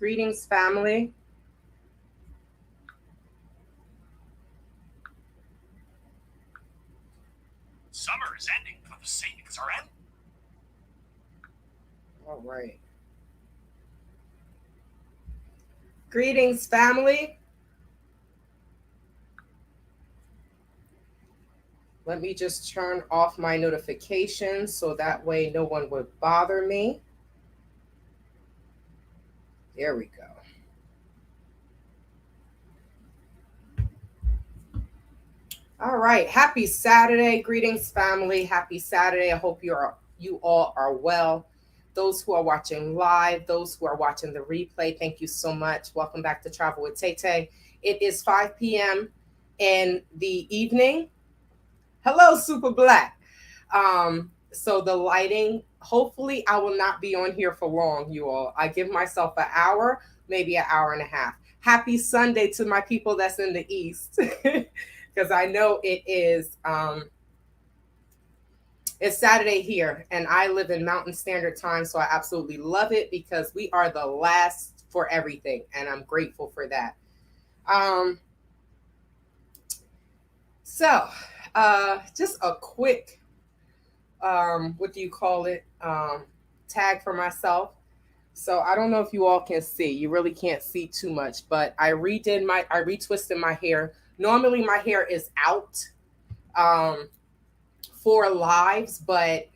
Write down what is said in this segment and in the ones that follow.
Greetings, family. Summer is ending, but the savings are ending. All right. Greetings, family. Let me just turn off my notifications so that way no one would bother me. There we go. All right. Happy Saturday. Greetings, family. Happy Saturday. I hope you all are well. Those who are watching live, those who are watching the replay, thank you so much. Welcome back to Travel with Tay. It is 5 p.m. in the evening. Hello, Super Black. So the lighting, hopefully I will not be on here for long, you all. I give myself an hour, maybe an hour and a half. Happy Sunday to my people that's in the East. Because I know it's Saturday here, and I live in Mountain Standard Time, so I absolutely love it because we are the last for everything, and I'm grateful for that. So just a quick, what do you call it, tag for myself. So I don't know if you all can see. You really can't see too much, but I retwisted my hair. Normally my hair is out for lives, but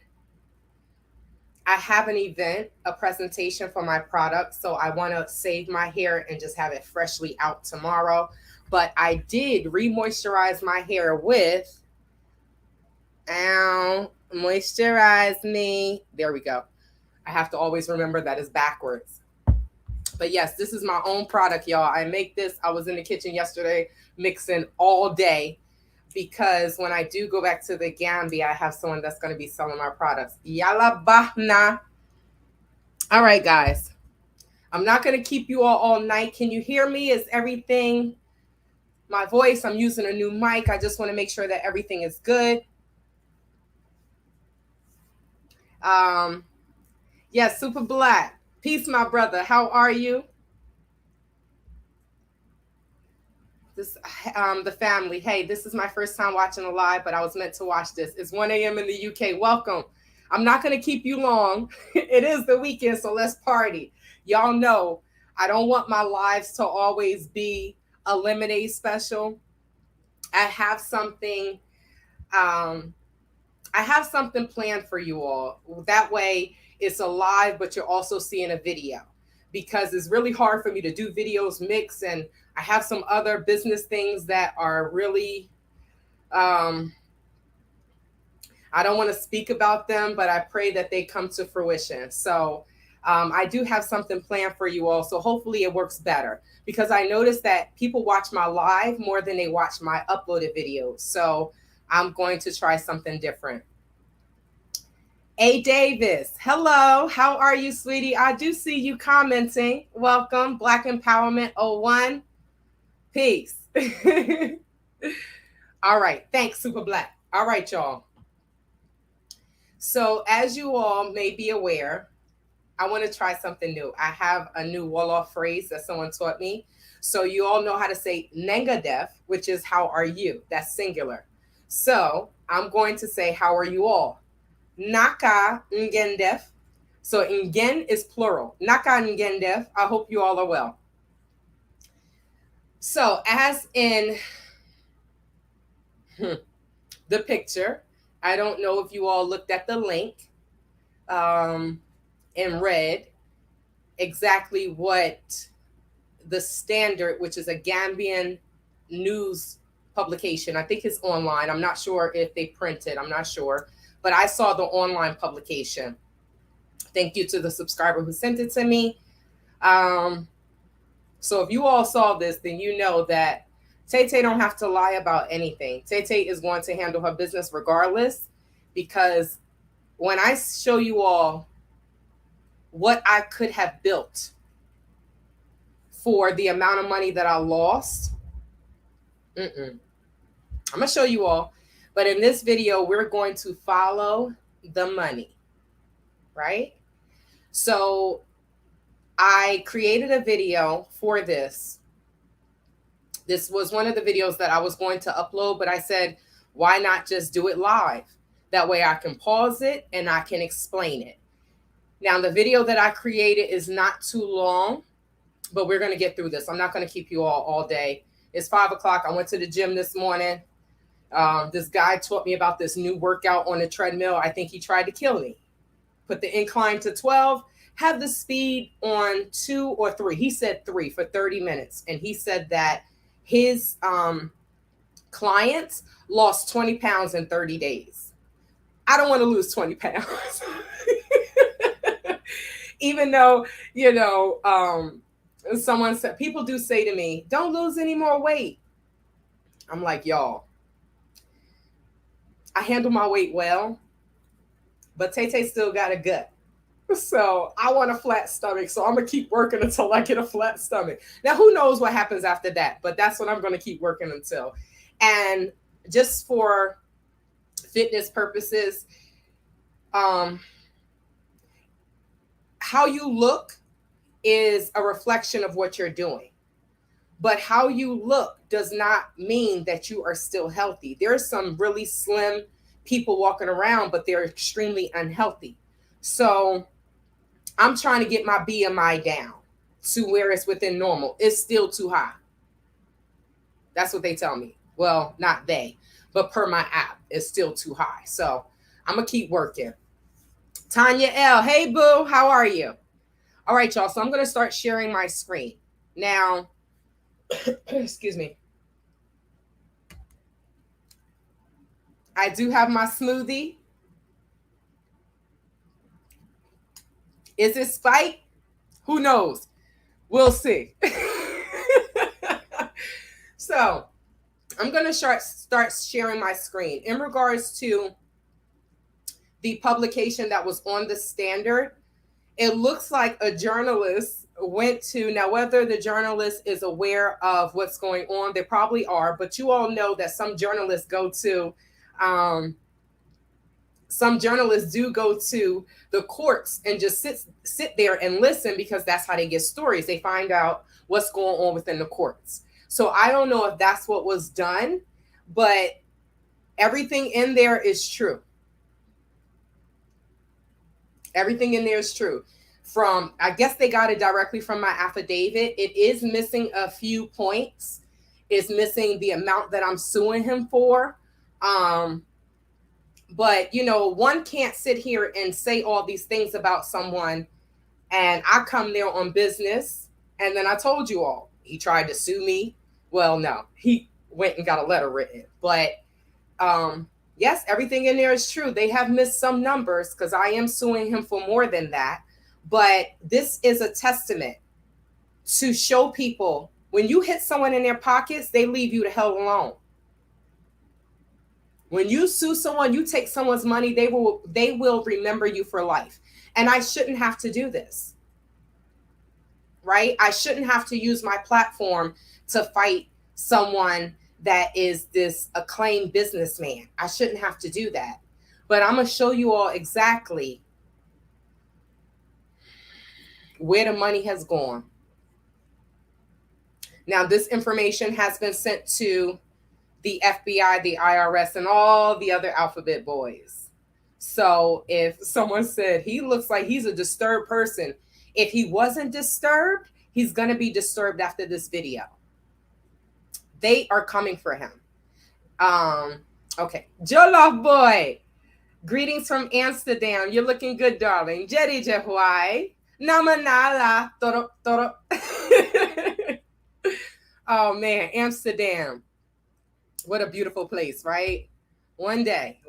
I have an event, a presentation for my product, so I want to save my hair and just have it freshly out tomorrow. But I did re-moisturize my hair with moisturize me. There we go. I have to always remember that is backwards. But yes, this is my own product, y'all. I make this. I was in the kitchen yesterday mixing all day because when I do go back to the Gambia, I have someone that's going to be selling my products. Yalla bahna. All right, guys. I'm not going to keep you all night. Can you hear me? Is everything, my voice, I'm using a new mic. I just want to make sure that everything is good. Yes, Super Black. Peace, my brother. How are you? The family. Hey, this is my first time watching a live, but I was meant to watch this. It's 1 a.m. in the UK. Welcome. I'm not going to keep you long. It is the weekend, so let's party. Y'all know I don't want my lives to always be a lemonade special. I have something planned for you all. That way it's a live, but you're also seeing a video because it's really hard for me to do videos mix, and I have some other business things that are really I don't want to speak about them, but I pray that they come to fruition. So I do have something planned for you all. So hopefully it works better because I noticed that people watch my live more than they watch my uploaded videos. So I'm going to try something different. A Davis, hello. How are you, sweetie? I do see you commenting. Welcome. Black Empowerment 01. Peace. All right. Thanks, Super Black. All right, y'all. So as you all may be aware, I want to try something new. I have a new Wolof phrase that someone taught me. So you all know how to say Nengadef, which is how are you? That's singular. So I'm going to say how are you all? Naka Ngendef. So Ngen is plural. Naka Ngendef. I hope you all are well. So as in the picture, I don't know if you all looked at the link and read exactly what the Standard, which is a Gambian news publication, I think it's online. I'm not sure if they print it. I'm not sure. But I saw the online publication. Thank you to the subscriber who sent it to me. So if you all saw this, then you know that Tay don't have to lie about anything. Tay is going to handle her business regardless, because when I show you all what I could have built for the amount of money that I lost, I'm going to show you all. But in this video, we're going to follow the money, right? So I created a video for this. This was one of the videos that I was going to upload, but I said, why not just do it live? That way I can pause it and I can explain it. Now, the video that I created is not too long, but we're going to get through this. I'm not going to keep you all day. It's 5 o'clock. I went to the gym this morning. This guy taught me about this new workout on the treadmill. I think he tried to kill me. Put the incline to 12, have the speed on 2 or 3. He said 3 for 30 minutes. And he said that his clients lost 20 pounds in 30 days. I don't want to lose 20 pounds. Even though, someone said, people do say to me, don't lose any more weight. I'm like, y'all, I handle my weight well, but Tay still got a gut. So I want a flat stomach. So I'm going to keep working until I get a flat stomach. Now, who knows what happens after that, but that's what I'm going to keep working until. And just for fitness purposes, how you look is a reflection of what you're doing. But how you look does not mean that you are still healthy. There's some really slim people walking around, but they're extremely unhealthy. So I'm trying to get my BMI down to where it's within normal. It's still too high. That's what they tell me. Well, not they, but per my app, it's still too high. So I'm going to keep working. Tanya L. Hey, boo. How are you? All right, y'all. So I'm going to start sharing my screen. Now, excuse me. I do have my smoothie. Is it spike? Who knows? We'll see. So I'm going to start sharing my screen. In regards to the publication that was on the Standard, it looks like a journalist went to, now whether the journalist is aware of what's going on, they probably are, but you all know that some journalists do go to the courts and just sit there and listen, because that's how they get stories. They find out what's going on within the courts. So I don't know if that's what was done, but everything in there is true. Everything in there is true. I guess they got it directly from my affidavit. It is missing a few points. It's missing the amount that I'm suing him for. But, one can't sit here and say all these things about someone, and I come there on business, and then I told you all, he tried to sue me. Well, no, he went and got a letter written. But yes, everything in there is true. They have missed some numbers because I am suing him for more than that. But this is a testament to show people, when you hit someone in their pockets, they leave you the hell alone. When you sue someone, you take someone's money, they will remember you for life. And I shouldn't have to do this, right? I shouldn't have to use my platform to fight someone that is this acclaimed businessman. I shouldn't have to do that. But I'm going to show you all exactly where the money has gone. Now, this information has been sent to the FBI, the IRS, and all the other alphabet boys. So if someone said he looks like he's a disturbed person, if he wasn't disturbed, he's going to be disturbed after this video. They are coming for him. Okay. Jollof boy. Greetings from Amsterdam. You're looking good, darling. Jedi Jehuai. Namanala. Toro, toro. Oh, man. Amsterdam. What a beautiful place, right? One day.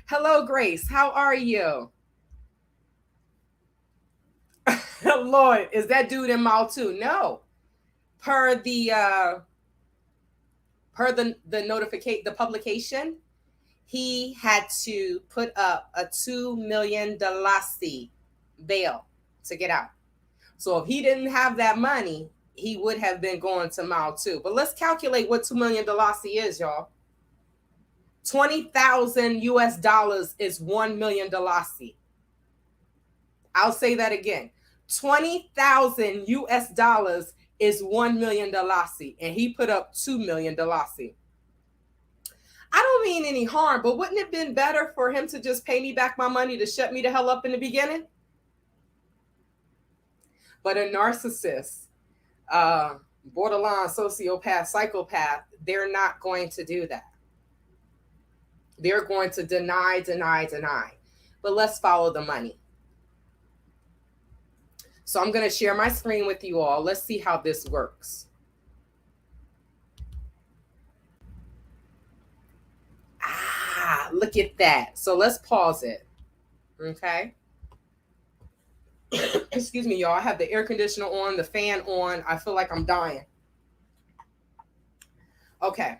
Hello, Grace. How are you? Lord, is that dude in Mall too? No. Per the publication, he had to put up a $2 million bail to get out. So if he didn't have that money, he would have been going to Mao too. But let's calculate what $2 million is, y'all. 20,000 US dollars is $1 million. I'll say that again. 20,000 US dollars is $1 million dalasi, and he put up 2 million dalasi. I don't mean any harm, but wouldn't it have been better for him to just pay me back my money to shut me the hell up in the beginning? But a narcissist, borderline sociopath, psychopath, they're not going to do that. They're going to deny. But let's follow the money. So I'm going to share my screen with you all. Let's see how this works. Look at that. So let's pause it. Okay. Excuse me, y'all. I have the air conditioner on, the fan on. I feel like I'm dying. Okay.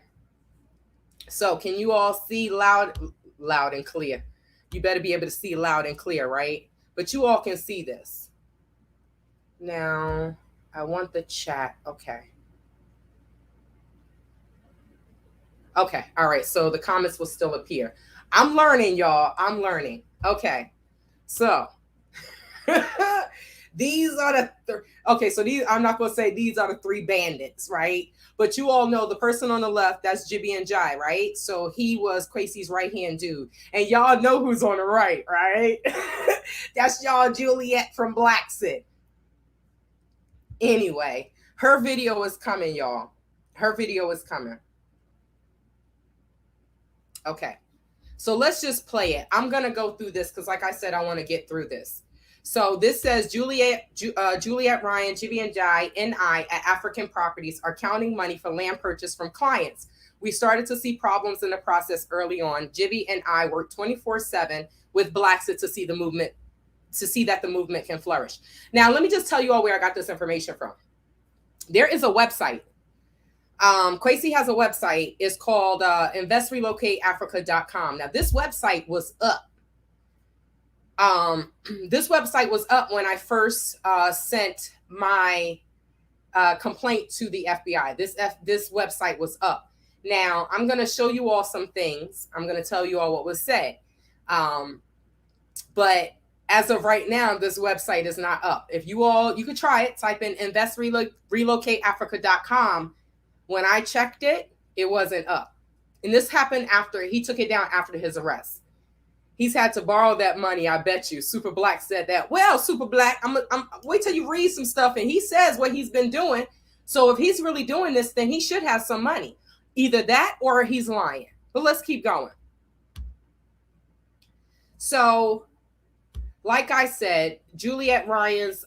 So can you all see loud and clear? You better be able to see loud and clear, right? But you all can see this. Now, I want the chat. Okay. Okay. All right. So the comments will still appear. I'm learning, y'all. I'm learning. Okay. So these are the okay. So these, I'm not going to say these are the three bandits, right? But you all know the person on the left, that's Jibby and Jai, right? So he was Quasey's right-hand dude. And y'all know who's on the right, right? That's y'all Juliet from Blacksit. Anyway, her video is coming, y'all. Her video is coming. Okay. So let's just play it. I'm going to go through this because, like I said, I want to get through this. So this says Juliet Ryan, Jibby and Jai, and I at African Properties are counting money for land purchase from clients. We started to see problems in the process early on. Jibby and I work 24/7 with Blacksit to see the movement, to see that the movement can flourish. Now, let me just tell you all where I got this information from. There is a website. Cathey has a website. It's called investrelocateafrica.com. Now, this website was up. This website was up when I first sent my complaint to the FBI. This website was up. Now, I'm going to show you all some things. I'm going to tell you all what was said. But as of right now, this website is not up. If you could try it. Type in investrelocateafrica.com. When I checked it, it wasn't up. And this happened after he took it down after his arrest. He's had to borrow that money, I bet you. Super Black said that. Well, Super Black, I'm wait till you read some stuff, and he says what he's been doing. So if he's really doing this, then he should have some money. Either that or he's lying. But let's keep going. So, like I said, Juliet Ryan's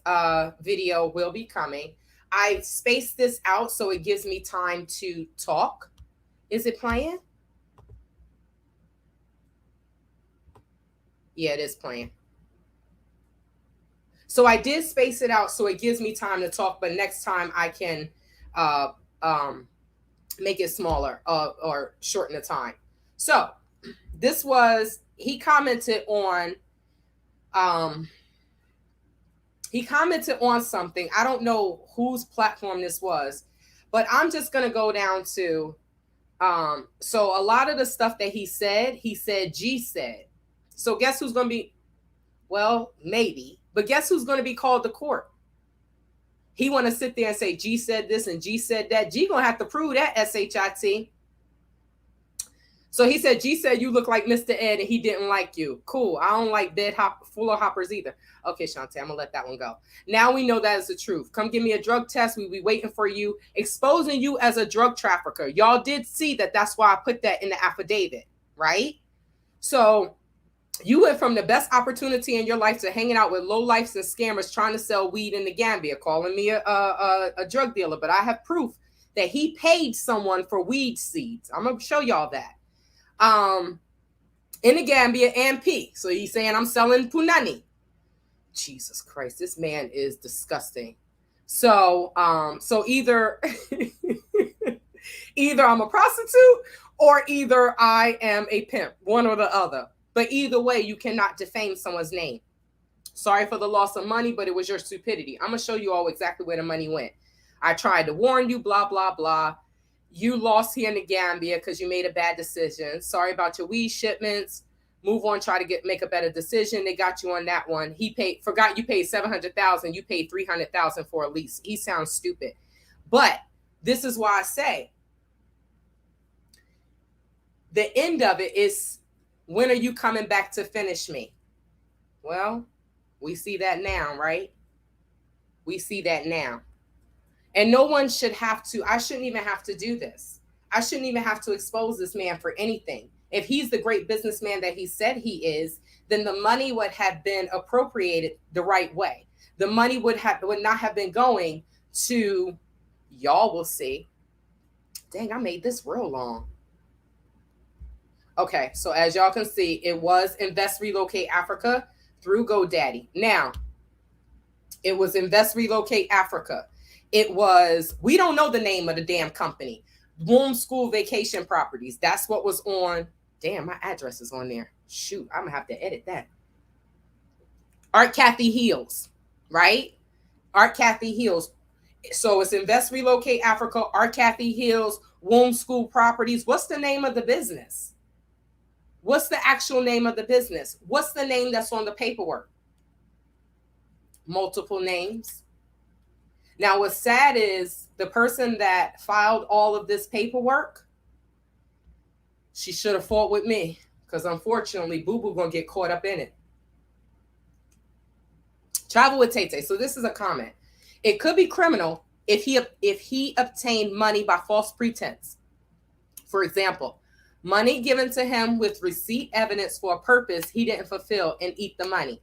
video will be coming. I spaced this out so it gives me time to talk. Is it playing? Yeah, it is playing. So I did space it out so it gives me time to talk, but next time I can make it smaller or shorten the time. So this was, he commented on something. I don't know whose platform this was, but I'm just going to go down to, so a lot of the stuff that he said G said. So guess who's going to be, well, maybe, but guess who's going to be called to court? He want to sit there and say G said this and G said that. G going to have to prove that, SHIT. So he said, G said you look like Mr. Ed and he didn't like you. Cool. I don't like full of hoppers either. Okay, Shantae, I'm going to let that one go. Now we know that is the truth. Come give me a drug test. We'll be waiting for you, exposing you as a drug trafficker. Y'all did see that. That's why I put that in the affidavit, right? So you went from the best opportunity in your life to hanging out with lowlifes and scammers trying to sell weed in the Gambia, calling me a drug dealer. But I have proof that he paid someone for weed seeds. I'm going to show y'all that. In the Gambia and P. So he's saying I'm selling punani. Jesus Christ, this man is disgusting. So either either I'm a prostitute or either I am a pimp, one or the other. But either way, you cannot defame someone's name. Sorry for the loss of money, but it was your stupidity. I'm going to show you all exactly where the money went. I tried to warn you, blah, blah, blah. You lost here in the Gambia because you made a bad decision. Sorry about your weed shipments. move on, try to make a better decision. They got you on that one. He forgot you paid $700,000. You paid $300,000 for a lease. He sounds stupid. But this is why I say the end of it is, when are you coming back to finish me? Well, we see that now, right? We see that now. And no one should have to, I shouldn't even have to do this. I shouldn't even have to expose this man for anything. If he's the great businessman that he said he is, then the money would have been appropriated the right way. The money would not have been going to, y'all will see. Dang, I made this real long. Okay, so as y'all can see, it was Invest Relocate Africa through GoDaddy. Now, it was Invest Relocate Africa. It was, we don't know the name of the damn company. Womb School Vacation Properties. That's what was on. Damn, my address is on there. Shoot, I'm going to have to edit that. Cathey Heals, right? Cathey Heals. So it's Invest Relocate Africa, Cathey Heals, Womb School Properties. What's the name of the business? What's the actual name of the business? What's the name that's on the paperwork? Multiple names. Now, what's sad is the person that filed all of this paperwork, she should have fought with me, because unfortunately, Boo-Boo gonna get caught up in it. Travel with Tay. So this is a comment. It could be criminal if he obtained money by false pretense. For example, money given to him with receipt evidence for a purpose he didn't fulfill and eat the money.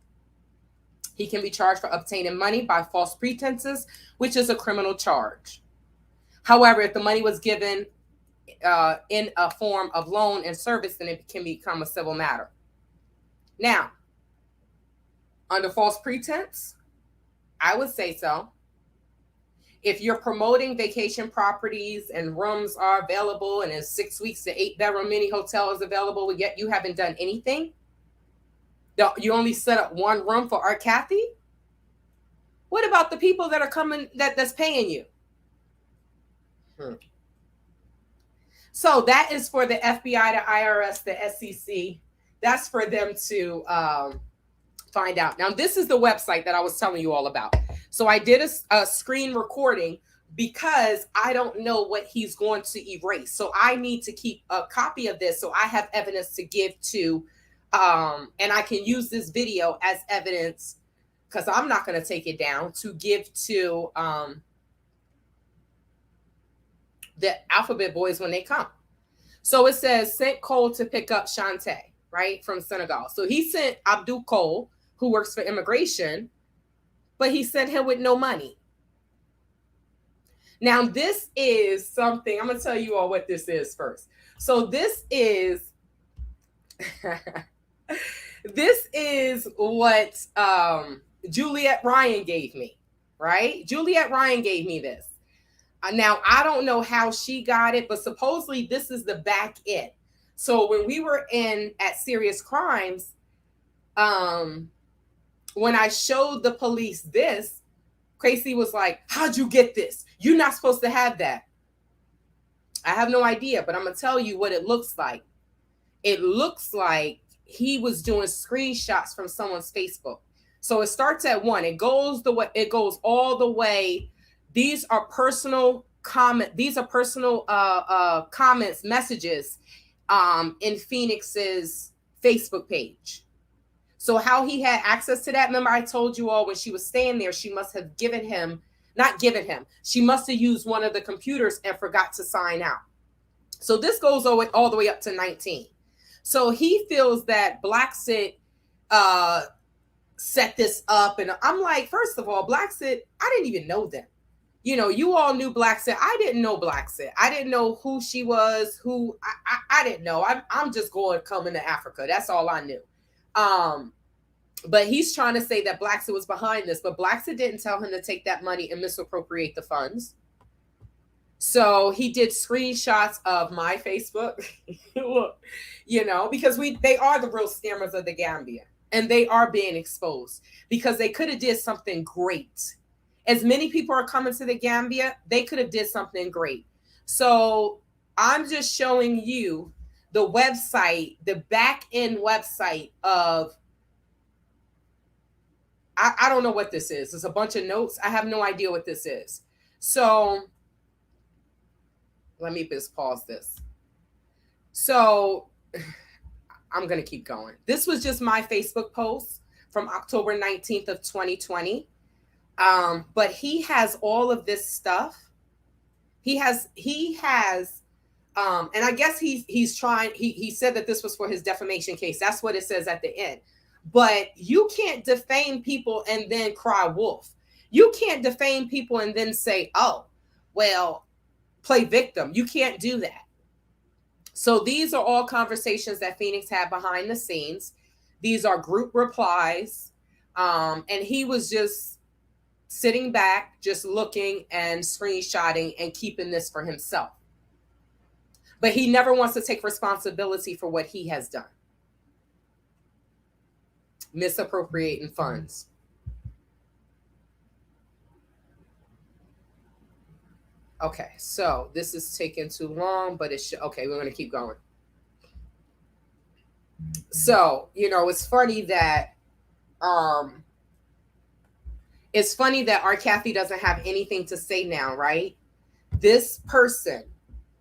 He can be charged for obtaining money by false pretenses, which is a criminal charge. However, if the money was given in a form of loan and service, then it can become a civil matter. Now, under false pretense, I would say so. If you're promoting vacation properties and rooms are available and in 6 weeks the 8-bedroom mini hotel is available, yet you haven't done anything, you only set up one room for Cathey? What about the people that are coming, that's paying you? So that is for the FBI, the IRS, the SEC. That's for them to find out. Now, this is the website that I was telling you all about. So I did a screen recording because I don't know what he's going to erase. So I need to keep a copy of this so I have evidence to give to, and I can use this video as evidence, because I'm not going to take it down, to give to the Alphabet Boys when they come. So it says, sent Cole to pick up Shantae, right, from Senegal. So he sent Abdul Cole, who works for immigration, but he sent him with no money. Now, this is something, I'm going to tell you all what this is first. So this is, this is what Juliet Ryan gave me, right? Juliet Ryan gave me this. Now, I don't know how she got it, but supposedly this is the back end. So when we were at Serious Crimes, when I showed the police this, Cathey was like, how'd you get this? You're not supposed to have that. I have no idea, but I'm going to tell you what it looks like. It looks like he was doing screenshots from someone's Facebook. So it starts at 1. It goes all the way. These are personal comments, messages in Phoenix's Facebook page. So how he had access to that, remember I told you all when she was staying there, she must have she must have used one of the computers and forgot to sign out. So this goes all the way up to 19. So he feels that Blacksit set this up. And I'm like, first of all, Blacksit, I didn't even know them. You know, you all knew Blacksit. I didn't know Blacksit. I didn't know who she was, I didn't know. I'm just coming to Africa. That's all I knew. But he's trying to say that Blacksit was behind this, but Blacksit didn't tell him to take that money and misappropriate the funds. So he did screenshots of my Facebook, you know, because they are the real scammers of the Gambia, and they are being exposed because they could have did something great. As many people are coming to the Gambia, they could have did something great. So I'm just showing you the website, the back end website of, I don't know what this is. It's a bunch of notes. I have no idea what this is. So let me just pause this. So I'm going to keep going. This was just my Facebook post from October 19th of 2020. But he has all of this stuff. He has, and I guess he's trying, he said that this was for his defamation case. That's what it says at the end. But you can't defame people and then cry wolf. You can't defame people and then say, oh, well, play victim. You can't do that. So these are all conversations that Phoenix had behind the scenes. These are group replies. And he was just sitting back, just looking and screenshotting and keeping this for himself. But he never wants to take responsibility for what he has done. Misappropriating funds. Okay, so this is taking too long, but it should, okay, we're going to keep going. So, it's funny that our Cathey doesn't have anything to say now, right? This person,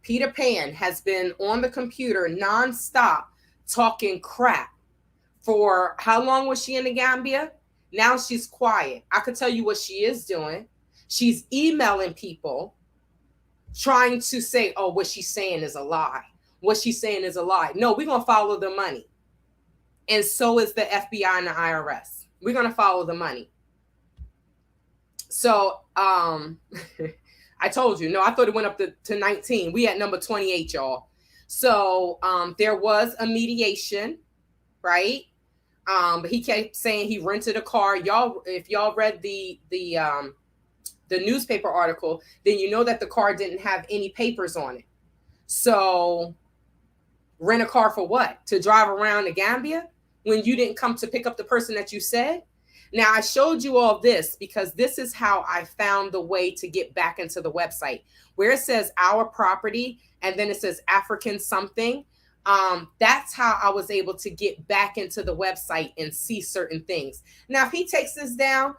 Peter Pan, has been on the computer nonstop talking crap. For how long was she in the Gambia? Now she's quiet. I could tell you what she is doing. She's emailing people trying to say, oh, what she's saying is a lie. What she's saying is a lie. No, we're going to follow the money. And so is the FBI and the IRS. We're going to follow the money. So I told you, I thought it went up to 19. We at number 28, y'all. So there was a mediation, right? But he kept saying he rented a car. Y'all, if y'all read the newspaper article, then you know that the car didn't have any papers on it. So rent a car for what? To drive around the Gambia when you didn't come to pick up the person that you said? Now, I showed you all this because this is how I found the way to get back into the website where it says our property and then it says African something. That's how I was able to get back into the website and see certain things. Now, if he takes it down,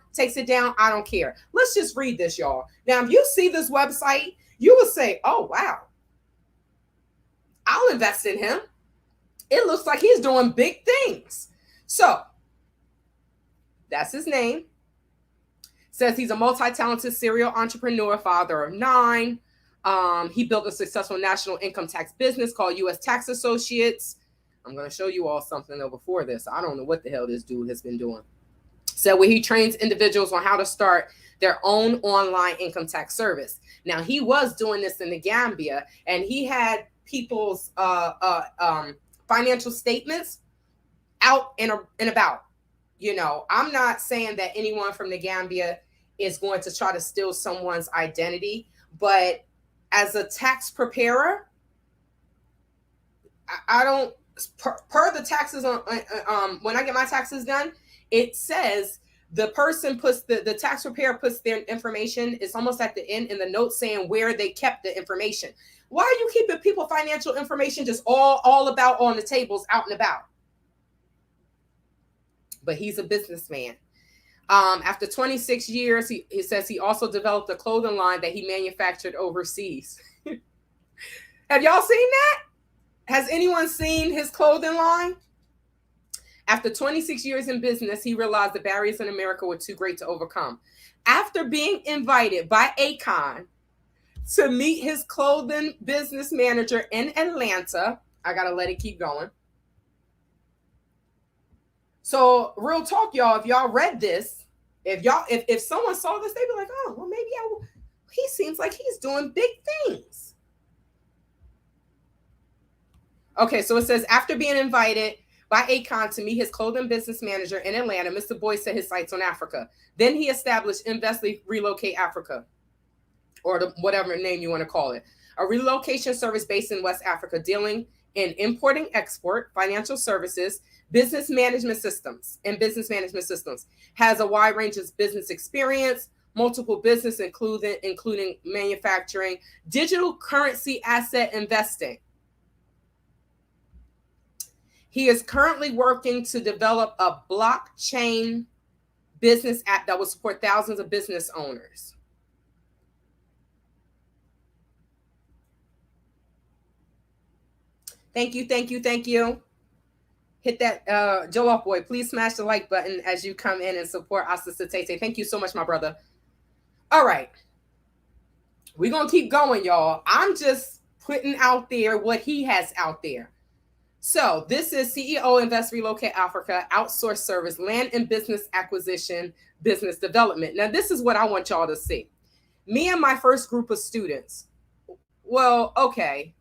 I don't care. Let's just read this, y'all. Now, if you see this website, you will say, oh, wow, I'll invest in him. It looks like he's doing big things. So that's his name. Says he's a multi-talented serial entrepreneur, father of 9. He built a successful national income tax business called U.S. Tax Associates. I'm going to show you all something though before this. I don't know what the hell this dude has been doing. So where he trains individuals on how to start their own online income tax service. Now, he was doing this in the Gambia, and he had people's financial statements out and about. I'm not saying that anyone from the Gambia is going to try to steal someone's identity, but as a tax preparer, I don't, per the taxes on, when I get my taxes done, it says the person puts the tax preparer puts their information. It's almost at the end in the notes saying where they kept the information. Why are you keeping people financial information just all about on the tables out and about? But he's a businessman. After 26 years, he says he also developed a clothing line that he manufactured overseas. Have y'all seen that? Has anyone seen his clothing line? After 26 years in business, he realized the barriers in America were too great to overcome. After being invited by Akon to meet his clothing business manager in Atlanta, I got to let it keep going. So real talk, y'all, if y'all read this, if someone saw this, they'd be like, oh, well, maybe he seems like he's doing big things. Okay, so it says, after being invited by Akon to meet his clothing business manager in Atlanta, Mr. Boy set his sights on Africa. Then he established Relocate Africa, or whatever name you want to call it, a relocation service based in West Africa, dealing in importing, export, financial services, business management systems, has a wide range of business experience, multiple business, including manufacturing, digital currency asset investing. He is currently working to develop a blockchain business app that will support thousands of business owners. Thank you, thank you, thank you. Hit that, Joe Off Boy. Please smash the like button as you come in and support Sister Tay. Thank you so much, my brother. All right. We're going to keep going, y'all. I'm just putting out there what he has out there. So this is CEO Invest Relocate Africa, outsource service, land and business acquisition, business development. Now, this is what I want y'all to see. Me and my first group of students. Well, okay.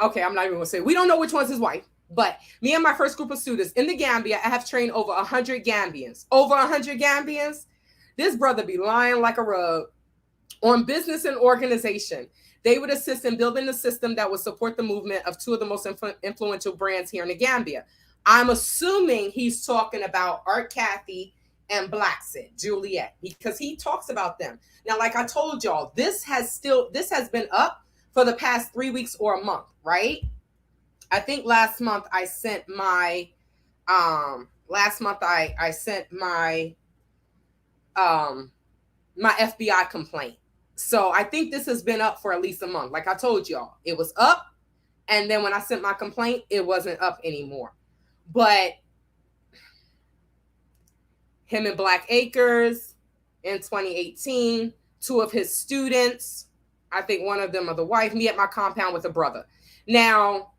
Okay, I'm not even going to say. We don't know which one's his wife. But me and my first group of students in the Gambia, I have trained over 100 Gambians. Over 100 Gambians. This brother be lying like a rug on business and organization. They would assist in building a system that would support the movement of two of the most influential brands here in the Gambia. I'm assuming he's talking about Art Cathey and Illicit, Juliet, because he talks about them. Now, like I told y'all, this has been up for the past 3 weeks or a month, right? I think last month I sent my my FBI complaint. So I think this has been up for at least a month. Like I told y'all, it was up. And then when I sent my complaint, it wasn't up anymore. But him and Black Acres in 2018, two of his students, I think one of them are the wife, me at my compound with a brother. Now,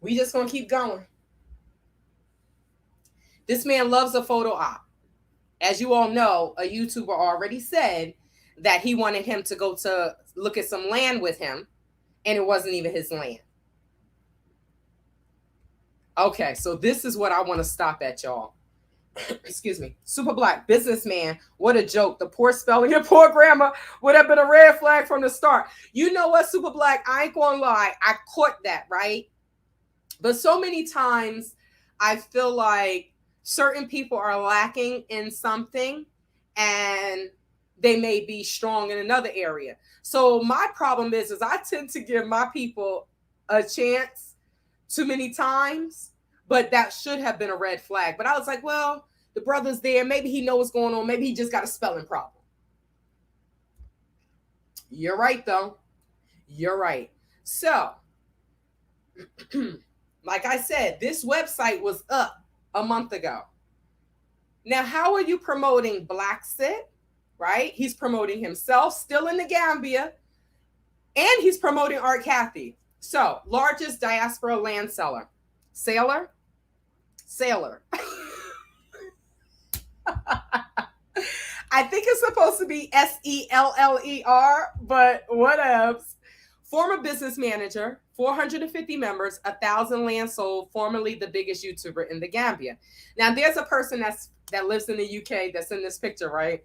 we just going to keep going. This man loves a photo op. As you all know, a YouTuber already said that he wanted him to go to look at some land with him, and it wasn't even his land. Okay, so this is what I want to stop at, y'all. Excuse me. Super Black businessman. What a joke. The poor spelling and poor grammar would have been a red flag from the start. You know what, Super Black? I ain't gonna lie. I caught that, right? But so many times I feel like certain people are lacking in something and they may be strong in another area. So my problem is I tend to give my people a chance too many times, but that should have been a red flag. But I was like, well, the brother's there. Maybe he knows what's going on. Maybe he just got a spelling problem. You're right, though. You're right. So, like I said, this website was up a month ago. Now, how are you promoting Illicit, right? He's promoting himself, still in the Gambia, and he's promoting Art Cathey. So, largest diaspora land seller. Sailor? I think it's supposed to be SELLER, but whatevs. Former business manager, 450 members, 1,000 land sold, formerly the biggest YouTuber in the Gambia. Now, there's a person that lives in the UK that's in this picture, right?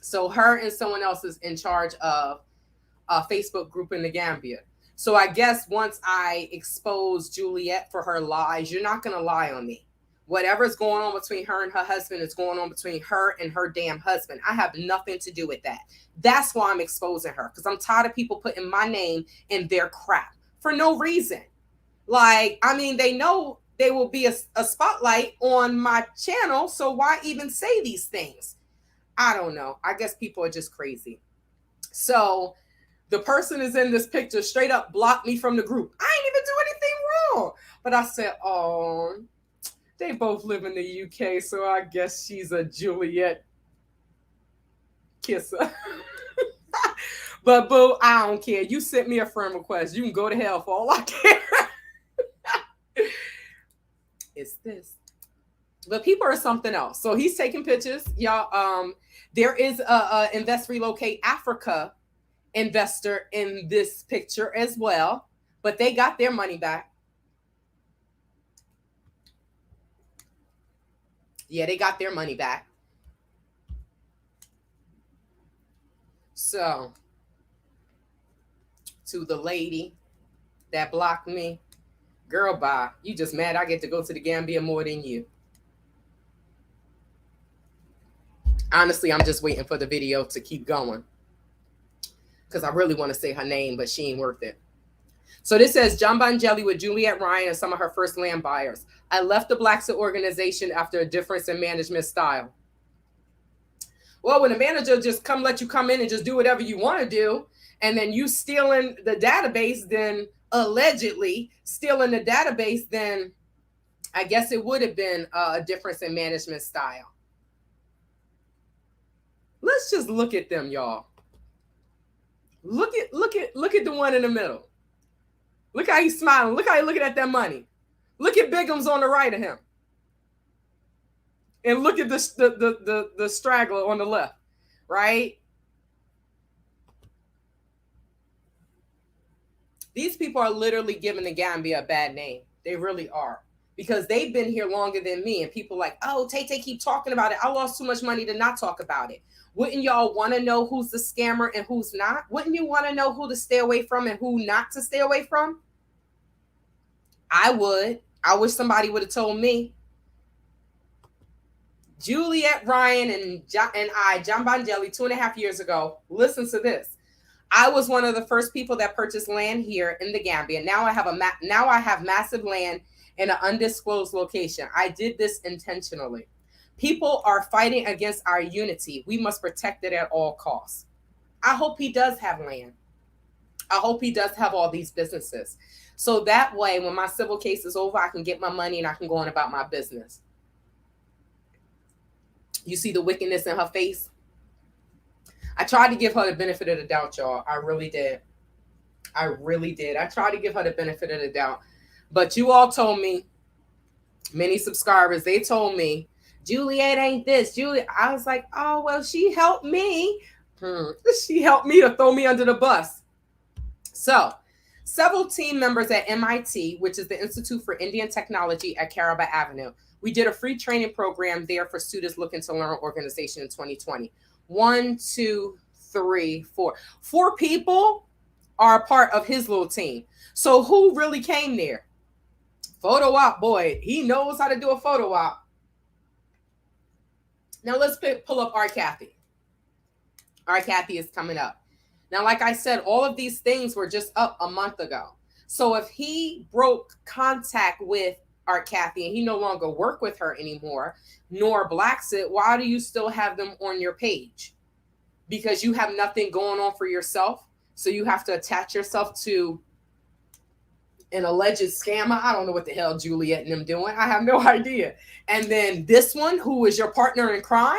So her and someone else is in charge of a Facebook group in the Gambia. So I guess once I expose Juliet for her lies, you're not going to lie on me. Whatever's going on between her and her husband is going on between her and her damn husband. I have nothing to do with that. That's why I'm exposing her, because I'm tired of people putting my name in their crap for no reason. Like, I mean, they know there will be a spotlight on my channel, so why even say these things? I don't know. I guess people are just crazy. So the person is in this picture straight up blocked me from the group. I ain't even do anything wrong. But I said, oh, they both live in the UK, so I guess she's a Juliet kisser. But boo, I don't care. You sent me a friend request. You can go to hell for all I care. It's this. But people are something else. So he's taking pictures. Y'all, there is a Invest Relocate Africa investor in this picture as well, but they got their money back. Yeah, they got their money back. So, to the lady that blocked me, girl, bye. You just mad I get to go to the Gambia more than you. Honestly, I'm just waiting for the video to keep going, because I really want to say her name, but she ain't worth it. So this says John Bangelli with Juliet Ryan and some of her first land buyers. I left the Blackset organization after a difference in management style. Well, when a manager just let you come in and just do whatever you want to do, and then you stealing the database, then allegedly stealing the database, then I guess it would have been a difference in management style. Let's just look at them, y'all. Look at the one in the middle. Look how he's smiling. Look how he's looking at that money. Look at Bigum's on the right of him. And look at the straggler on the left, right? These people are literally giving the Gambia a bad name. They really are. Because they've been here longer than me. And people like, oh, Tay keep talking about it. I lost too much money to not talk about it. Wouldn't y'all want to know who's the scammer and who's not? Wouldn't you want to know who to stay away from and who not to stay away from? I would. I wish somebody would have told me. Juliet Ryan and John Bangelli, 2.5 years ago. Listen to this. I was one of the first people that purchased land here in the Gambia. Now I have massive land in an undisclosed location. I did this intentionally. People are fighting against our unity. We must protect it at all costs. I hope he does have land. I hope he does have all these businesses. So that way, when my civil case is over, I can get my money and I can go on about my business. You see the wickedness in her face? I tried to give her the benefit of the doubt, y'all. I really did. I tried to give her the benefit of the doubt. But you all told me, many subscribers, they told me, Juliet ain't this. Juliet. I was like, oh, well, she helped me. She helped me to throw me under the bus. So, several team members at MIT, which is the Institute for Indian Technology at Caraba Avenue, we did a free training program there for students looking to learn organization in 2020. 1, 2, 3, 4. 4 people are a part of his little team. So who really came there? Photo op, boy. He knows how to do a photo op. Now let's pull up our Cathey. Our Cathey is coming up. Now, like I said, all of these things were just up a month ago. So if he broke contact with our Cathey and he no longer worked with her anymore, nor Blackset, why do you still have them on your page? Because you have nothing going on for yourself. So you have to attach yourself to an alleged scammer. I don't know what the hell Juliet and them doing. I have no idea. And then this one, who is your partner in crime?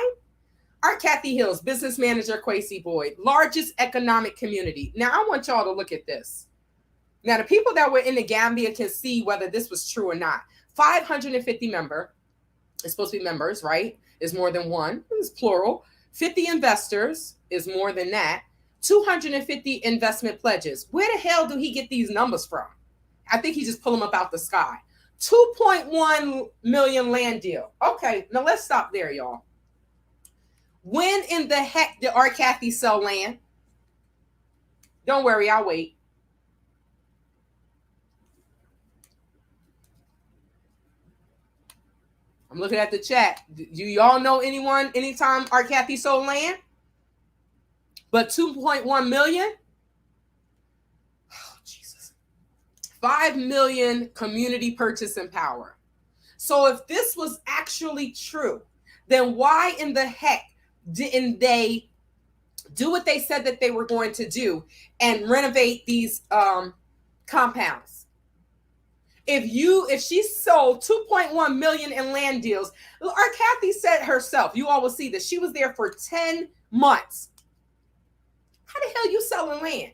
Our Cathey Heals, business manager, Kwesi Boyd, largest economic community. Now, I want y'all to look at this. Now, the people that were in the Gambia can see whether this was true or not. 550 member, it's supposed to be members, right? Is more than one, it's plural. 50 investors is more than that. 250 investment pledges. Where the hell do he get these numbers from? I think he just pulled them up out the sky. 2.1 million land deal. Okay, now let's stop there, y'all. When in the heck did our Cathey sell land? Don't worry, I'll wait. I'm looking at the chat. Do y'all know anytime our Cathey sold land? But 2.1 million? Oh, Jesus. 5 million community purchasing power. So if this was actually true, then why in the heck didn't they do what they said that they were going to do and renovate these compounds? If she sold 2.1 million in land deals, our Cathey said herself, you all will see this, she was there for 10 months. How the hell you selling land?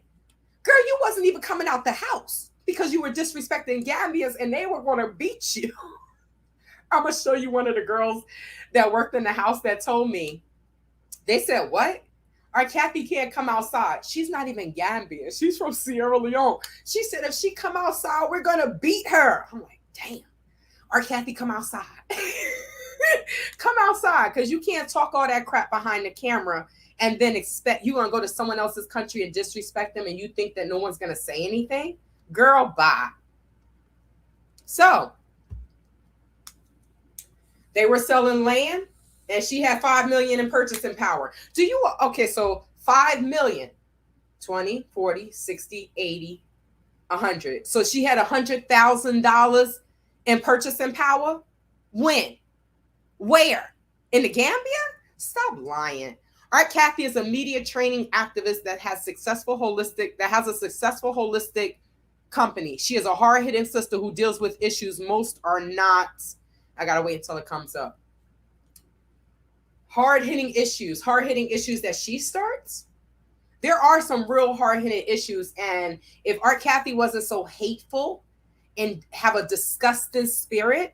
Girl, you wasn't even coming out the house because you were disrespecting Gambians and they were going to beat you. I'm going to show you one of the girls that worked in the house that told me. They said, what? Our Cathey can't come outside. She's not even Gambian. She's from Sierra Leone. She said, if she come outside, we're going to beat her. I'm like, damn. Our Cathey, come outside. Come outside, because you can't talk all that crap behind the camera and then expect you're going to go to someone else's country and disrespect them and you think that no one's going to say anything? Girl, bye. So, they were selling land. And she had 5 million in purchasing power. Okay, so 5 million, 20, 40, 60, 80. 100. So she had $100,000 in purchasing power. When? Where? In the Gambia? Stop lying. Our Cathey is a media training activist that has a successful holistic company. She is a hard-hitting sister who deals with issues most are not. I gotta wait until it comes up. Hard-hitting issues that she starts. There are some real hard-hitting issues, and if our Cathey wasn't so hateful and have a disgusting spirit,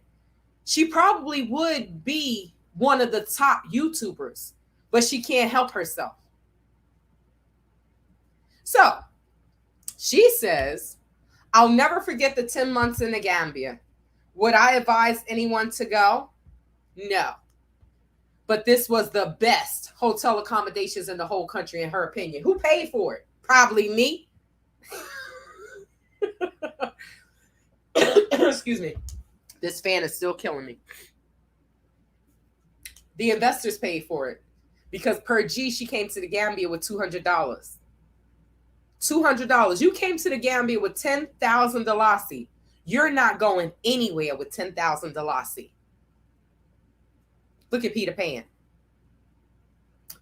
she probably would be one of the top YouTubers, but she can't help herself. So she says, I'll never forget the 10 months in the Gambia. Would I advise anyone to go? No. But this was the best hotel accommodations in the whole country, in her opinion. Who paid for it? Probably me. Excuse me. This fan is still killing me. The investors paid for it because per G, she came to the Gambia with $200. $200. You came to the Gambia with 10,000 Dalasi. You're not going anywhere with 10,000 Dalasi. Look at Peter Pan.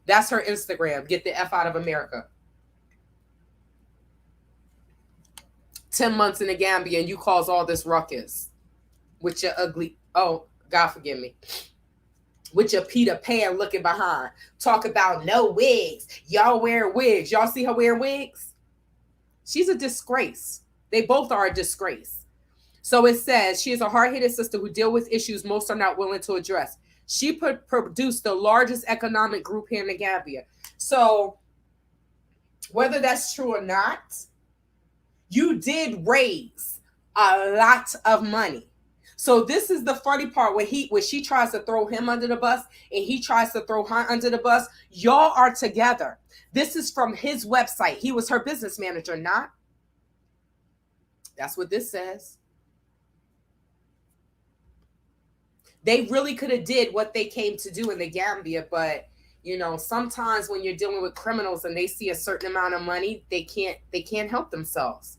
That's her Instagram. Get the F out of America. 10 months in the Gambia and you cause all this ruckus with your ugly, oh, God forgive me, with your Peter Pan looking behind. Talk about no wigs. Y'all wear wigs. Y'all see her wear wigs? She's a disgrace. They both are a disgrace. So it says she is a hard-headed sister who deal with issues most are not willing to address. She produced the largest economic group here in the Gambia. So whether that's true or not, you did raise a lot of money. So this is the funny part where she tries to throw him under the bus and he tries to throw her under the bus. Y'all are together. This is from his website. He was her business manager, not? That's what this says. They really could have did what they came to do in the Gambia, but you know, sometimes when you're dealing with criminals and they see a certain amount of money, they can't help themselves.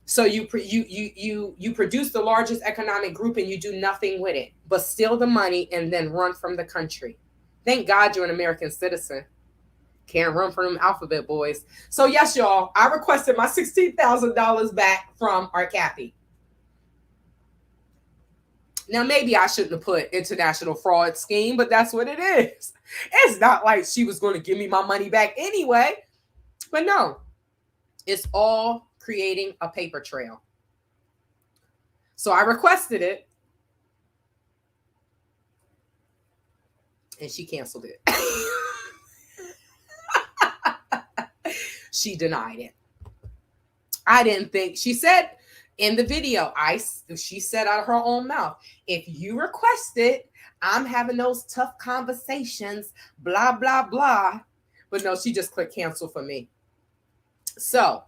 So you produce the largest economic group and you do nothing with it, but steal the money and then run from the country. Thank God you're an American citizen. Can't run from them alphabet boys. So yes, y'all, I requested my $16,000 back from our Cathey. Now, maybe I shouldn't have put international fraud scheme, but that's what it is. It's not like she was going to give me my money back anyway. But no, it's all creating a paper trail. So I requested it. And she canceled it. She denied it. I didn't think, she said in the video, she said out of her own mouth, if you request it, I'm having those tough conversations, blah, blah, blah. But no, she just clicked cancel for me. So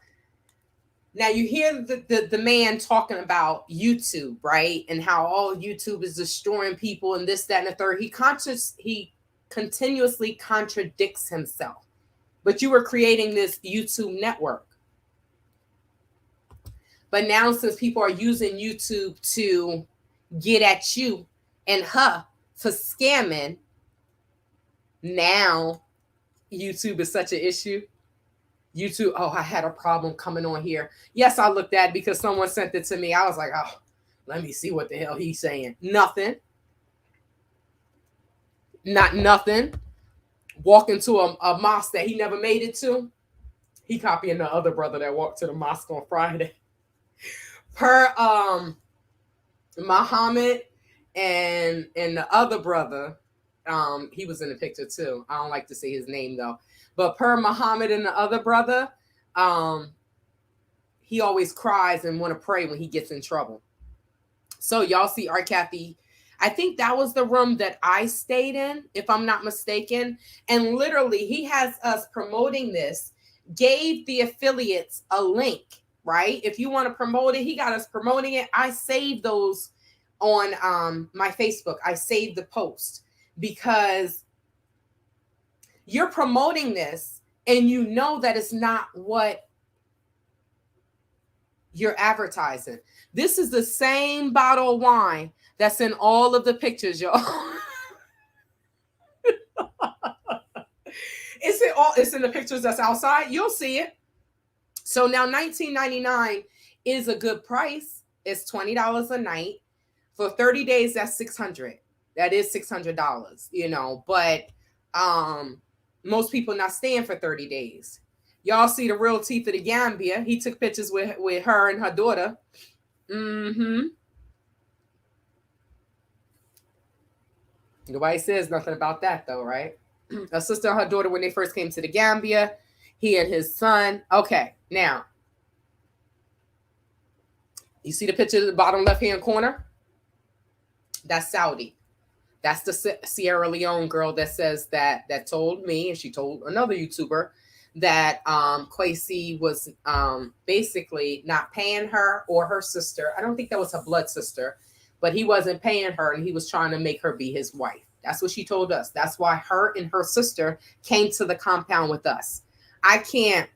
now you hear the man talking about YouTube, right? And how all YouTube is destroying people and this, that, and the third. He continuously contradicts himself. But you were creating this YouTube network. But now since people are using YouTube to get at you and her for scamming, now YouTube is such an issue. YouTube, oh, I had a problem coming on here. Yes, I looked at it because someone sent it to me. I was like, oh, let me see what the hell he's saying. Nothing. Not nothing. Walk into a mosque that he never made it to. He copying the other brother that walked to the mosque on Friday. Per Muhammad and the other brother, he was in the picture too. I don't like to say his name though. But per Muhammad and the other brother, he always cries and want to pray when he gets in trouble. So y'all see our Cathey. I think that was the room that I stayed in, if I'm not mistaken. And literally, he has us promoting this, gave the affiliates a link, right? If you want to promote it, he got us promoting it. I saved those on my Facebook. I saved the post because you're promoting this and you know that it's not what You're advertising. This is the same bottle of wine that's in all of the pictures, y'all. It's in the pictures that's outside. You'll see it. So now $19.99 is a good price. It's $20 a night. For 30 days, that's $600. That is $600, you know, but most people not staying for 30 days. Y'all see the real teeth of the Gambia. He took pictures with her and her daughter. Nobody says nothing about that though, right? Her sister and her daughter when they first came to the Gambia. He and his son. Okay, now you see the picture at the bottom left-hand corner? That's Saudi. That's the Sierra Leone girl that says that told me, and she told another YouTuber that Cathey was basically not paying her or her sister. I don't think that was her blood sister, but he wasn't paying her, and he was trying to make her be his wife. That's what she told us. That's why her and her sister came to the compound with us. I can't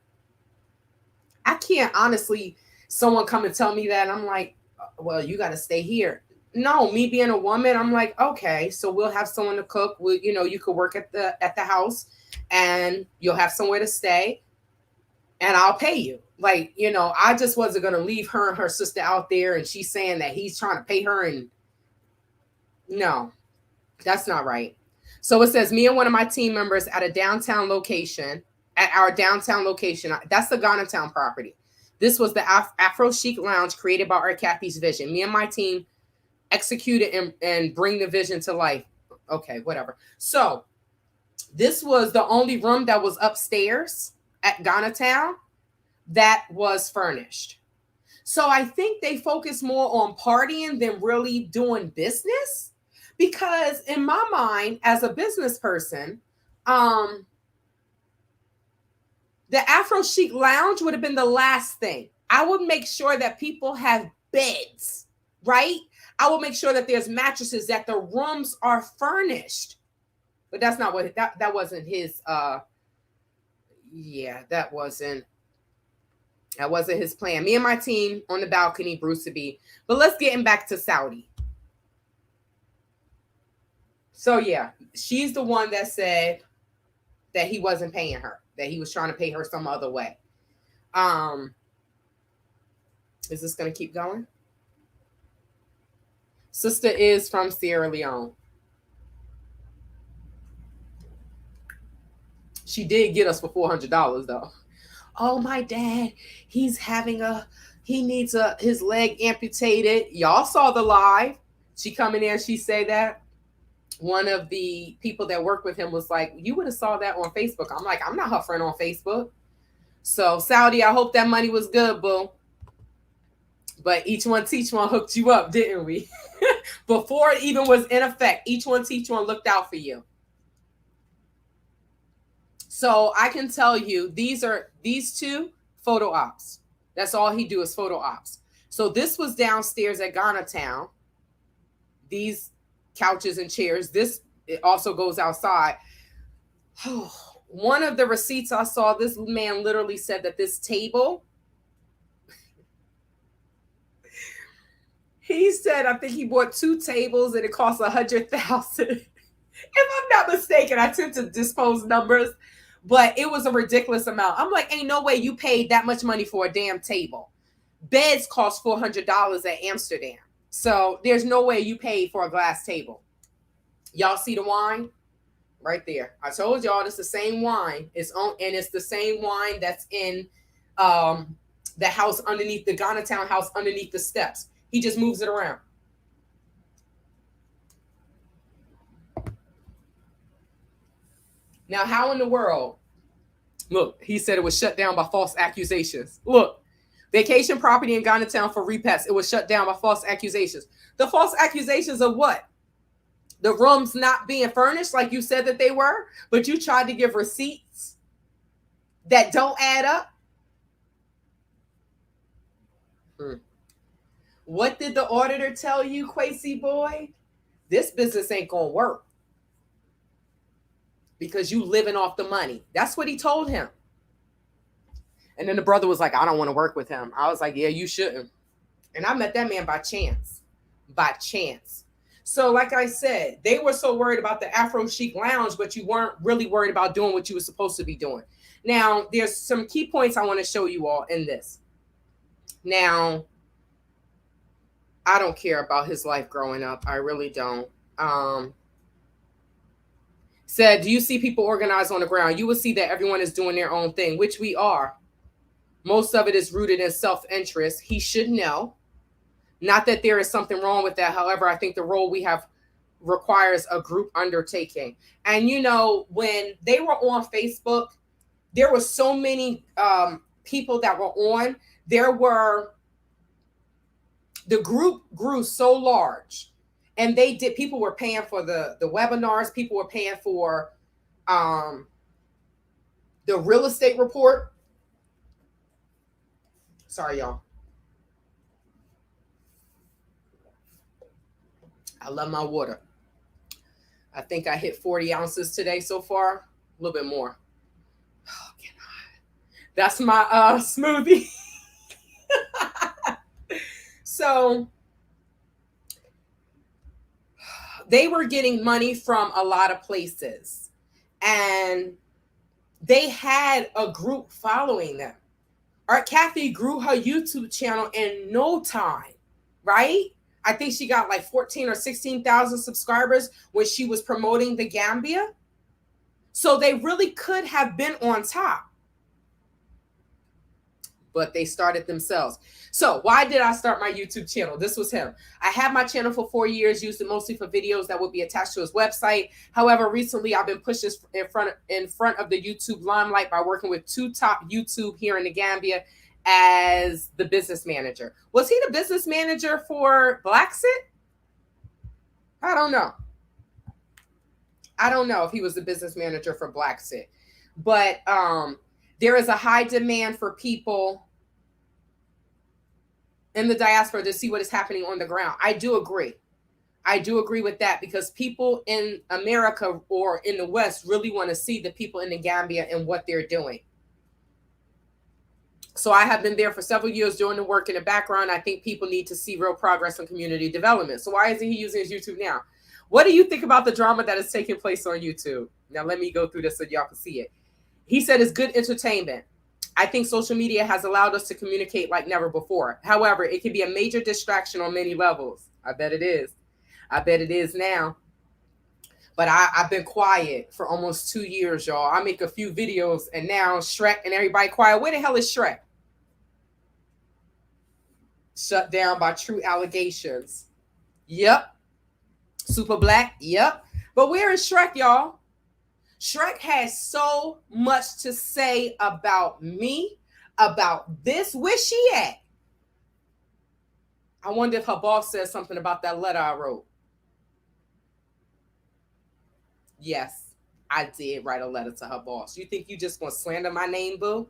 honestly, someone come and tell me that, I'm like, well, you got to stay here. No, me being a woman, I'm like, okay, so we'll have someone to cook. You could work at the house, and you'll have somewhere to stay, and I'll pay you. Like, I just wasn't gonna leave her and her sister out there, and she's saying that he's trying to pay her, and no, that's not right. So it says me and one of my team members at our downtown location. That's the Ghana Town property. This was the Afro Chic Lounge created by our Cathey's vision. Me and my team execute and bring the vision to life. Okay, whatever. So this was the only room that was upstairs at Ghana Town that was furnished. So I think they focus more on partying than really doing business, because in my mind, as a business person, the Afro Chic Lounge would have been the last thing. I would make sure that people have beds, right? I will make sure that there's mattresses, that the rooms are furnished. But that's not what that wasn't his that wasn't his plan. Me and my team on the balcony, Bruce to be. But let's get back to Saudi. So yeah, she's the one that said that he wasn't paying her, that he was trying to pay her some other way. Is this gonna keep going? Sister is from Sierra Leone. She did get us for $400 though. Oh, my dad, he needs his leg amputated. Y'all saw the live. She come in there, she say that. One of the people that work with him was like, you would have saw that on Facebook. I'm like, I'm not her friend on Facebook. So Saudi, I hope that money was good, boo. But each one teach one hooked you up, didn't we? Before it even was in effect, each one teach one looked out for you. So I can tell you, these two photo ops. That's all he do is photo ops. So this was downstairs at Ghana Town. These couches and chairs. It also goes outside. One of the receipts I saw, this man literally said that this table, he said, I think he bought 2 tables and it cost $100,000. If I'm not mistaken, I tend to dispose numbers, but it was a ridiculous amount. I'm like, ain't no way you paid that much money for a damn table. Beds cost $400 at Amsterdam. So there's no way you paid for a glass table. Y'all see the wine? Right there. I told y'all it's the same wine. It's the same wine that's in the house underneath the Ghana Town house underneath the steps. He just moves it around. Now, how in the world? Look, he said it was shut down by false accusations. Look, vacation property in Ghana Town for repets. It was shut down by false accusations. The false accusations of what? The rooms not being furnished like you said that they were, but you tried to give receipts that don't add up. What did the auditor tell you, Cathey boy? This business ain't gonna work because you living off the money. That's what he told him. And then the brother was like, I don't want to work with him. I was like, yeah, you shouldn't. And I met that man by chance. By chance. So like I said, they were so worried about the Afro Chic Lounge, but you weren't really worried about doing what you were supposed to be doing. Now, there's some key points I want to show you all in this. Now, I don't care about his life growing up. I really don't. Said, do you see people organized on the ground? You will see that everyone is doing their own thing, which we are. Most of it is rooted in self-interest. He should know. Not that there is something wrong with that. However, I think the role we have requires a group undertaking. And, you know, when they were on Facebook, there were so many people that were on. The group grew so large. And people were paying for the webinars. People were paying for the real estate report. Sorry, y'all. I love my water. I think I hit 40 ounces today so far. A little bit more. Oh, that's my smoothie. So they were getting money from a lot of places. And they had a group following them. Our Cathey grew her YouTube channel in no time, right? I think she got like 14 or 16,000 subscribers when she was promoting the Gambia. So they really could have been on top. But they started themselves. So why did I start my YouTube channel? This was him. I had my channel for 4 years, used it mostly for videos that would be attached to his website. However, recently I've been pushed in front of the YouTube limelight by working with 2 top YouTube here in the Gambia as the business manager. Was he the business manager for Illicit? I don't know. I don't know if he was the business manager for Illicit. But there is a high demand for people in the diaspora to see what is happening on the ground. I do agree. I do agree with that because people in America or in the West really want to see the people in the Gambia and what they're doing. So I have been there for several years doing the work in the background. I think people need to see real progress in community development. So why isn't he using his YouTube now? What do you think about the drama that is taking place on YouTube? Now, let me go through this so y'all can see it. He said it's good entertainment. I think social media has allowed us to communicate like never before. However, it can be a major distraction on many levels. I bet it is. I bet it is now. But I've been quiet for almost 2 years, y'all. I make a few videos and now Shrek and everybody quiet. Where the hell is Shrek? Shut down by true allegations. Yep. Super black. Yep. But where is Shrek, y'all? Shrek has so much to say about me, about this. Where's she at? I wonder if her boss says something about that letter I wrote. Yes, I did write a letter to her boss. You think you just gonna slander my name, boo?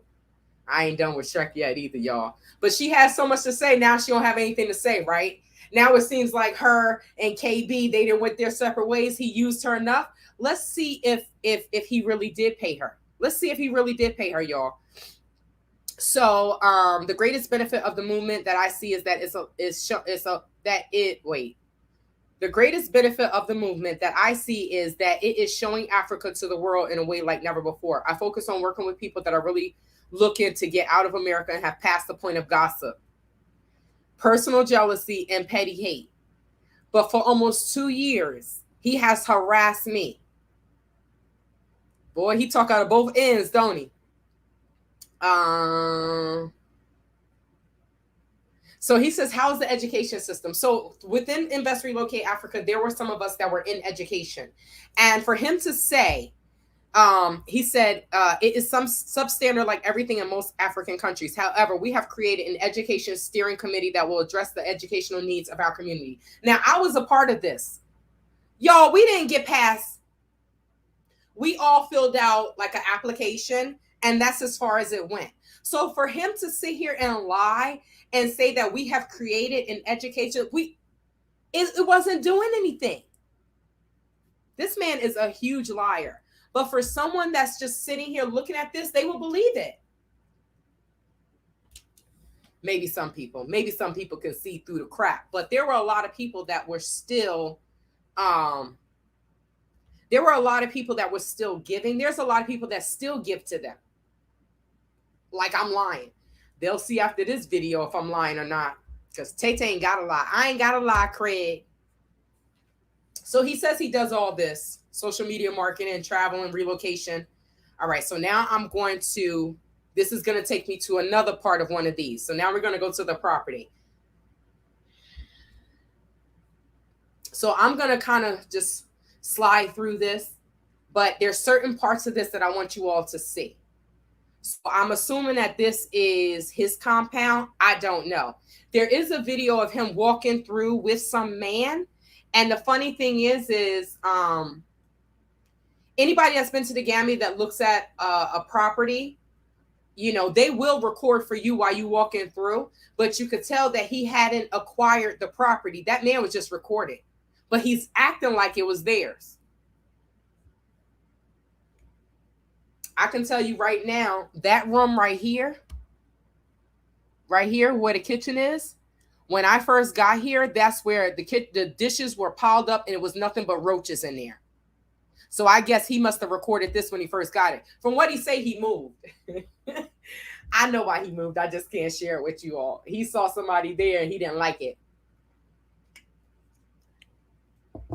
I ain't done with Shrek yet either, y'all. But she has so much to say. Now she don't have anything to say, right? Now it seems like her and KB, they didn't went their separate ways. He used her enough. Let's see if he really did pay her. Let's see if he really did pay her, y'all. So the greatest benefit of the movement that I see is that the greatest benefit of the movement that I see is that it is showing Africa to the world in a way like never before. I focus on working with people that are really looking to get out of America and have passed the point of gossip, personal jealousy, and petty hate. But for almost 2 years, he has harassed me. Boy, he talk out of both ends, don't he? So he says, how's the education system? So within Invest Relocate Africa, there were some of us that were in education. And for him to say, he said, it is some substandard like everything in most African countries. However, we have created an education steering committee that will address the educational needs of our community. Now, I was a part of this. Y'all, we didn't get past. We all filled out like an application, and that's as far as it went. So for him to sit here and lie and say that we have created an education, it wasn't doing anything. This man is a huge liar. But for someone that's just sitting here looking at this, they will believe it. Maybe some people can see through the crap, but there were a lot of people that were still giving. There's a lot of people that still give to them. Like I'm lying. They'll see after this video if I'm lying or not. Because Tay ain't got to lie. I ain't got to lie, Craig. So he says he does all this social media marketing, travel, and relocation. All right. So now this is going to take me to another part of one of these. So now we're going to go to the property. So I'm going to kind of just slide through this, but there's certain parts of this that I want you all to see. So I'm assuming that this is his compound. I don't know. There is a video of him walking through with some man. And the funny thing is anybody that's been to the Gambia that looks at a property, you know, they will record for you while you walking through, but you could tell that he hadn't acquired the property. That man was just recording, but he's acting like it was theirs. I can tell you right now, that room right here where the kitchen is, when I first got here, that's where the dishes were piled up and it was nothing but roaches in there. So I guess he must have recorded this when he first got it. From what he say, he moved. I know why he moved. I just can't share it with you all. He saw somebody there and he didn't like it.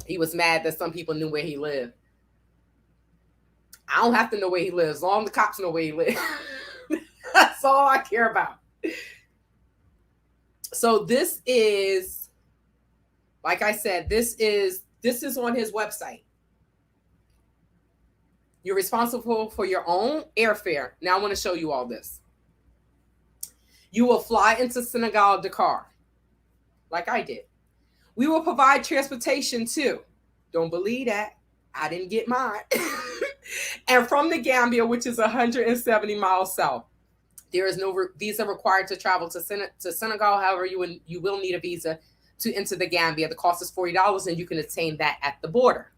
He was mad that some people knew where he lived. I don't have to know where he lives. As long as the cops know where he lives. That's all I care about. So this is, like I said, this is on his website. You're responsible for your own airfare. Now I want to show you all this. You will fly into Senegal, Dakar, like I did. We will provide transportation too. Don't believe that. I didn't get mine. And from the Gambia, which is 170 miles south, there is no visa required to travel to Senegal. However, you will need a visa to enter the Gambia. The cost is $40, and you can attain that at the border.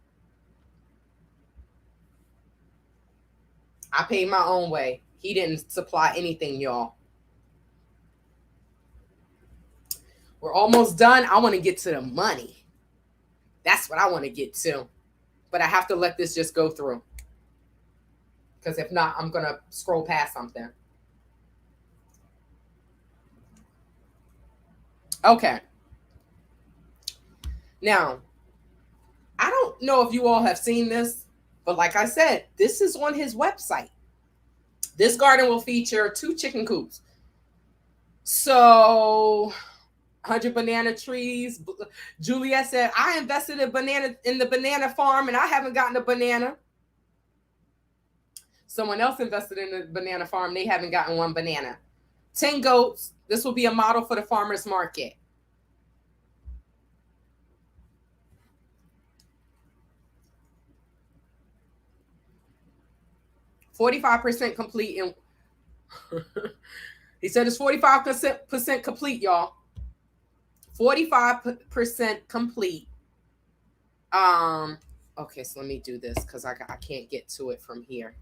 I paid my own way. He didn't supply anything, y'all. We're almost done. I want to get to the money. That's what I want to get to. But I have to let this just go through. Because if not, I'm going to scroll past something. Okay. Now, I don't know if you all have seen this, but like I said, this is on his website. This garden will feature 2 chicken coops. So 100 banana trees. Juliet said, I invested in the banana farm and I haven't gotten a banana. Someone else invested in the banana farm. They haven't gotten one banana. 10 goats. This will be a model for the farmer's market. %45 complete. And he said it's 45% complete, y'all. 45% complete. Okay, so let me do this because I can't get to it from here.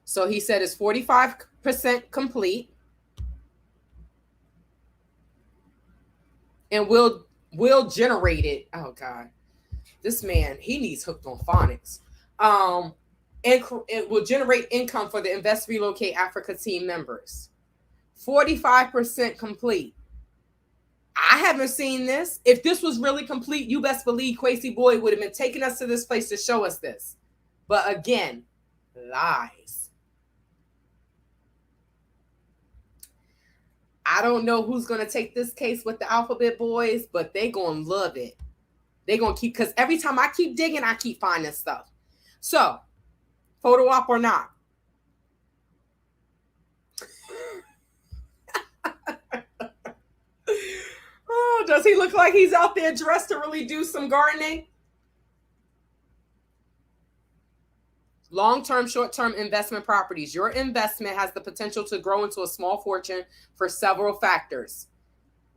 So he said it's 45% complete. And we'll generate it. Oh God. This man, he needs hooked on phonics. And it will generate income for the Invest Relocate Africa team members. 45% complete. I haven't seen this. If this was really complete, you best believe Quasi Boy would have been taking us to this place to show us this. But again, lies. I don't know who's going to take this case with the Alphabet Boys, but they going to love it. They're going to keep, because every time I keep digging, I keep finding stuff. So, photo op or not? Oh, does he look like he's out there dressed to really do some gardening? Long-term, short-term investment properties. Your investment has the potential to grow into a small fortune for several factors.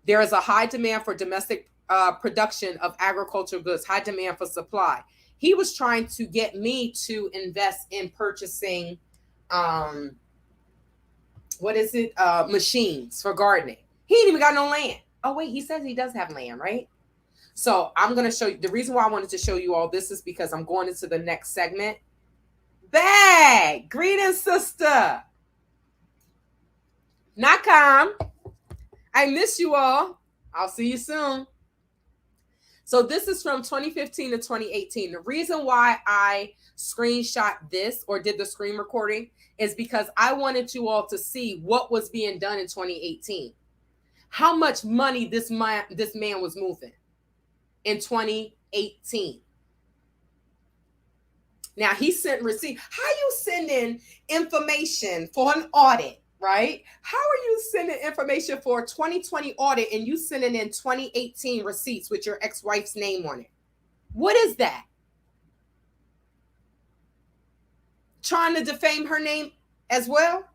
There is a high demand for domestic production of agricultural goods, high demand for supply. He was trying to get me to invest in purchasing what is it? Machines for gardening. He ain't even got no land. Oh wait, he says he does have land, right? So I'm going to show you. The reason why I wanted to show you all this is because I'm going into the next segment. Bag. Greetings, sister. Nakam. I miss you all. I'll see you soon. So this is from 2015 to 2018. The reason why I screenshot this or did the screen recording is because I wanted you all to see what was being done in 2018. How much money this man was moving in 2018. Now he sent receipt. How you sending information for an audit, right? How are you sending information for a 2020 audit and you sending in 2018 receipts with your ex-wife's name on it? What is that? Trying to defame her name as well?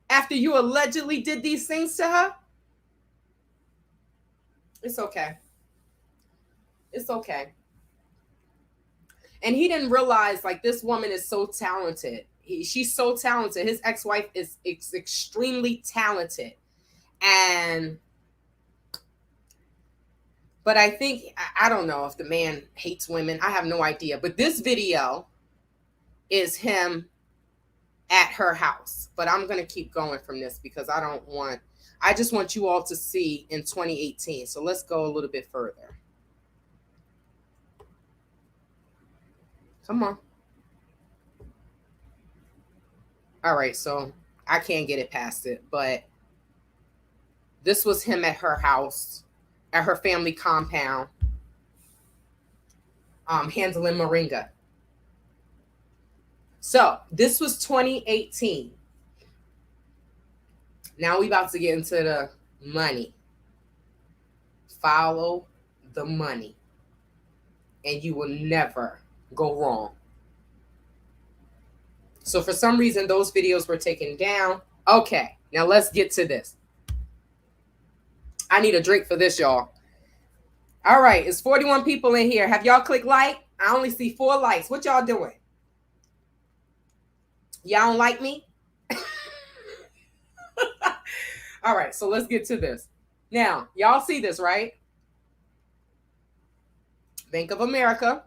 After you allegedly did these things to her? It's okay. It's okay. And he didn't realize, like, this woman is so talented. She's so talented. His ex-wife is extremely talented. But I think, I don't know if the man hates women. I have no idea. But this video is him at her house. But I'm going to keep going from this because I just want you all to see in 2018. So let's go a little bit further. Come on. All right, so I can't get it past it, but this was him at her house, at her family compound, handling moringa. So this was 2018. Now we about to get into the money. Follow the money, and you will never go wrong. So for some reason, those videos were taken down. Okay, now let's get to this. I need a drink for this, y'all. All right, it's 41 people in here. Have y'all clicked like? I only see 4 likes. What y'all doing? Y'all don't like me? All right, so let's get to this. Now, y'all see this, right? Bank of America.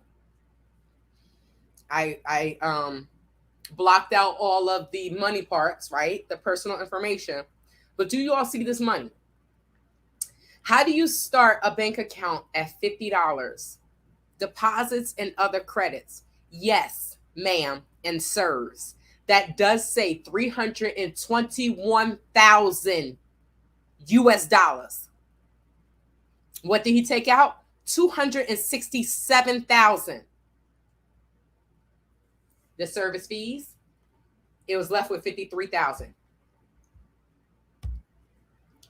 I blocked out all of the money parts, right? The personal information. But do you all see this money? How do you start a bank account at $50? Deposits and other credits. Yes, ma'am and sirs. That does say 321,000 US dollars. What did he take out? 267,000. The service fees, it was left with 53,000.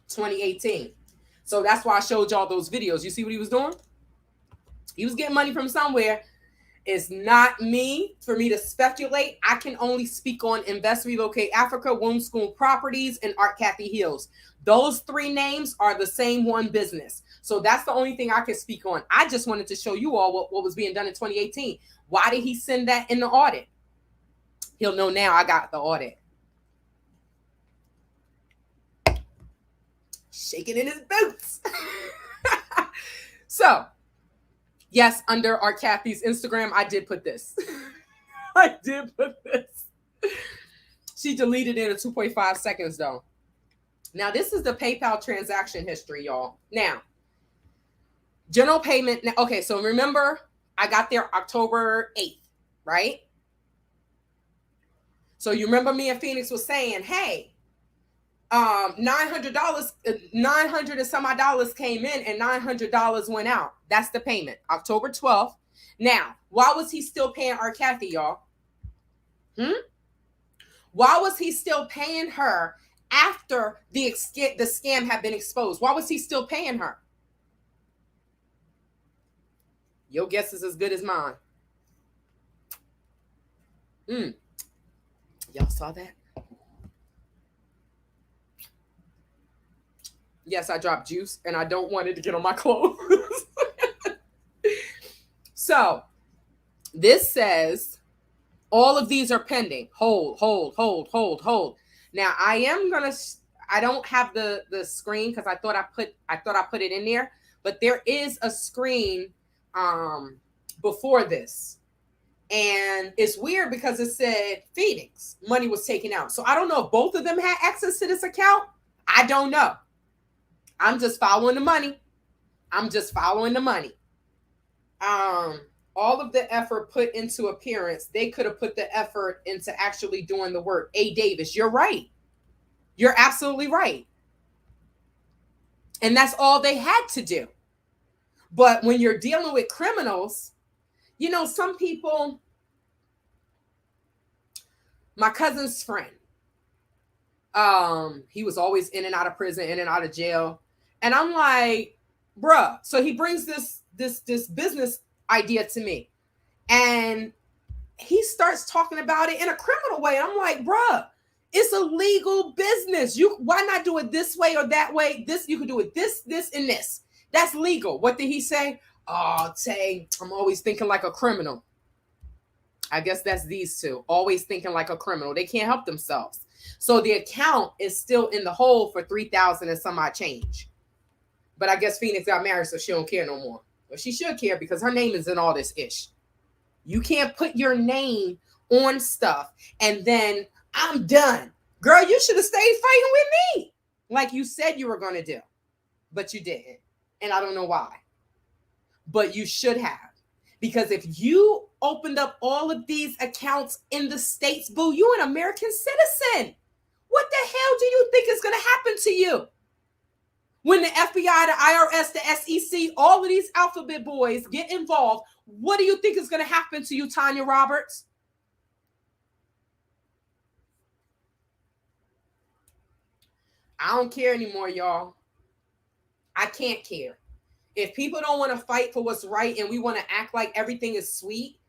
2018. So that's why I showed y'all those videos. You see what he was doing? He was getting money from somewhere. It's not me for me to speculate. I can only speak on Invest, Relocate Africa, Womb School Properties, and Cathey Heals. Those 3 names are the same one business. So that's the only thing I can speak on. I just wanted to show you all what was being done in 2018. Why did he send that in the audit? He'll know now I got the audit. Shaking in his boots. So, yes, under Cathey's Instagram, I did put this. I did put this. She deleted it in 2.5 seconds, though. Now, this is the PayPal transaction history, y'all. Now, general payment. Okay, so remember, I got there October 8th, right? So you remember me and Phoenix was saying, hey, $900 and some odd dollars came in and $900 went out. That's the payment. October 12th. Now, why was he still paying Cathey, y'all? Why was he still paying her after the scam had been exposed? Why was he still paying her? Your guess is as good as mine. Y'all saw that? Yes, I dropped juice and I don't want it to get on my clothes. So this says All of these are pending. Hold. Now I don't have the screen because I thought I put it in there, but there is a screen before this. And it's weird because it said Phoenix money was taken out. So I don't know if both of them had access to this account. I don't know. I'm just following the money. All of the effort put into appearance, they could have put the effort into actually doing the work. A. Davis, you're right. You're absolutely right. And that's all they had to do. But when you're dealing with criminals, you know, some people, my cousin's friend, he was always in and out of prison, in and out of jail. And I'm like, bruh, so he brings this business idea to me. And he starts talking about it in a criminal way. I'm like, bruh, it's a legal business. Why not do it this way or that way? You can do it this, and this. That's legal. What did he say? Oh, Tay, I'm always thinking like a criminal. I guess that's these two, always thinking like a criminal. They can't help themselves. So the account is still in the hole for 3,000 and some odd change. But I guess Phoenix got married, so she don't care no more. But she should care because her name is in all this ish. You can't put your name on stuff and then I'm done. Girl, you should have stayed fighting with me like you said you were going to do. But you didn't. And I don't know why. But you should have. Because if you opened up all of these accounts in the States, boo, you an American citizen. What the hell do you think is going to happen to you? When the FBI, the IRS, the SEC, all of these alphabet boys get involved, what do you think is going to happen to you, Tanya Roberts? I don't care anymore, y'all. I can't care. If people don't want to fight for what's right and we want to act like everything is sweet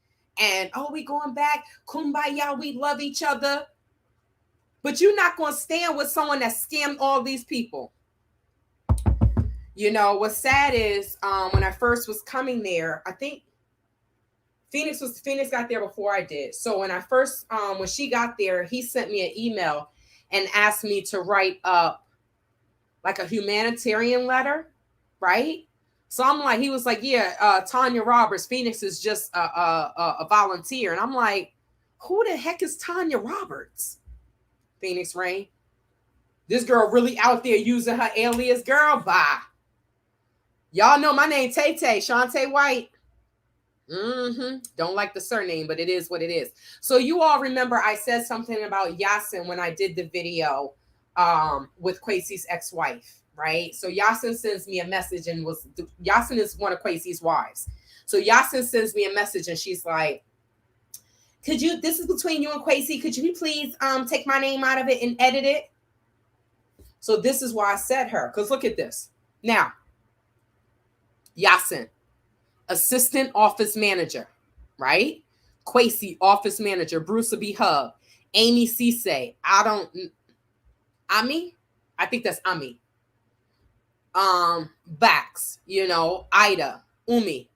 and, oh, we going back, kumbaya, we love each other. But you're not going to stand with someone that scammed all these people. You know, what's sad is when I first was coming there, I think Phoenix got there before I did. So when when she got there, he sent me an email and asked me to write up like a humanitarian letter, right? So I'm like, he was like, yeah, Tanya Roberts, Phoenix is just a volunteer. And I'm like, who the heck is Tanya Roberts? Phoenix Rain. This girl really out there using her alias, girl. Bye. Y'all know my name, Tay Tay, Shantae White. Don't like the surname, but it is what it is. So you all remember I said something about Yasin when I did the video with Kwesi's ex-wife, right? So Yasin sends me a message and Yasin is one of Kwesi's wives. So Yasin sends me a message and she's like, this is between you and Kwesi. Could you please take my name out of it and edit it? So this is why I said her, because look at this. Now, Yasin, assistant office manager, right? Kwesi, office manager. Bruce B. Hub. Amy Cisse. Ami? I think that's Ami. Bax, Ida, Umi.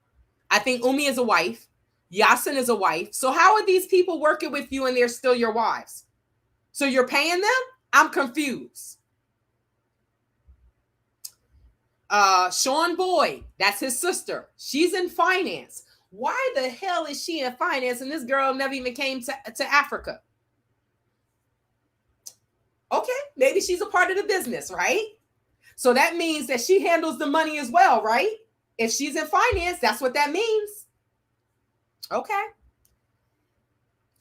I think Umi is a wife. Yasin is a wife. So how are these people working with you and they're still your wives? So you're paying them? I'm confused. Sean Boyd, that's his sister. She's in finance. Why the hell is she in finance and this girl never even came to Africa? Okay, maybe she's a part of the business, right? So that means that she handles the money as well, right? If she's in finance, that's what that means. Okay.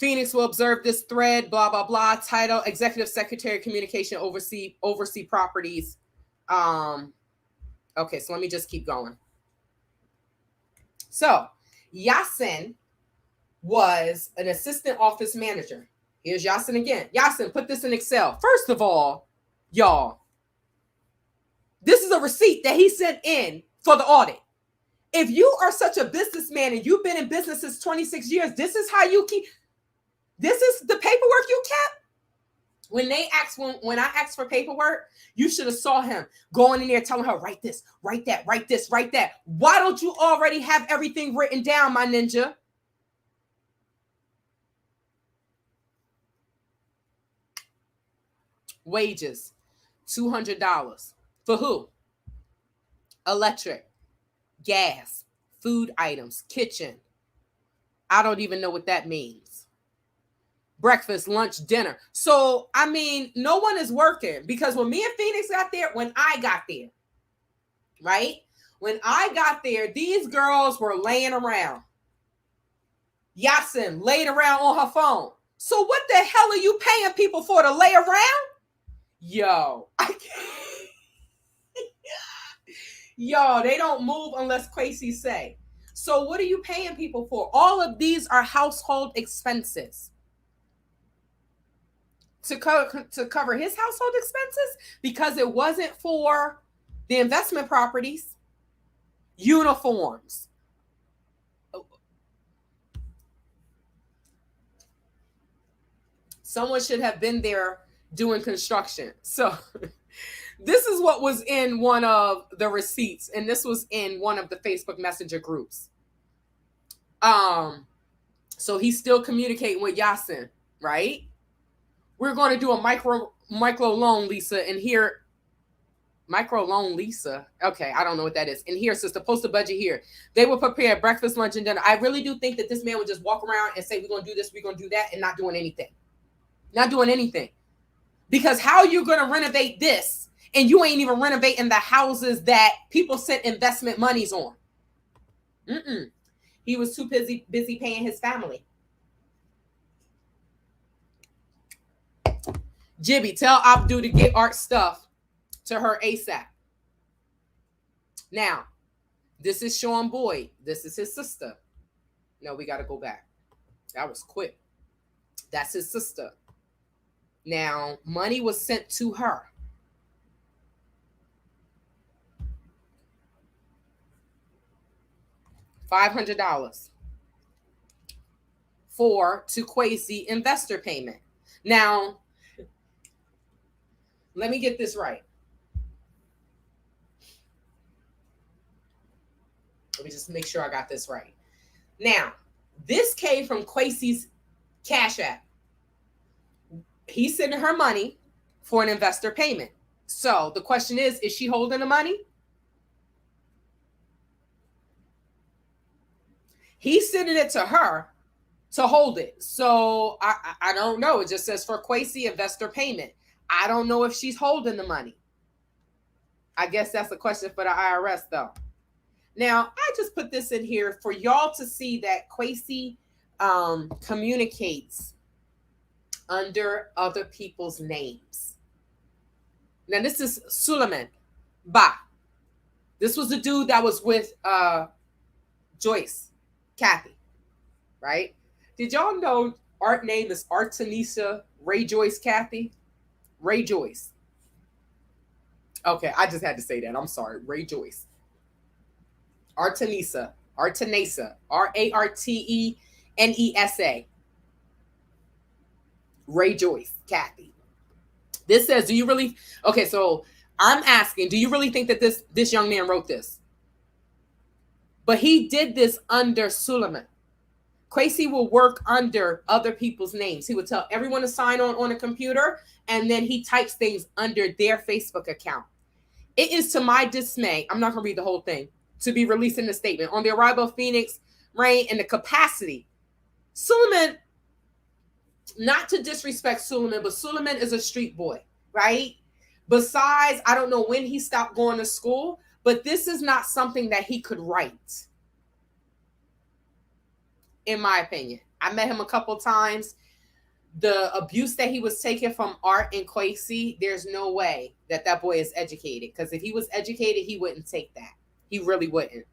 Phoenix will observe this thread, blah, blah, blah. Title, Executive Secretary Communication, oversee properties. Okay, so let me just keep going. So Yasin was an assistant office manager. Here's Yasin again. Yasin, put this in Excel. First of all, y'all, this is a receipt that he sent in for the audit. If you are such a businessman and you've been in business since 26 years, this is the paperwork you kept. When I asked for paperwork, you should have saw him going in there telling her, write this, write that, write this, write that. Why don't you already have everything written down, my ninja? Wages, $200. For who? Electric, gas, food items, kitchen. I don't even know what that means. Breakfast, lunch, dinner. So, I mean, no one is working, because when me and Phoenix got there, when I got there, right? When I got there, these girls were laying around. Yasin laid around on her phone. So what the hell are you paying people for, to lay around? Yo, I can't. Yo, they don't move unless Cathey say. So what are you paying people for? All of these are household expenses. To cover his household expenses, because it wasn't for the investment properties, uniforms. Someone should have been there doing construction. So this is what was in one of the receipts, and this was in one of the Facebook Messenger groups. So he's still communicating with Yasin, right? We're going to do a micro loan, Lisa, and here, micro loan, Lisa. Okay, I don't know what that is. And here, sister, post a budget here. They will prepare breakfast, lunch, and dinner. I really do think that this man would just walk around and say, we're going to do this, we're going to do that, and not doing anything. Not doing anything. Because how are you going to renovate this, and you ain't even renovating the houses that people sent investment monies on? He was too busy paying his family. Jibby, tell Abdul to get art stuff to her ASAP. Now, this is Sean Boyd. This is his sister. No, we got to go back. That was quick. That's his sister. Now, money was sent to her. $500 to Cathey investor payment. Now, let me get this right. Let me just make sure I got this right. Now, this came from Cathey's Cash App. He's sending her money for an investor payment. So the question is she holding the money? He's sending it to her to hold it. So I don't know. It just says for Cathey investor payment. I don't know if she's holding the money. I guess that's a question for the IRS, though. Now, I just put this in here for y'all to see that Cathey communicates under other people's names. Now, this is Suleiman Ba. This was the dude that was with Joyce, Cathey, right? Did y'all know art name is Artemisha Ray Joyce Cathey? Ray Joyce. Okay, I just had to say that. I'm sorry. Ray Joyce. Artenesa. Artenesa. Artenesa. Ray Joyce Cathey. This says, do you really... Okay, so I'm asking, do you really think that this young man wrote this? But he did this under Suleiman. Cathey will work under other people's names. He would tell everyone to sign on a computer, and then he types things under their Facebook account. It is to my dismay, I'm not going to read the whole thing, to be releasing the statement. On the arrival of Phoenix, Rain, and the capacity. Suleiman, not to disrespect Suleiman, but Suleiman is a street boy, right? Besides, I don't know when he stopped going to school, but this is not something that he could write. In my opinion. I met him a couple times. The abuse that he was taking from Art and Cathey, there's no way that boy is educated. Because if he was educated, he wouldn't take that. He really wouldn't.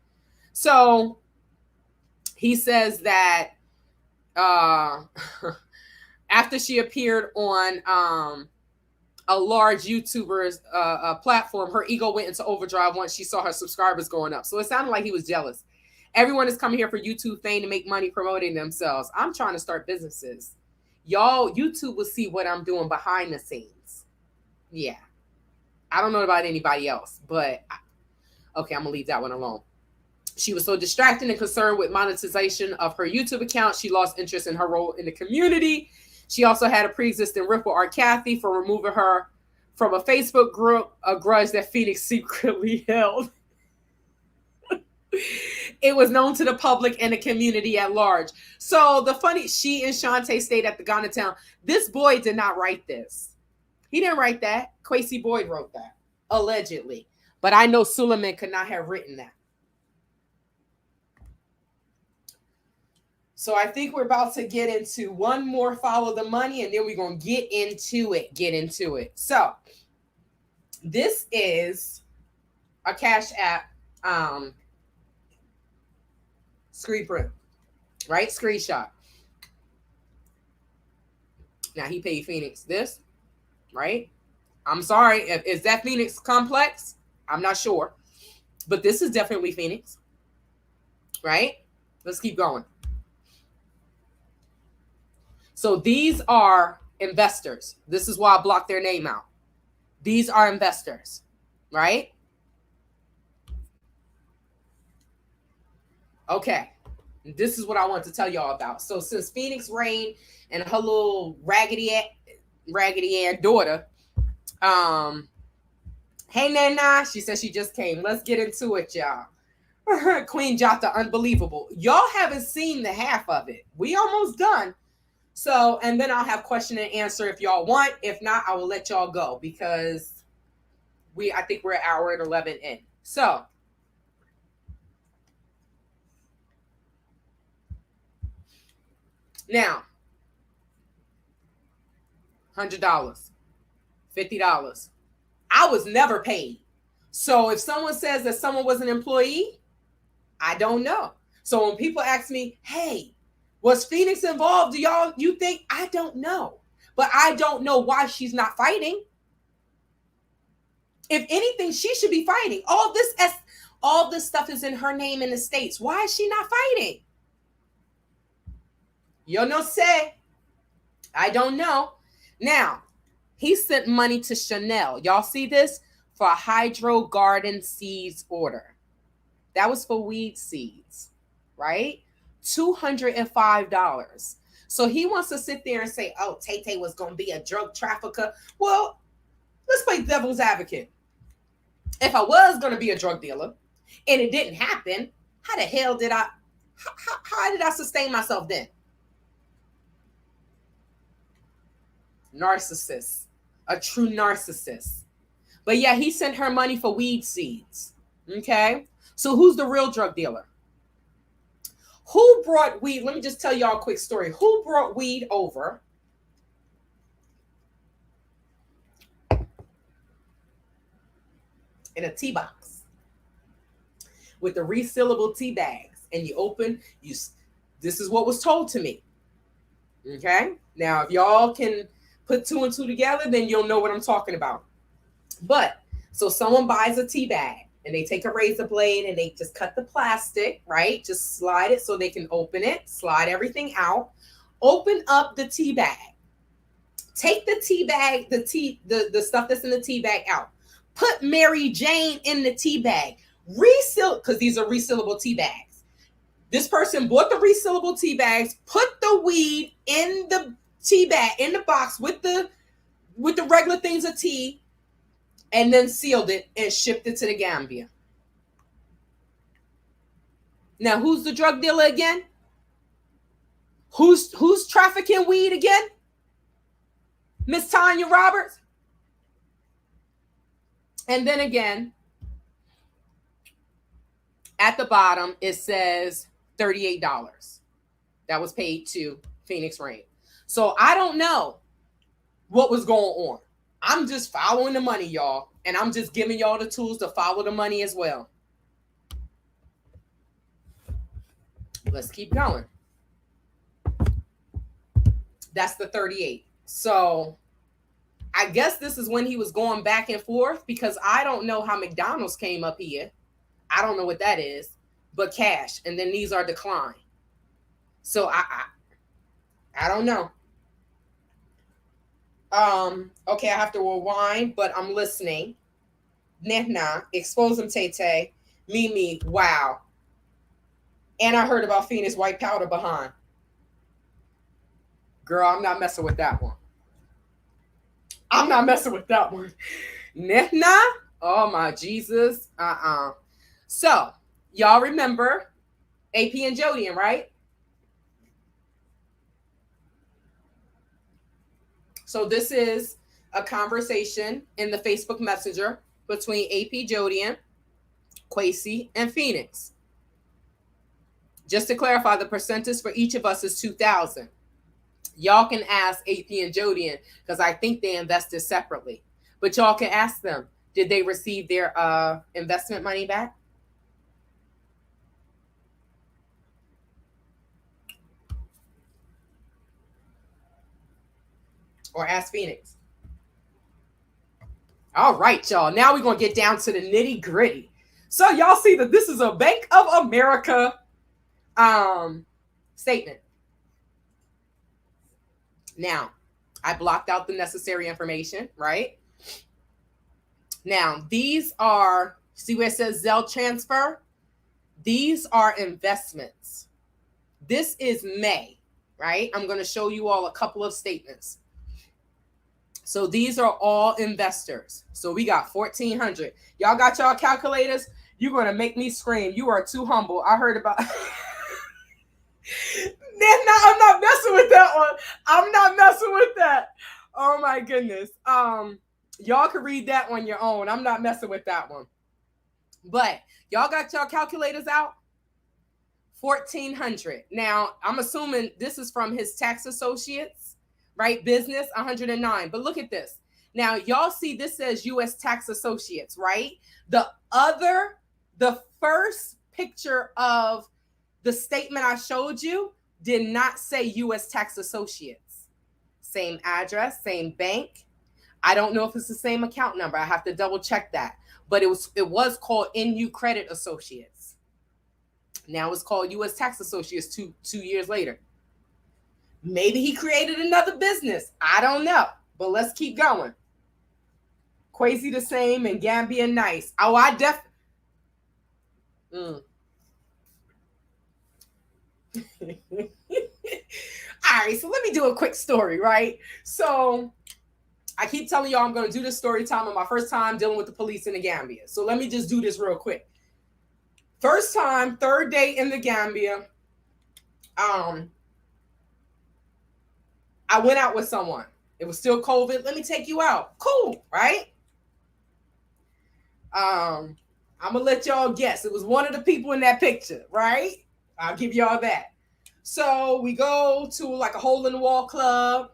So he says that after she appeared on a large YouTuber's platform, her ego went into overdrive once she saw her subscribers going up. So it sounded like he was jealous. Everyone is coming here for YouTube fame to make money promoting themselves. I'm trying to start businesses. Y'all, YouTube will see what I'm doing behind the scenes. Yeah. I don't know about anybody else, but okay, I'm going to leave that one alone. She was so distracted and concerned with monetization of her YouTube account, she lost interest in her role in the community. She also had a pre-existing rift with Art Cathey for removing her from a Facebook group, a grudge that Phoenix secretly held. It was known to the public and the community at large. So she and Shantae stayed at the Ghana town. This boy did not write this. He didn't write that. Kwesi Boyd wrote that, allegedly. But I know Suleiman could not have written that. So I think we're about to get into one more follow the money, and then we're going to get into it. So this is a Cash App screen print, right? Screenshot. Now he paid Phoenix this, right? I'm sorry. Is that Phoenix complex? I'm not sure. But this is definitely Phoenix, right? Let's keep going. So these are investors. This is why I blocked their name out. These are investors, right? Okay. This is what I want to tell y'all about. So since Phoenix Rain and her little Raggedy Ann daughter, hey Nana, she said she just came. Let's get into it, y'all. Queen Jata, unbelievable. Y'all haven't seen the half of it. We almost done. So, and then I'll have question and answer if y'all want. If not, I will let y'all go because I think we're an hour and 11 in. So, now, $100, $50. I was never paid. So if someone says that someone was an employee, I don't know. So when people ask me, hey, was Phoenix involved? You think? I don't know. But I don't know why she's not fighting. If anything, she should be fighting. All this stuff is in her name in the States. Why is she not fighting? Yo no sé. I don't know. Now, he sent money to Chanel. Y'all see this? For a hydro garden seeds order. That was for weed seeds, right? $205. So he wants to sit there and say, oh, Tay was going to be a drug trafficker. Well, let's play devil's advocate. If I was going to be a drug dealer and it didn't happen, how the hell did how did I sustain myself then? Narcissist, a true narcissist. But yeah, he sent her money for weed seeds. Okay. So who's the real drug dealer? Who brought weed? Let me just tell y'all a quick story. Who brought weed over in a tea box with the resealable tea bags? And you open, this is what was told to me. Okay. Now, if y'all can put two and two together, then you'll know what I'm talking about. But so someone buys a tea bag and they take a razor blade and they just cut the plastic, right? Just slide it so they can open it, slide everything out, open up the tea bag, take the tea bag, the stuff that's in the tea bag out, put Mary Jane in the tea bag, reseal, because these are resealable tea bags. This person bought the resealable tea bags, put the weed in the tea bag, in the box with the regular things of tea, and then sealed it and shipped it to the Gambia. Now, who's the drug dealer again? Who's trafficking weed again? Miss Tanya Roberts? And then again, at the bottom, it says $38. That was paid to Phoenix Rain. So I don't know what was going on. I'm just following the money, y'all. And I'm just giving y'all the tools to follow the money as well. Let's keep going. That's the 38. So I guess this is when he was going back and forth, because I don't know how McDonald's came up here. I don't know what that is, but cash. And then these are declined. So I don't know. Okay, I have to rewind, but I'm listening. Nah, expose him, Tay. Mimi, wow. And I heard about Phoenix white powder behind. Girl, I'm not messing with that one. I'm not messing with that one. Nah. Oh my Jesus. So y'all remember AP and Jodian, right? So this is a conversation in the Facebook Messenger between AP Jodian, Cathey, and Phoenix. Just to clarify, the percentage for each of us is 2,000. Y'all can ask AP and Jodian because I think they invested separately. But y'all can ask them, did they receive their investment money back? Or ask Phoenix. All right, y'all. Now we're going to get down to the nitty gritty. So y'all see that this is a Bank of America statement. Now, I blocked out the necessary information, right? Now, these are, see where it says Zelle transfer? These are investments. This is May, right? I'm going to show you all a couple of statements. So these are all investors. So we got 1,400. Y'all got y'all calculators? You're going to make me scream. You are too humble. I heard about... I'm not messing with that one. I'm not messing with that. Oh my goodness. Y'all can read that on your own. I'm not messing with that one. But y'all got y'all calculators out? 1,400. Now, I'm assuming this is from his tax associates, right? Business, 109. But look at this. Now, y'all see this says U.S. Tax Associates, right? The first picture of the statement I showed you did not say U.S. Tax Associates. Same address, same bank. I don't know if it's the same account number. I have to double check that. But it was called NU Credit Associates. Now it's called U.S. Tax Associates 2 years later. Maybe he created another business. I don't know. But let's keep going. Cathey the same and Gambian nice. Oh, I definitely... All right, so let me do a quick story, right? So I keep telling y'all I'm going to do this story time on my first time dealing with the police in the Gambia. So let me just do this real quick. First time, third day in the Gambia, I went out with someone. It was still COVID. Let me take you out. Cool, right? I'm going to let y'all guess. It was one of the people in that picture, right? I'll give y'all that. So we go to like a hole-in-the-wall club.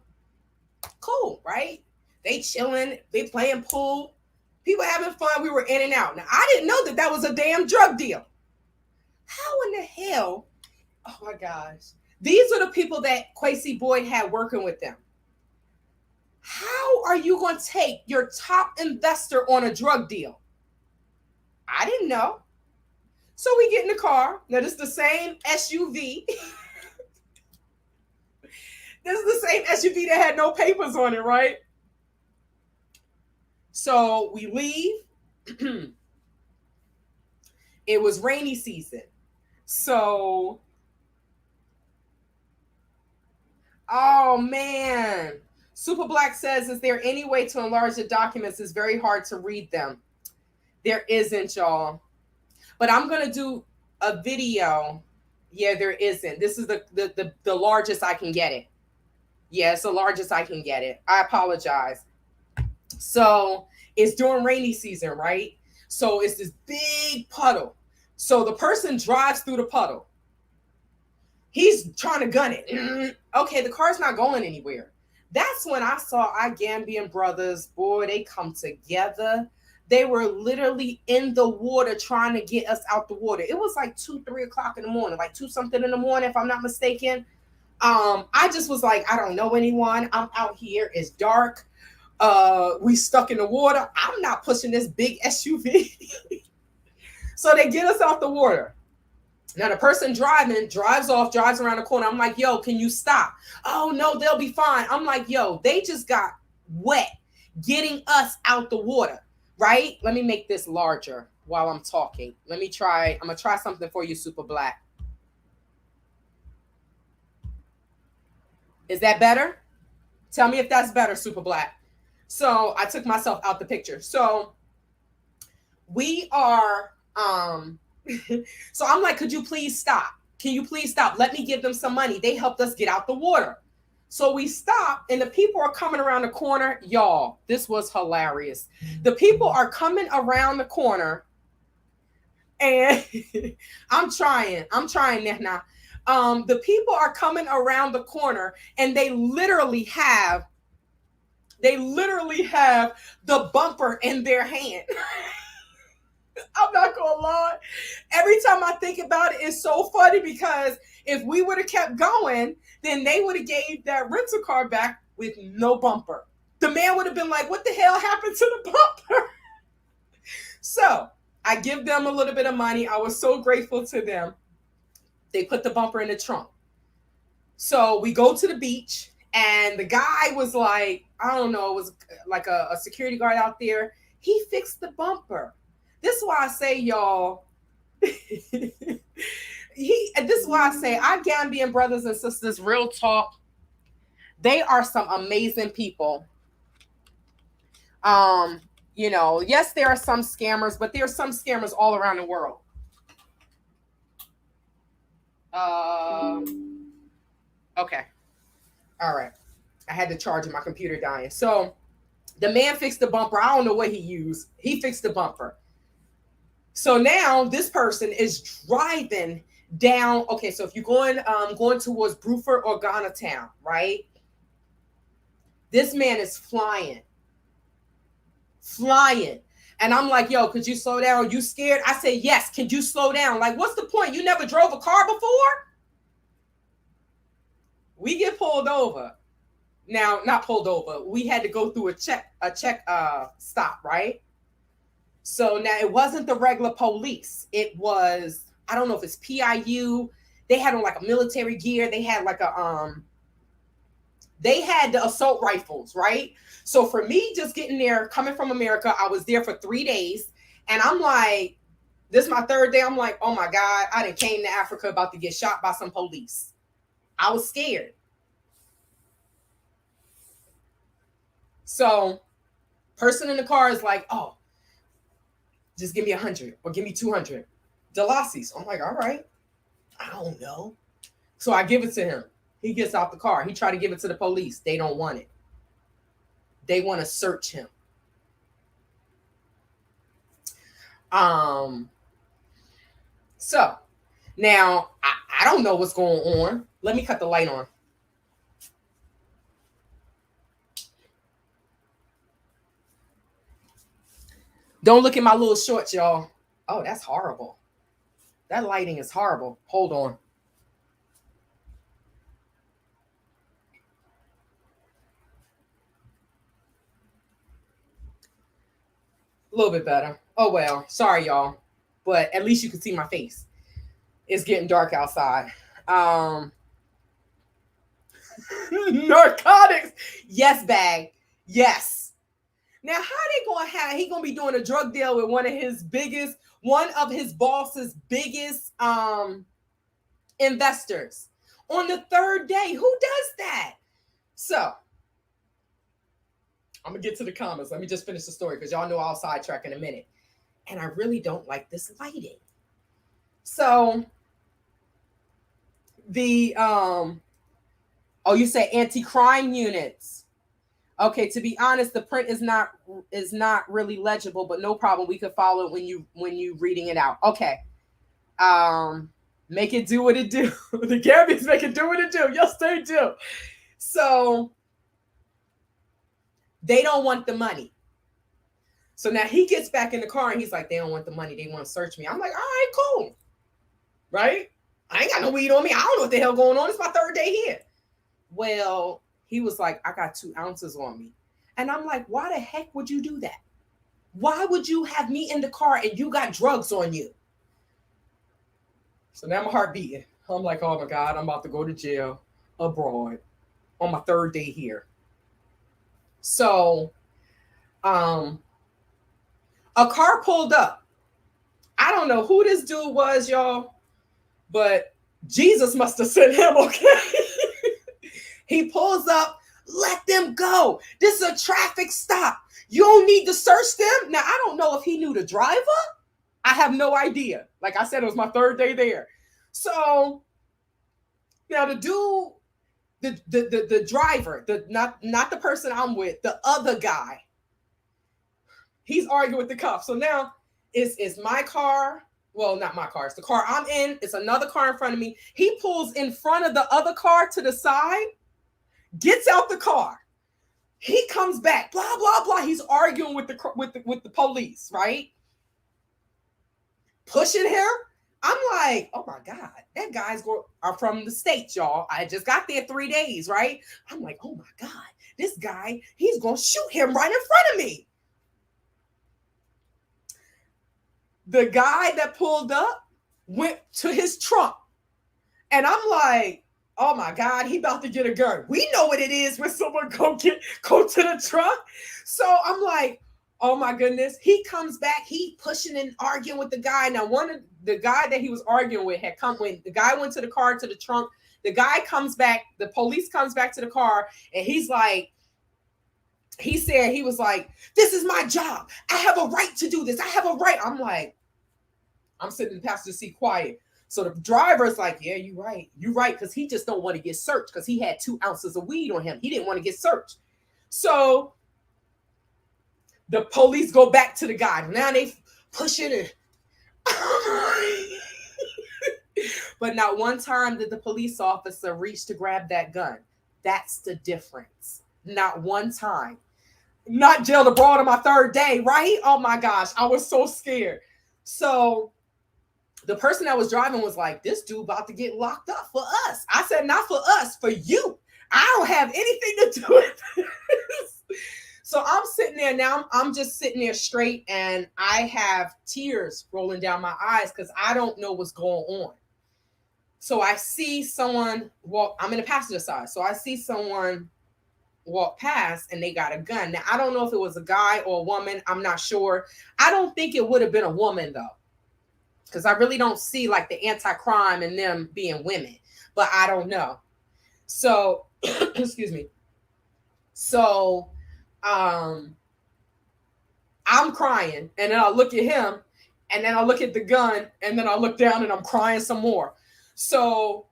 Cool, right? They chilling. They playing pool. People having fun. We were in and out. Now, I didn't know that was a damn drug deal. How in the hell? Oh, my gosh. These are the people that Cathey Boyd had working with them. How are you going to take your top investor on a drug deal? I didn't know. So we get in the car. Now, this is the same SUV. This is the same SUV that had no papers on it, right? So we leave. It was rainy season. So, oh man. Super Black says, is there any way to enlarge the documents? It's very hard to read them. There isn't, y'all. But I'm going to do a video. Yeah, there isn't. This is the largest I can get it. Yeah, it's the largest I can get it. I apologize. So it's during rainy season, right? So it's this big puddle. So the person drives through the puddle. He's trying to gun it. Okay, the car's not going anywhere. That's when I saw our Gambian brothers. Boy, they come together. They were literally in the water trying to get us out the water. It was like 2-3 o'clock in the morning, like 2 something in the morning, if I'm not mistaken. I just was like, I don't know anyone. I'm out here. It's dark. We stuck in the water. I'm not pushing this big SUV. So they get us out the water. Now the person driving drives off, drives around the corner. I'm like, yo, can you stop? Oh no, they'll be fine. I'm like, yo, they just got wet getting us out the water, right? Let me make this larger while I'm talking. I'm going to try something for you, Super Black. Is that better? Tell me if that's better, Super Black. So I took myself out the picture. So we are, so I'm like, could you please stop? Can you please stop? Let me give them some money. They helped us get out the water. So we stop, and the people are coming around the corner. Y'all, this was hilarious. The people are coming around the corner, and I'm trying now. The people are coming around the corner, and they literally have the bumper in their hand. I'm not gonna lie. Every time I think about it, it's so funny because if we would have kept going, then they would have gave that rental car back with no bumper. The man would have been like, what the hell happened to the bumper? So I give them a little bit of money. I was so grateful to them. They put the bumper in the trunk. So we go to the beach, and the guy was like, I don't know, it was like a security guard out there. He fixed the bumper. This is why I say, y'all, this is why I say our Gambian brothers and sisters, real talk, they are some amazing people. You know, yes, there are some scammers, but there are some scammers all around the world. Okay. All right. I had to charge my computer dying. So the man fixed the bumper. I don't know what he used. He fixed the bumper. So now this person is driving down. Okay, so if you're going towards Bruford or Ghana Town, right? This man is flying. And I'm like, yo, could you slow down? Are you scared? I say, yes. Can you slow down? Like, what's the point? You never drove a car before? We get pulled over. Now, not pulled over. We had to go through a check stop, right? So now it wasn't the regular police. It was, I don't know if it's PIU. They had on like a military gear. They had like they had the assault rifles, right? So for me, just getting there, coming from America, I was there for 3 days. And I'm like, this is my third day. I'm like, oh my God, I done came to Africa about to get shot by some police. I was scared. So person in the car is like, oh, just give me 100 or give me 200 Delacies. I'm like, all right, I don't know. So I give it to him. He gets out the car. He tried to give it to the police. They don't want it. They want to search him. So now I don't know what's going on. Let me cut the light on. Don't look at my little shorts, y'all. Oh, that's horrible. That lighting is horrible. Hold on. A little bit better. Oh, well. Sorry, y'all. But at least you can see my face. It's getting dark outside. Narcotics. Yes, bag. Yes. Now, how they gonna have? He gonna be doing a drug deal with one of his boss's biggest investors on the third day. Who does that? So I'm gonna get to the comments. Let me just finish the story because y'all know I'll sidetrack in a minute. And I really don't like this lighting. So the you say anti-crime units. Okay, to be honest, the print is not really legible, but no problem. We could follow it when you reading it out. Okay. Make it do what it do. The Gambians make it do what it do. Yes, they do. So they don't want the money. So now he gets back in the car and he's like, they don't want the money. They want to search me. I'm like, all right, cool. Right? I ain't got no weed on me. I don't know what the hell going on. It's my third day here. Well, he was like, I got 2 ounces on me. And I'm like, why the heck would you do that? Why would you have me in the car and you got drugs on you? So now my heart beating. I'm like, oh my God, I'm about to go to jail abroad on my third day here. So a car pulled up. I don't know who this dude was, y'all, but Jesus must have sent him, okay? He pulls up. Let them go. This is a traffic stop. You don't need to search them. Now, I don't know if he knew the driver. I have no idea. Like I said, it was my third day there. So, now the dude, the driver, not the person I'm with, the other guy, he's arguing with the cop. So now it's my car. Well, not my car. It's the car I'm in. It's another car in front of me. He pulls in front of the other car to the side, gets out the car. He comes back, blah, blah, blah. He's arguing with the police, right? Pushing him. I'm like, oh my God, that guy's are from the States, y'all. I just got there 3 days, right? I'm like, oh my God, this guy, he's going to shoot him right in front of me. The guy that pulled up went to his trunk. And I'm like, oh my God, he about to get a gun. We know what it is when someone go to the trunk. So I'm like, oh my goodness. He comes back. He pushing and arguing with the guy. Now, one of the guy that he was arguing with had come when the guy went to the car, to the trunk. The guy comes back. The police comes back to the car. And he's like, he said, he was like, this is my job. I have a right to do this. I have a right. I'm like, I'm sitting in the passenger seat quiet. So the driver's like, yeah, you're right. You're right. Because he just don't want to get searched because he had 2 ounces of weed on him. He didn't want to get searched. So the police go back to the guy. Now they pushing it. But not one time did the police officer reach to grab that gun. That's the difference. Not one time. Not jailed abroad on my 3rd day, right? Oh my gosh, I was so scared. So the person that was driving was like, this dude about to get locked up for us. I said, not for us, for you. I don't have anything to do with this. So I'm sitting there now. I'm just sitting there straight, and I have tears rolling down my eyes because I don't know what's going on. So I see someone walk. I'm in the passenger side. So I see someone walk past, and they got a gun. Now, I don't know if it was a guy or a woman. I'm not sure. I don't think it would have been a woman, though, because I really don't see like the anti-crime in them being women. But I don't know. So, excuse me. So, I'm crying, and then I look at him, and then I look at the gun, and then I look down, and I'm crying some more. So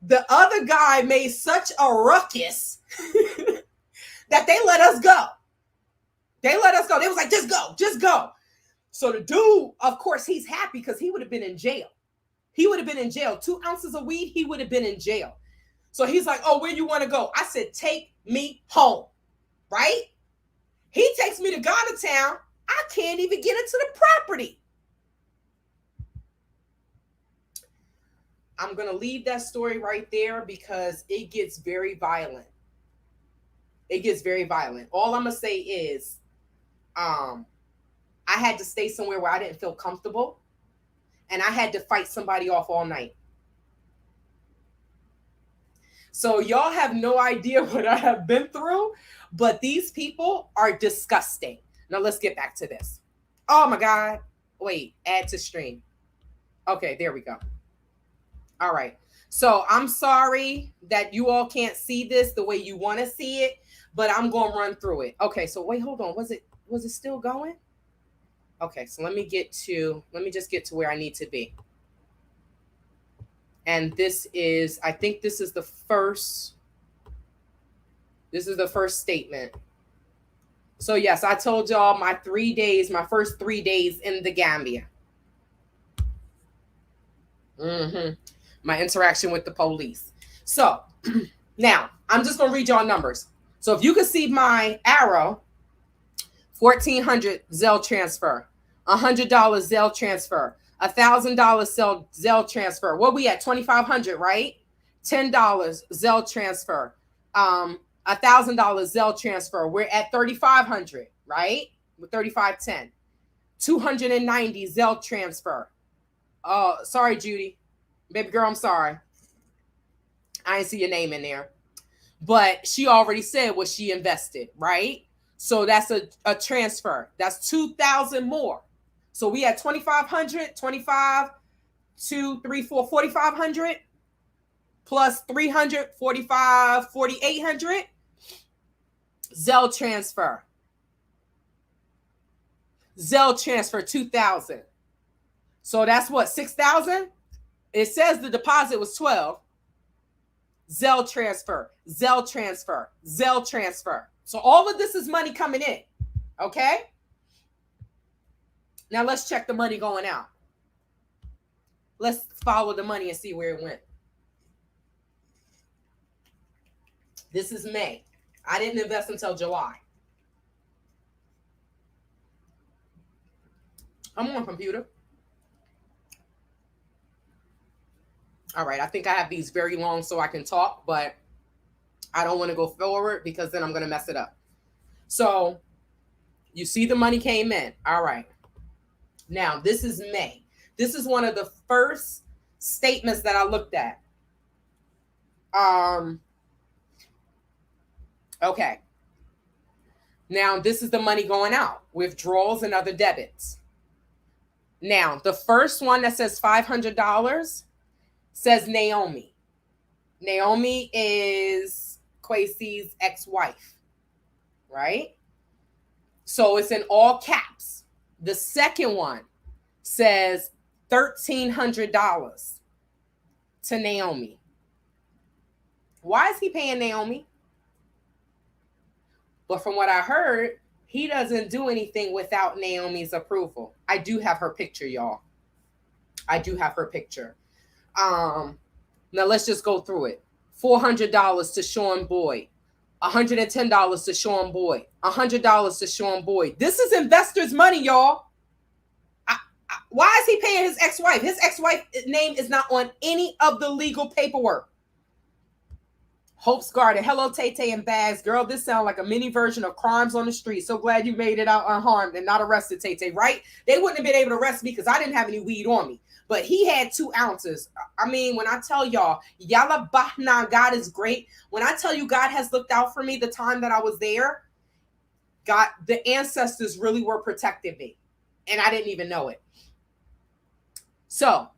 the other guy made such a ruckus that they let us go. They let us go. They was like, just go, just go. So the dude, of course, he's happy because he would have been in jail. He would have been in jail. 2 ounces of weed, he would have been in jail. So he's like, oh, where you want to go? I said, take me home, right? He takes me to Ghana town. I can't even get into the property. I'm going to leave that story right there because it gets very violent. It gets very violent. All I'm going to say is I had to stay somewhere where I didn't feel comfortable, and I had to fight somebody off all night. So y'all have no idea what I have been through, but these people are disgusting. Now let's get back to this. Oh my God. Wait, add to stream. Okay, there we go. All right. So I'm sorry that you all can't see this the way you want to see it, but I'm going to run through it. Okay, so wait, hold on. Was it still going? Okay, so let me just get to where I need to be. And I think this is the first statement. So yes, I told y'all my first 3 days in the Gambia. My interaction with the police. So now I'm just going to read y'all numbers. So if you can see my arrow, $1,400 Zelle transfer, $100 Zelle transfer, $1,000 Zelle transfer. What we at? $2,500, right? $10 Zelle transfer, $1,000 Zelle transfer. We're at $3,500, right? With $3,510, $290 Zelle transfer. Oh, sorry, Judy. Baby girl, I'm sorry. I didn't see your name in there. But she already said what she invested, right? So that's a transfer. That's $2,000 more. So we had 2,500, 25, 2, 3, 4, 4,500 plus 300, 45, 4,800. Zelle transfer. Zelle transfer 2,000. So that's what, 6,000? It says the deposit was 12. Zelle transfer, Zelle transfer, Zelle transfer. So all of this is money coming in. Okay? Now let's check the money going out. Let's follow the money and see where it went. This is May. I didn't invest until July. I'm on computer. All right, I think I have these very long so I can talk, but I don't want to go forward because then I'm going to mess it up. So you see the money came in. All right. Now, this is May. This is one of the first statements that I looked at. Okay. Now, this is the money going out. Withdrawals and other debits. Now, the first one that says $500 says Naomi. Naomi is Cathey's ex-wife, right? So it's in all caps. The second one says $1,300 to Naomi. Why is he paying Naomi? But from what I heard, he doesn't do anything without Naomi's approval. I do have her picture, y'all. I do have her picture. Now let's just go through it. $400 to Sean Boyd. $110 to Sean Boyd. $100 to Sean Boyd. This is investors' money, y'all. Why is he paying his ex-wife? His ex-wife's name is not on any of the legal paperwork. Hope's Garden. Hello, Tay and Bags. Girl, this sounds like a mini version of Crimes on the Street. So glad you made it out unharmed and not arrested, Tay, right? They wouldn't have been able to arrest me because I didn't have any weed on me. But he had 2 ounces. I mean, when I tell y'all, Yalla Bahna, God is great. When I tell you God has looked out for me the time that I was there, God, the ancestors really were protecting me. And I didn't even know it. So,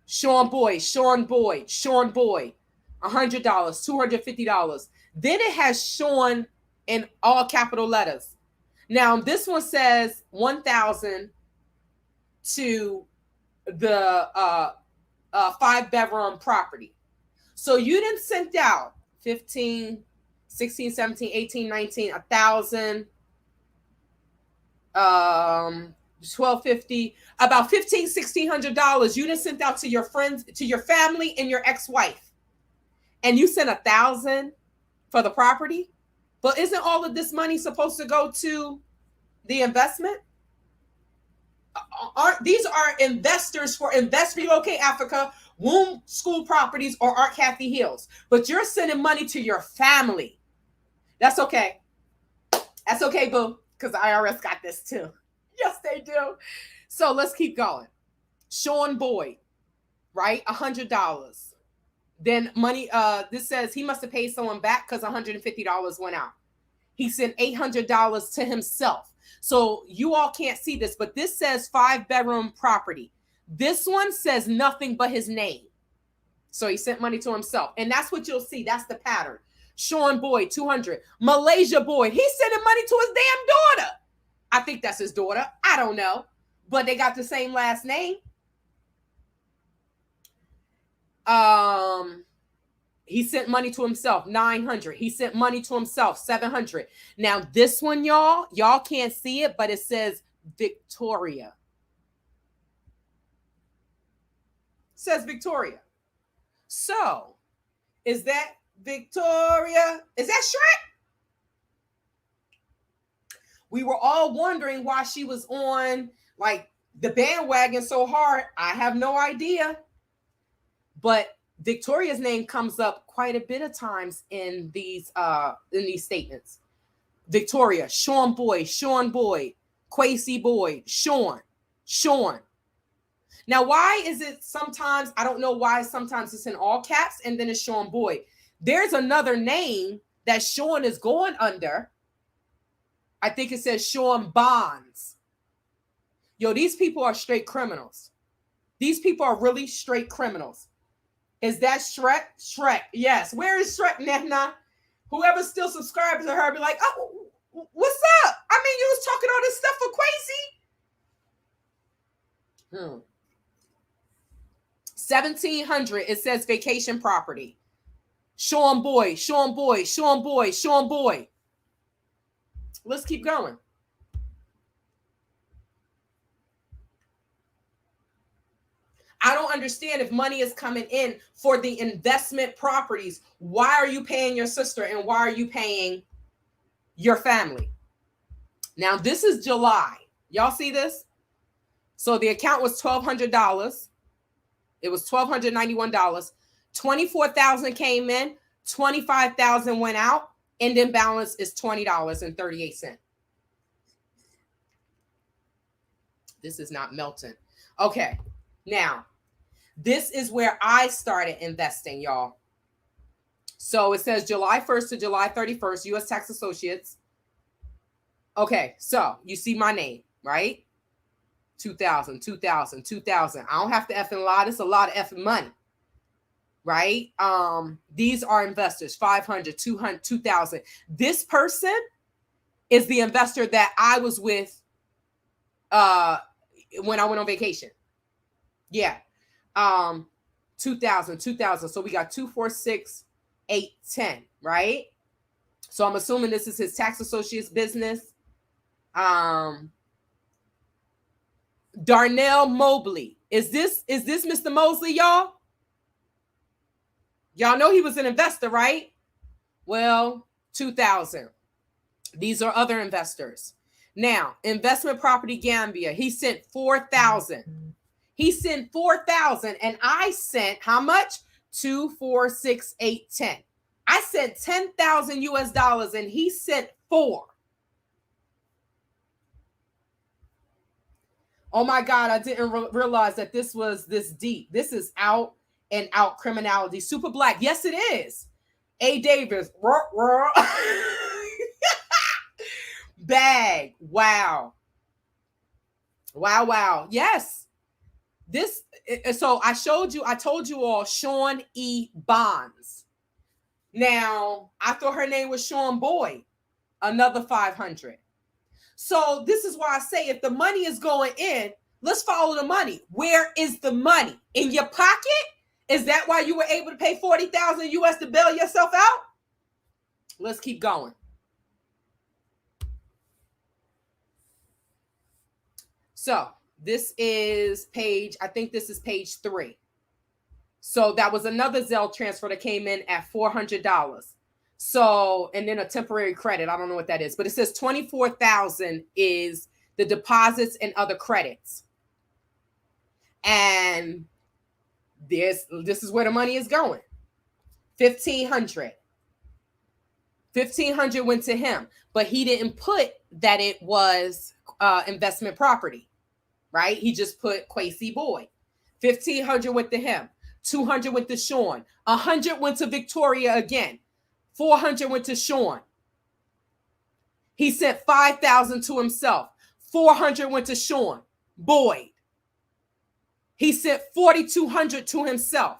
Sean Boyd, $100, $250. Then it has Sean in all capital letters. Now, this one says 1,000 to the 5-bedroom property. So you didn't send out 15, 16, 17, 18, 19, 1,000, 1,250, about $1,500, $1,600 you didn't send out to your friends, to your family and your ex-wife. And you sent 1,000 for the property. But isn't all of this money supposed to go to the investment? These are investors for Relocate Africa, Womb School Properties, or Art Cathey Heals. But you're sending money to your family. That's okay. That's okay, boo, because the IRS got this too. Yes, they do. So let's keep going. Sean Boyd, right? $100. Then money, this says he must have paid someone back because $150 went out. He sent $800 to himself. So you all can't see this, but this says 5-bedroom property. This one says nothing but his name. So he sent money to himself. And that's what you'll see. That's the pattern. Sean Boyd, $200. Malaysia Boyd, he's sending money to his damn daughter. I think that's his daughter. I don't know. But they got the same last name. He sent money to himself, $900. He sent money to himself, $700. Now this one, y'all can't see it, but it says Victoria. It says Victoria. So, is that Victoria? Is that Shrek? We were all wondering why she was on like the bandwagon so hard. I have no idea. But Victoria's name comes up quite a bit of times in these statements. Victoria, Sean Boyd, Cathey Boyd, Sean. Now, why is it sometimes, I don't know why sometimes it's in all caps and then it's Sean Boyd. There's another name that Sean is going under. I think it says Sean Bonds. Yo, these people are straight criminals. These people are really straight criminals. Is that Shrek? Shrek, yes. Where is Shrek, Nehna? Whoever's still subscribed to her be like, oh, what's up? I mean, you was talking all this stuff for crazy. 1,700, it says vacation property. Sean Boy, Sean Boy, Sean Boy, Sean Boy. Let's keep going. I don't understand if money is coming in for the investment properties. Why are you paying your sister and why are you paying your family? Now, this is July. Y'all see this? So the account was $1,200. It was $1,291. 24,000 came in, 25,000 went out, and then balance is $20.38. This is not melting. Okay, now this is where I started investing, y'all. So it says July 1st to July 31st, U.S. Tax Associates. Okay, so you see my name, right? 2,000, 2,000, 2,000. I don't have to effing lie. It's a lot of effing money, right? These are investors, 500, 200, 2,000. This person is the investor that I was with when I went on vacation. Yeah. 2,000, 2,000. So we got 2, 4, 6, 8, 10, right? So I'm assuming this is his tax associate's business. Darnell Mobley. Is this Mr. Mosley, y'all? Y'all know he was an investor, right? Well, 2,000. These are other investors. Now, investment property Gambia, he sent 4,000. He sent 4,000 and I sent how much? 2, 4, 6, 8, 10. I sent 10,000 US dollars and he sent 4. Oh my God, I didn't realize that this was this deep. This is out and out criminality. Super black. Yes, it is. A. Davis. Bag. Wow. Wow, wow. Yes. This, so I told you all Sean E. Bonds. Now, I thought her name was Sean Boy. Another 500. So this is why I say if the money is going in, let's follow the money. Where is the money? In your pocket? Is that why you were able to pay 40,000 US to bail yourself out? Let's keep going. So this is page, I think this is page 3. So that was another Zelle transfer that came in at $400. So, and then a temporary credit. I don't know what that is, but it says 24,000 is the deposits and other credits. And this is where the money is going. 1,500. 1,500 went to him, but he didn't put that it was investment property, right? He just put Cathey Boy. 1,500 went to him. 200 went to Sean. 100 went to Victoria again. 400 went to Sean. He sent 5,000 to himself. 400 went to Sean Boyd. He sent 4,200 to himself.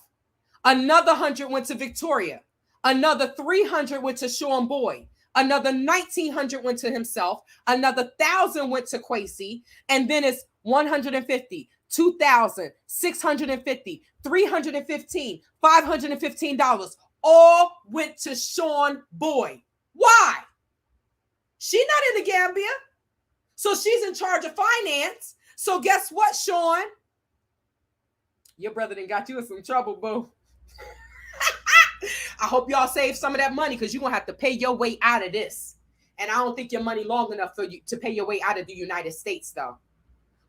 Another 100 went to Victoria. Another 300 went to Sean Boyd. Another 1,900 went to himself. Another 1,000 went to Cathey. And then it's 150, 2,000, 650, 315, $515. All went to Sean Boyd. Why? She's not in the Gambia. So she's in charge of finance. So guess what, Sean? Your brother done got you in some trouble, boo. I hope y'all save some of that money because you're going to have to pay your way out of this. And I don't think your money long enough for you to pay your way out of the United States, though.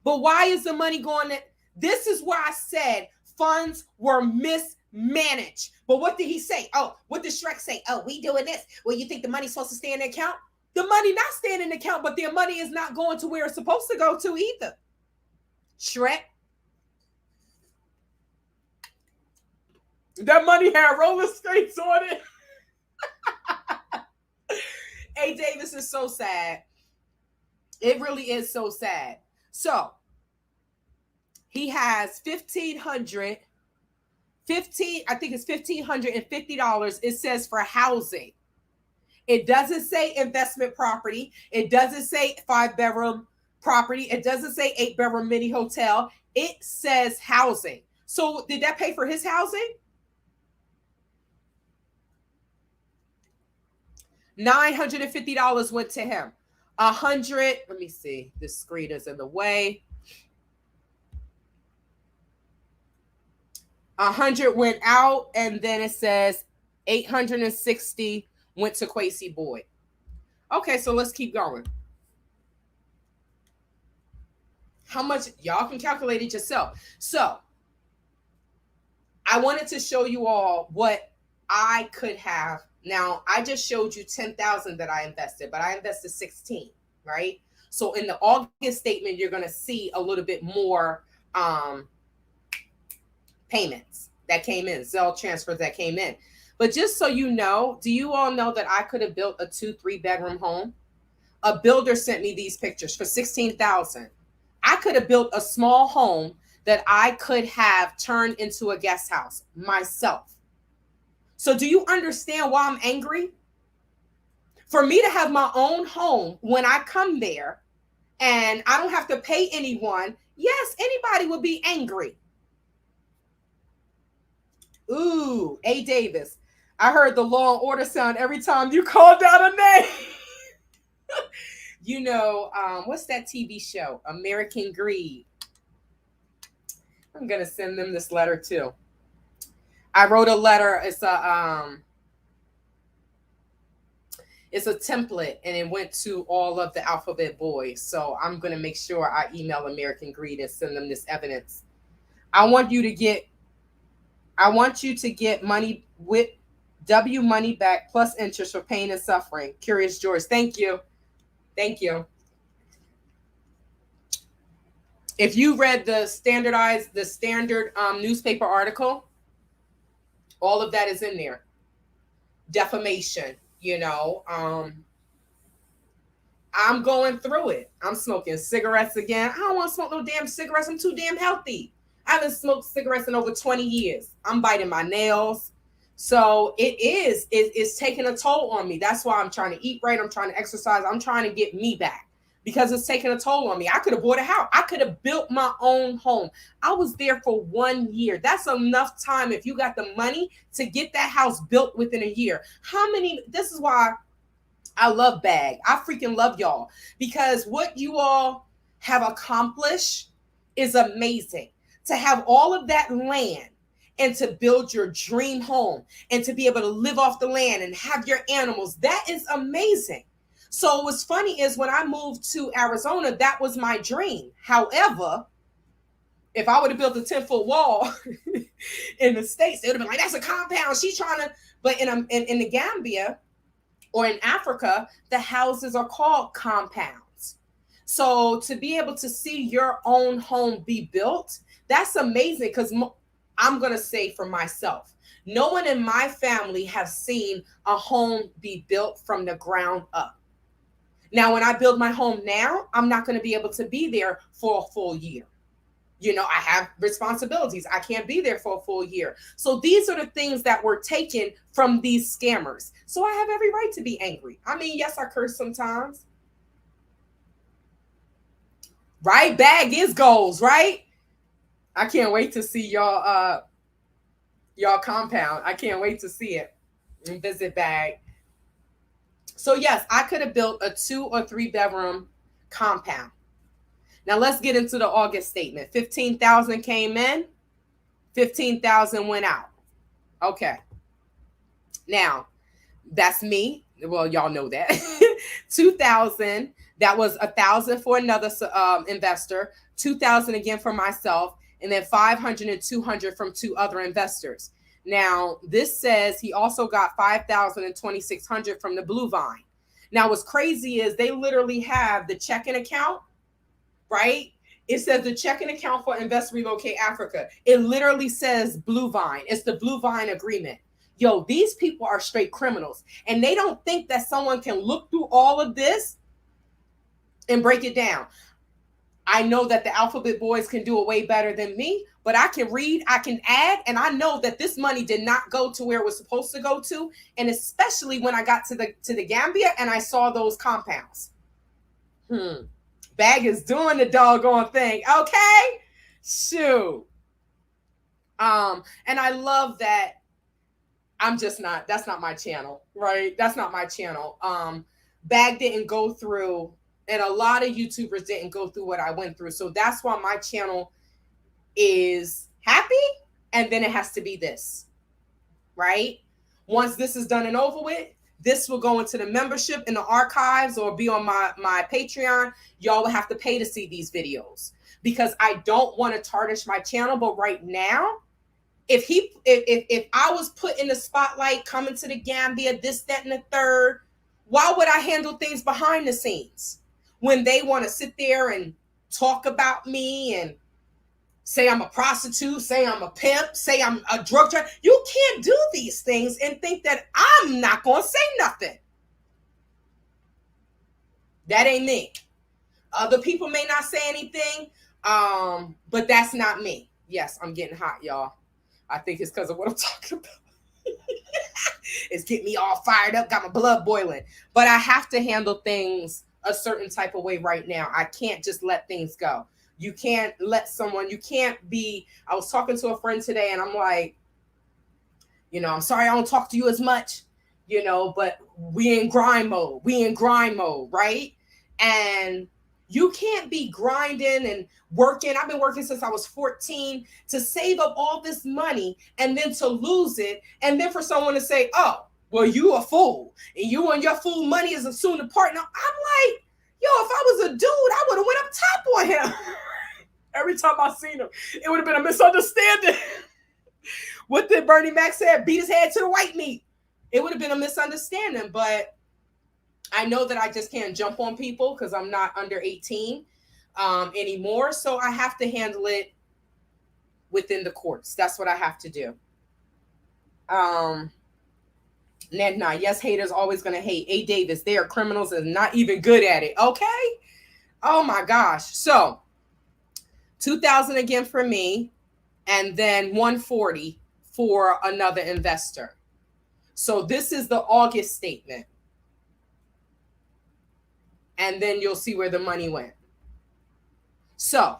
But why is the money going? This is where I said funds were mismanaged. But what did he say? Oh, what did Shrek say? Oh, we doing this. Well, you think the money's supposed to stay in the account? The money not staying in the account, but their money is not going to where it's supposed to go to either. Shrek. That money had roller skates on it. A. Davis is so sad. It really is so sad. So he has I think it's $1,550. It says for housing. It doesn't say investment property. It doesn't say 5-bedroom property. It doesn't say 8-bedroom mini hotel. It says housing. So did that pay for his housing? $950 went to him. 100, let me see. This screen is in the way. 100 went out, and then it says 860 went to Quasi Boyd. Okay, so let's keep going. How much? Y'all can calculate it yourself. So I wanted to show you all what I could have. Now, I just showed you 10,000 that I invested, but I invested 16, right? So in the August statement, you're going to see a little bit more payments that came in, Zelle transfers that came in. But just so you know, do you all know that I could have built a 2-3 bedroom home? A builder sent me these pictures for 16,000. I could have built a small home that I could have turned into a guest house myself. So do you understand why I'm angry? For me to have my own home when I come there and I don't have to pay anyone, yes, anybody would be angry. Ooh, A. Davis. I heard the Law and Order sound every time you called out a name. You know, what's that TV show? American Greed. I'm going to send them this letter too. I wrote a letter. It's a template, and it went to all of the alphabet boys. So I'm going to make sure I email American Greed and send them this evidence. I want you to get money with W money back plus interest for pain and suffering. Curious George. Thank you. Thank you. If you read the standard newspaper article, all of that is in there. Defamation, you know. I'm going through it. I'm smoking cigarettes again. I don't want to smoke no damn cigarettes. I'm too damn healthy. I haven't smoked cigarettes in over 20 years. I'm biting my nails. So it's taking a toll on me. That's why I'm trying to eat right. I'm trying to exercise. I'm trying to get me back because it's taking a toll on me. I could have bought a house. I could have built my own home. I was there for 1 year. That's enough time if you got the money to get that house built within a year. This is why I love BAG. I freaking love y'all because what you all have accomplished is amazing. To have all of that land and to build your dream home and to be able to live off the land and have your animals, that is amazing. So what's funny is when I moved to Arizona, that was my dream. However, if I would have built a 10-foot wall in the States, it would have been like, that's a compound. She's trying to, but in the Gambia or in Africa, the houses are called compounds. So to be able to see your own home be built, that's amazing because I'm going to say for myself, no one in my family has seen a home be built from the ground up. Now, when I build my home now, I'm not going to be able to be there for a full year. You know, I have responsibilities. I can't be there for a full year. So these are the things that were taken from these scammers. So I have every right to be angry. I mean, yes, I curse sometimes. Right? Bag is goals, right? I can't wait to see y'all compound. I can't wait to see it and visit BAG. So yes, I could have built a 2 or 3 bedroom compound. Now let's get into the August statement. 15,000 came in, 15,000 went out. Okay. Now, that's me. Well, y'all know that. 2,000, that was 1,000 for another investor, 2,000 again for myself, and then 500 and 200 from 2 other investors. Now, this says he also got 5,000 and 2,600 from the Blue Vine. Now, what's crazy is they literally have the checking account, right? It says the checking account for Invest Relocate Africa. It literally says Blue Vine. It's the Blue Vine agreement. Yo, these people are straight criminals. And they don't think that someone can look through all of this and break it down. I know that the alphabet boys can do it way better than me, but I can read, I can add, and I know that this money did not go to where it was supposed to go to. And especially when I got to the Gambia and I saw those compounds. Bag is doing the doggone thing. Okay. Shoot. And I love that that's not my channel, right? That's not my channel. Bag didn't go through, and a lot of YouTubers didn't go through what I went through. So that's why my channel is happy. And then it has to be this, right? Once this is done and over with, this will go into the membership in the archives or be on my Patreon. Y'all will have to pay to see these videos because I don't want to tarnish my channel. But right now, if I was put in the spotlight, coming to the Gambia, this, that, and the third, why would I handle things behind the scenes when they want to sit there and talk about me and say I'm a prostitute, say I'm a pimp, say I'm a drug dealer? You can't do these things and think that I'm not going to say nothing. That ain't me. Other people may not say anything, but that's not me. Yes, I'm getting hot, y'all. I think it's because of what I'm talking about. It's getting me all fired up, got my blood boiling. But I have to handle things a certain type of way right now. I can't just let things go. You can't let someone, you can't be, I was talking to a friend today and I'm like, I'm sorry I don't talk to you as much, but we in grind mode. We in grind mode, right? And you can't be grinding and working. I've been working since I was 14 to save up all this money and then to lose it. And then for someone to say, oh, well, you a fool and you and your fool money is a soon to part. Now, I'm like, yo, if I was a dude, I would have went up top on him. Every time I seen him, it would have been a misunderstanding. What did Bernie Mac say? Beat his head to the white meat. It would have been a misunderstanding, but I know that I just can't jump on people because I'm not under 18 anymore. So I have to handle it within the courts. That's what I have to do. Yes, haters always going to hate. A. Davis, they are criminals and not even good at it. Okay. Oh my gosh. So 2,000 again for me and then 140 for another investor. So this is the August statement. And then you'll see where the money went. So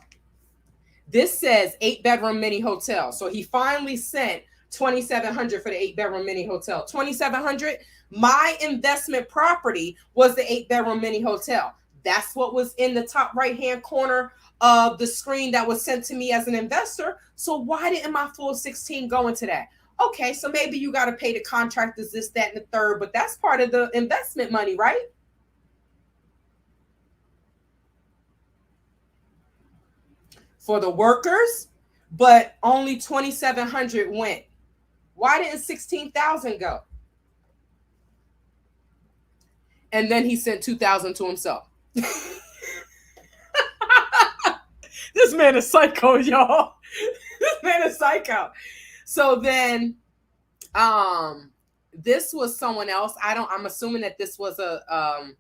this says 8-bedroom mini hotel. So he finally sent $2,700 for the 8-bedroom mini hotel. $2,700. My investment property was the 8-bedroom mini hotel. That's what was in the top right-hand corner of the screen that was sent to me as an investor. So why didn't my full 16 go into that? Okay, so maybe you got to pay the contractors this, that, and the third, but that's part of the investment money, right? For the workers, but only 2,700 went. Why didn't 16,000 go? And then he sent 2,000 to himself. This man is psycho, y'all. This man is psycho. So then, this was someone else. I'm assuming that this was an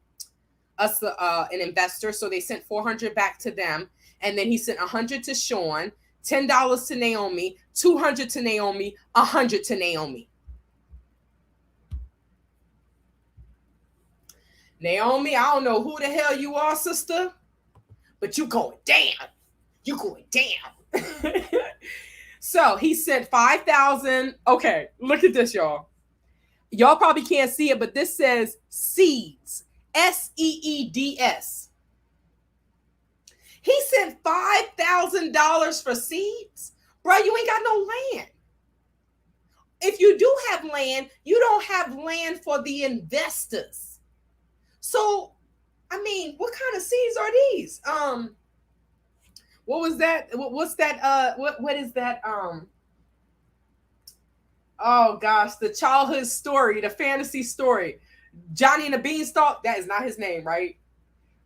investor. So they sent 400 back to them. And then he sent 100 to Sean, $10 to Naomi, 200 to Naomi, 100 to Naomi. Naomi, I don't know who the hell you are, sister, but you going down. You going down. So he sent 5,000. Okay, look at this, y'all. Y'all probably can't see it, but this says seeds. SEEDS. He sent $5,000 for seeds. Bro, you ain't got no land. If you do have land, you don't have land for the investors. So, I mean, what kind of seeds are these? What was that? What's that? What is that? Oh gosh, the childhood story, the fantasy story. Johnny and the Beanstalk. That is not his name, right?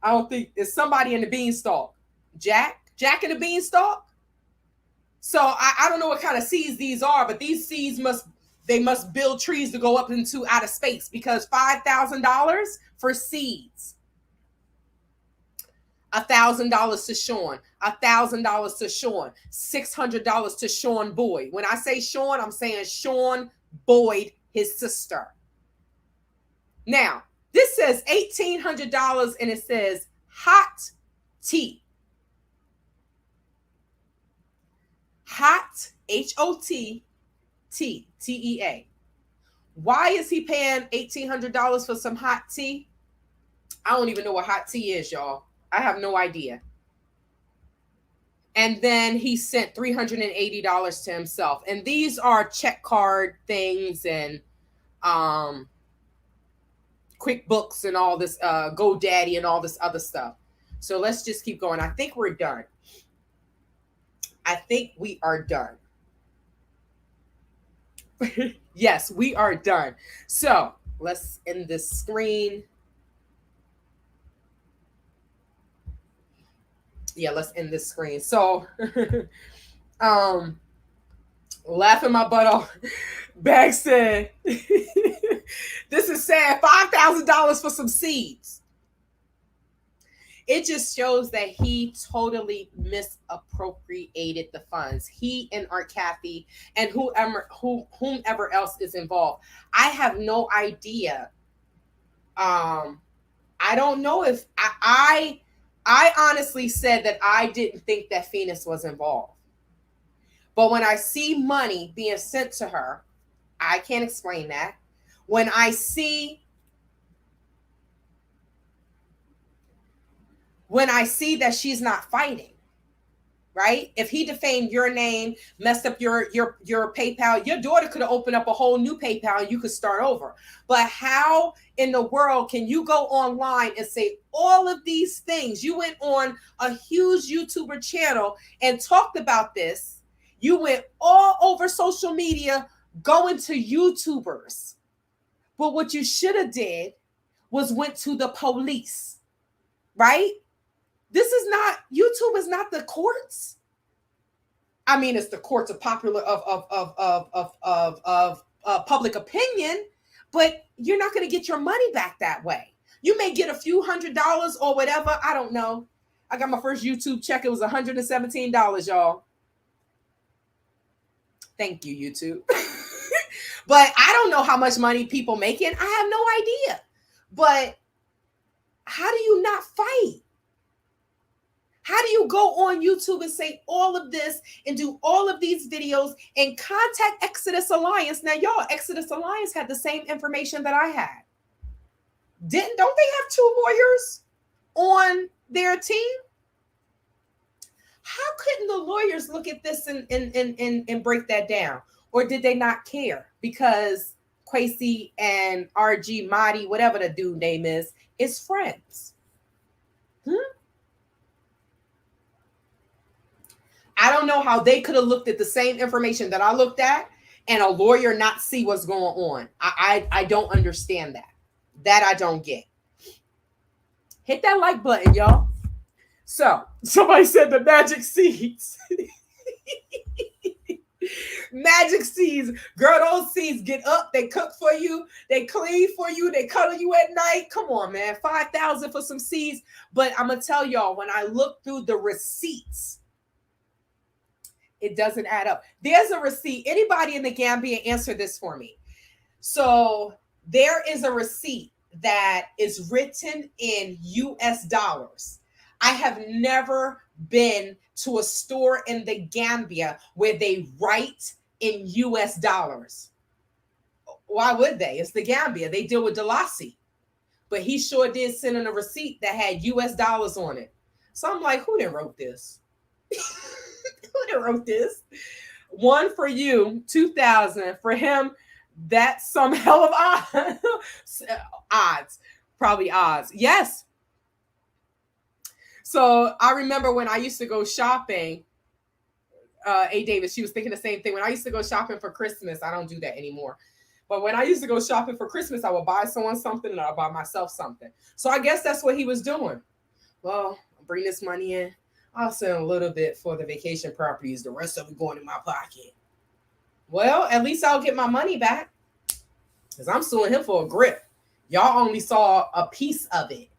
I don't think it's somebody in the Beanstalk. Jack and the Beanstalk. So I don't know what kind of seeds these are, but these seeds must build trees to go up into outer space because $5,000 for seeds. $1,000 to Sean, $1,000 to Sean, $600 to Sean Boyd. When I say Sean, I'm saying Sean Boyd, his sister. Now, this says $1,800 and it says hot tea. Hot, H-O-T, T-E-A. Why is he paying $1,800 for some hot tea? I don't even know what hot tea is, y'all. I have no idea. And then he sent $380 to himself. And these are check card things and QuickBooks and all this, GoDaddy and all this other stuff. So let's just keep going. I think we're done. I think we are done. Yes, we are done. So let's end this screen. Yeah, let's end this screen. So laughing my butt off. Bag said, this is sad. $5,000 for some seeds. It just shows that he totally misappropriated the funds. He and our Cathey and whomever else is involved. I have no idea. I don't know if I honestly said that I didn't think that Phoenix was involved. But when I see money being sent to her, I can't explain that. When I see that she's not fighting, right? If he defamed your name, messed up your PayPal, your daughter could have opened up a whole new PayPal and you could start over. But how in the world can you go online and say all of these things? You went on a huge YouTuber channel and talked about this. You went all over social media going to YouTubers. But what you should have did was went to the police, right? This is not, YouTube is not the courts. I mean, it's the courts of public opinion, but you're not going to get your money back that way. You may get a few $100s or whatever. I don't know. I got my first YouTube check. It was $117, y'all. Thank you, YouTube. But I don't know how much money people making. I have no idea. But how do you not fight? How do you go on YouTube and say all of this and do all of these videos and contact Exodus Alliance? Now, y'all, Exodus Alliance had the same information that I had. Don't they have 2 lawyers on their team? How couldn't the lawyers look at this and break that down? Or did they not care? Because Cathey and RG Mahdi, whatever the dude name is friends. I don't know how they could have looked at the same information that I looked at and a lawyer not see what's going on. I don't understand that. That I don't get. Hit that like button, y'all. So, somebody said the magic seeds. Magic seeds. Girl, those seeds get up. They cook for you. They clean for you. They cuddle you at night. Come on, man. $5,000 for some seeds. But I'm going to tell y'all, when I look through the receipts, it doesn't add up. There's a receipt. Anybody in the Gambia, answer this for me. So there is a receipt that is written in US dollars. I have never been to a store in the Gambia where they write in US dollars. Why would they? It's the Gambia. They deal with Delassie. But he sure did send in a receipt that had US dollars on it. So I'm like, who done wrote this? Who done wrote this? 1 for you, 2,000 for him. That's some hell of odds. Probably odds. Yes. So I remember when I used to go shopping, A. Davis, she was thinking the same thing. When I used to go shopping for Christmas, I don't do that anymore. But when I used to go shopping for Christmas, I would buy someone something and I'll buy myself something. So I guess that's what he was doing. Well, I'll bring this money in. I'll send a little bit for the vacation properties. The rest of it going in my pocket. Well, at least I'll get my money back. Because I'm suing him for a grip. Y'all only saw a piece of it.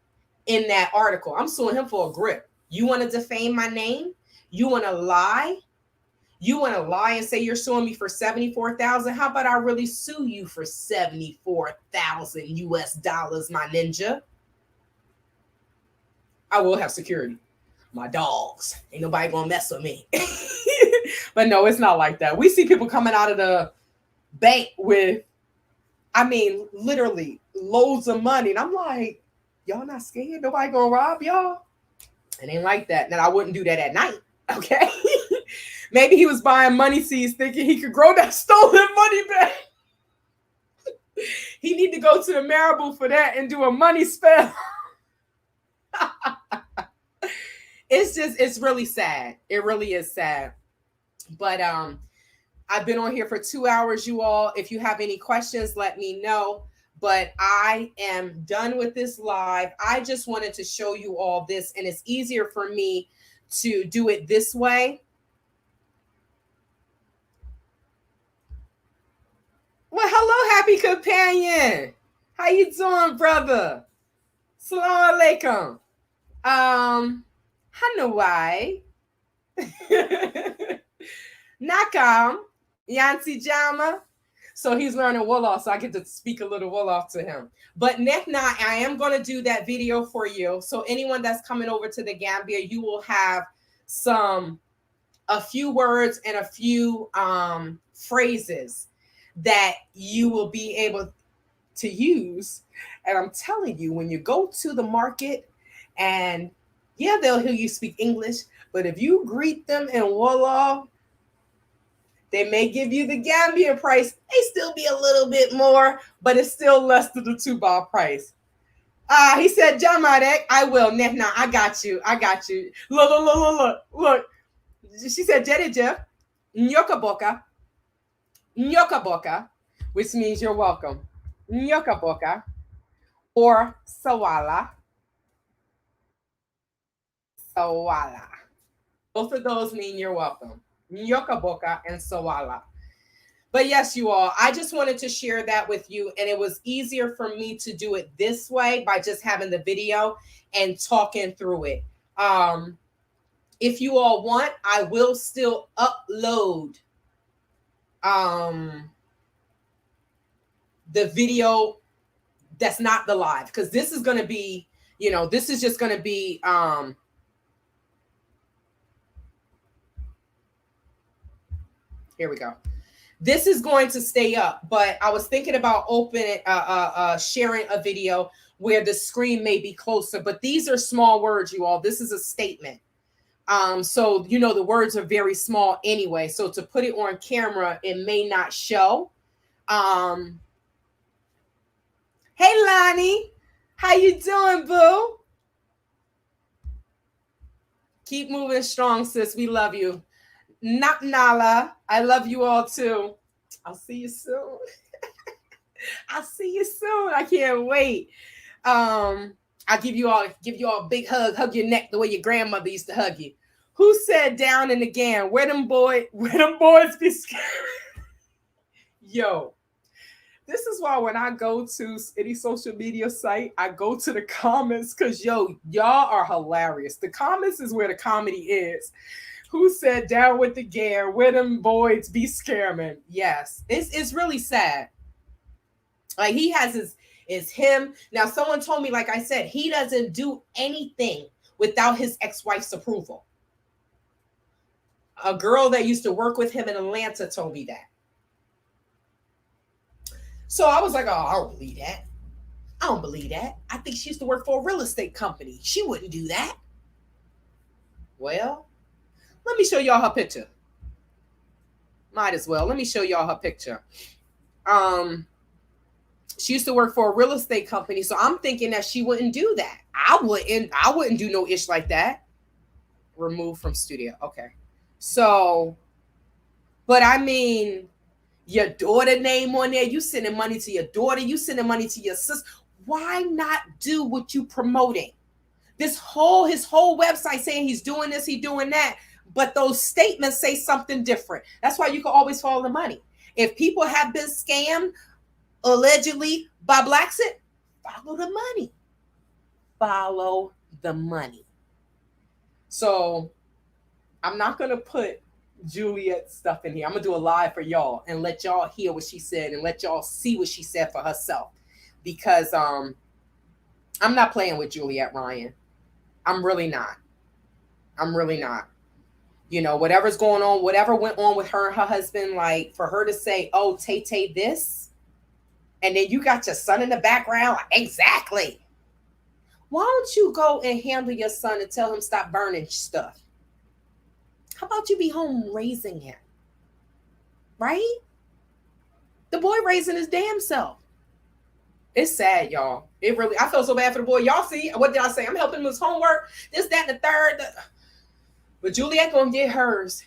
in that article. I'm suing him for a grip. You want to defame my name? You want to lie? You want to lie and say you're suing me for 74,000? How about I really sue you for 74,000 US dollars, my ninja? I will have security. My dogs. Ain't nobody gonna mess with me. But no, it's not like that. We see people coming out of the bank with, I mean, literally loads of money. And I'm like, y'all not scared? Nobody gonna rob y'all? It ain't like that. Now, I wouldn't do that at night. Okay. Maybe he was buying money seeds thinking he could grow that stolen money back. He need to go to the Marabou for that and do a money spell. It's really sad. It really is sad. But I've been on here for 2 hours, you all. If you have any questions, let me know. But I am done with this live. I just wanted to show you all this, and it's easier for me to do it this way. Well, hello, happy companion. How you doing, brother? Salaam alaikum. Hanawai. Nakam. Yansi Jama. So he's learning Wolof, so I get to speak a little Wolof to him. But Nehna, I am going to do that video for you. So anyone that's coming over to the Gambia, you will have a few words and a few phrases that you will be able to use. And I'm telling you, when you go to the market, and yeah, they'll hear you speak English, but if you greet them in Wolof, they may give you the Gambian price. They still be a little bit more, but it's still less than the 2 baht price. He said, Jamarek, I will. Nehna, I got you. I got you. Look. She said, Jedijef, Nyoka Boka. Nyoka Boka, which means you're welcome. Nyoka Boka. Or Sawala. Sawala. Both of those mean you're welcome. Nyoka Boka and Sawala. But yes, you all, I just wanted to share that with you. And it was easier for me to do it this way by just having the video and talking through it. If you all want, I will still upload the video that's not the live, because this is going to be, this is just going to be here we go. This is going to stay up, but I was thinking about sharing a video where the screen may be closer, but these are small words, you all. This is a statement. So, the words are very small anyway. So to put it on camera, it may not show. Hey, Lonnie, how you doing, boo? Keep moving strong, sis. We love you. Nala, I love you all too. I'll see you soon. I'll see you soon. I can't wait. I'll give you all a big hug your neck the way your grandmother used to hug you. Who said down and again? Where them boys be scared? Yo, this is why when I go to any social media site, I go to the comments, because y'all are hilarious. The comments is where the comedy is. Who said down with the gear? Where them boys be scamming? Yes, it's really sad. Like, he has is him. Now, someone told me, like I said, he doesn't do anything without his ex-wife's approval. A girl that used to work with him in Atlanta told me that. So I was like, oh, I don't believe that. I don't believe that. I think she used to work for a real estate company. She wouldn't do that. Well, let me show y'all her picture. Might as well. Let me show y'all her picture. She used to work for a real estate company, so I'm thinking that she wouldn't do that. I wouldn't do no ish like that. Remove from studio. Okay. So, but I mean, your daughter name on there, you sending money to your daughter, you sending money to your sister. Why not do what you promoting? His whole website saying he's doing this, he's doing that, but those statements say something different. That's why you can always follow the money. If people have been scammed allegedly by Blacksit, follow the money. follow the money. So I'm not going to put Juliet's stuff in here. I'm going to do a live for y'all and let y'all hear what she said and let y'all see what she said for herself. Because I'm not playing with Juliet Ryan. I'm really not. I'm really not. You know, whatever's going on, whatever went on with her and her husband, like for her to say, oh, Tay this, and then you got your son in the background. Exactly. Why don't you go and handle your son and tell him stop burning stuff? How about you be home raising him? Right? The boy raising his damn self. It's sad, y'all. It really, I felt so bad for the boy. Y'all see, what did I say? I'm helping him with his homework, this, that, and the third. But Juliet gonna get hers.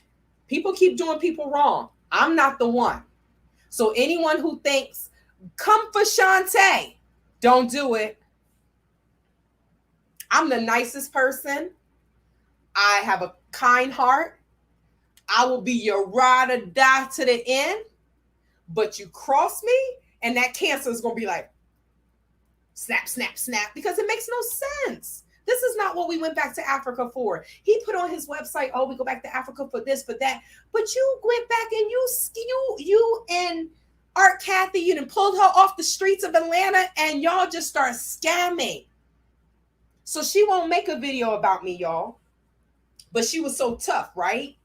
People keep doing people wrong. I'm not the one. So anyone who thinks, come for Shantae, don't do it. I'm the nicest person. I have a kind heart. I will be your ride or die to the end. But you cross me, and that cancer is going to be like, snap, snap, snap, because it makes no sense. This is not what we went back to Africa for. He put on his website, oh, we go back to Africa for this, for that. But you went back and you and Art Cathey, you done pulled her off the streets of Atlanta, and y'all just start scamming. So she won't make a video about me, y'all. But she was so tough, right?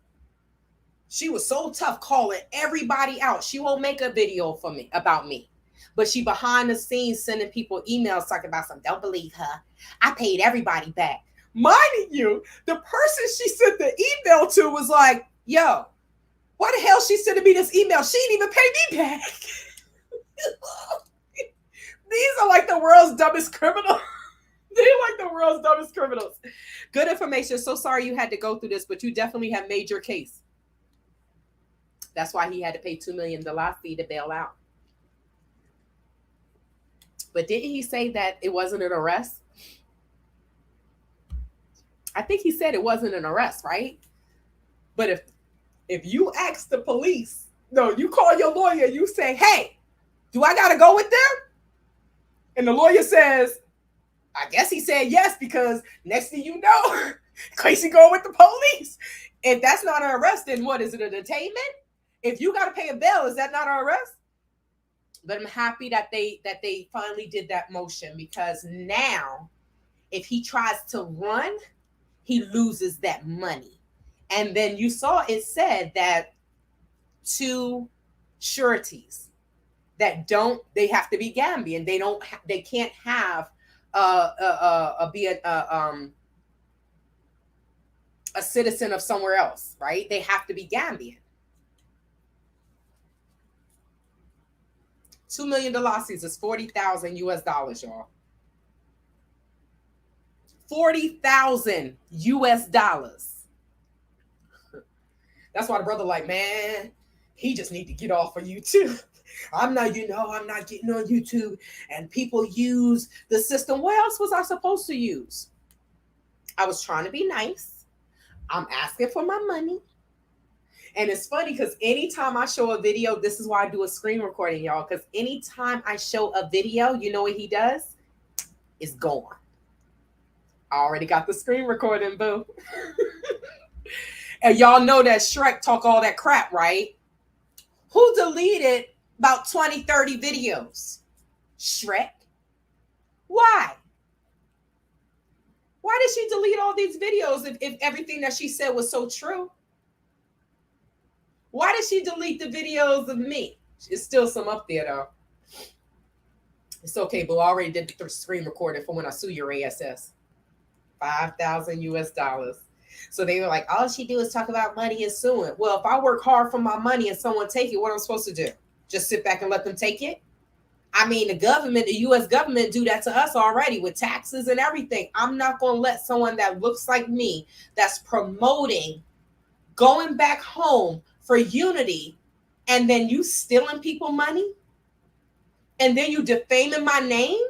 She was so tough calling everybody out. She won't make a video for me about me. But she behind the scenes sending people emails talking about some, don't believe her. I paid everybody back. Mind you, the person she sent the email to was like, yo, why the hell she sending me this email? She didn't even pay me back. These are like the world's dumbest criminals. They're like the world's dumbest criminals. Good information. So sorry you had to go through this, but you definitely have made your case. That's why he had to pay $2 million fee to bail out. But didn't he say that it wasn't an arrest? I think he said it wasn't an arrest, right? But if you ask the police, no, you call your lawyer, you say, hey, do I got to go with them? And the lawyer says, I guess he said yes, because next thing you know, Casey going with the police. If that's not an arrest, then what? Is it a detainment? If you got to pay a bail, is that not an arrest? But I'm happy that they finally did that motion, because now if he tries to run, he loses that money. And then you saw it said that 2 sureties that they have to be Gambian. They can't have a citizen of somewhere else, right? They have to be Gambian. $2 million lawsuits is $40,000 US, y'all. $40,000 US. That's why the brother like, man, he just need to get off of YouTube. I'm not getting on YouTube, and people use the system. What else was I supposed to use? I was trying to be nice. I'm asking for my money. And it's funny because anytime I show a video, this is why I do a screen recording, y'all. Because anytime I show a video, you know what he does? It's gone. I already got the screen recording, boo. And y'all know that Shrek talk all that crap, right? Who deleted about 20, 30 videos? Shrek. Why? Why did she delete all these videos if everything that she said was so true? Why did she delete the videos of me? It's still some up there, though. It's okay, but I already did the screen recording for when I sue your ASS. $5,000 US. So they were like, all she do is talk about money and suing. Well, if I work hard for my money and someone take it, what am I supposed to do? Just sit back and let them take it? I mean, the US government do that to us already with taxes and everything. I'm not going to let someone that looks like me, that's promoting going back home for unity, and then you stealing people money, and then you defaming my name.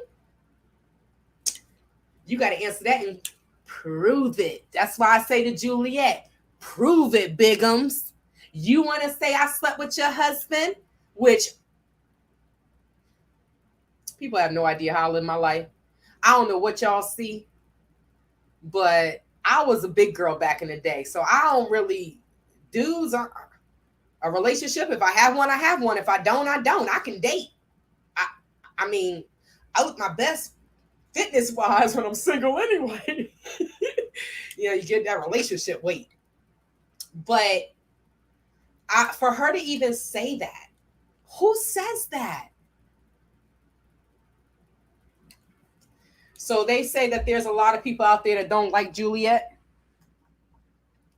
You got to answer that and prove it. That's why I say to Juliet, prove it, bigums. You want to say I slept with your husband, which people have no idea how I live my life. I don't know what y'all see, but I was a big girl back in the day. So I don't really, dudes are a relationship. If I have one, I have one. If I don't, I don't. I can date. I mean, I look my best fitness wise when I'm single anyway. You get that relationship weight. But for her to even say that, who says that? So they say that there's a lot of people out there that don't like Juliet.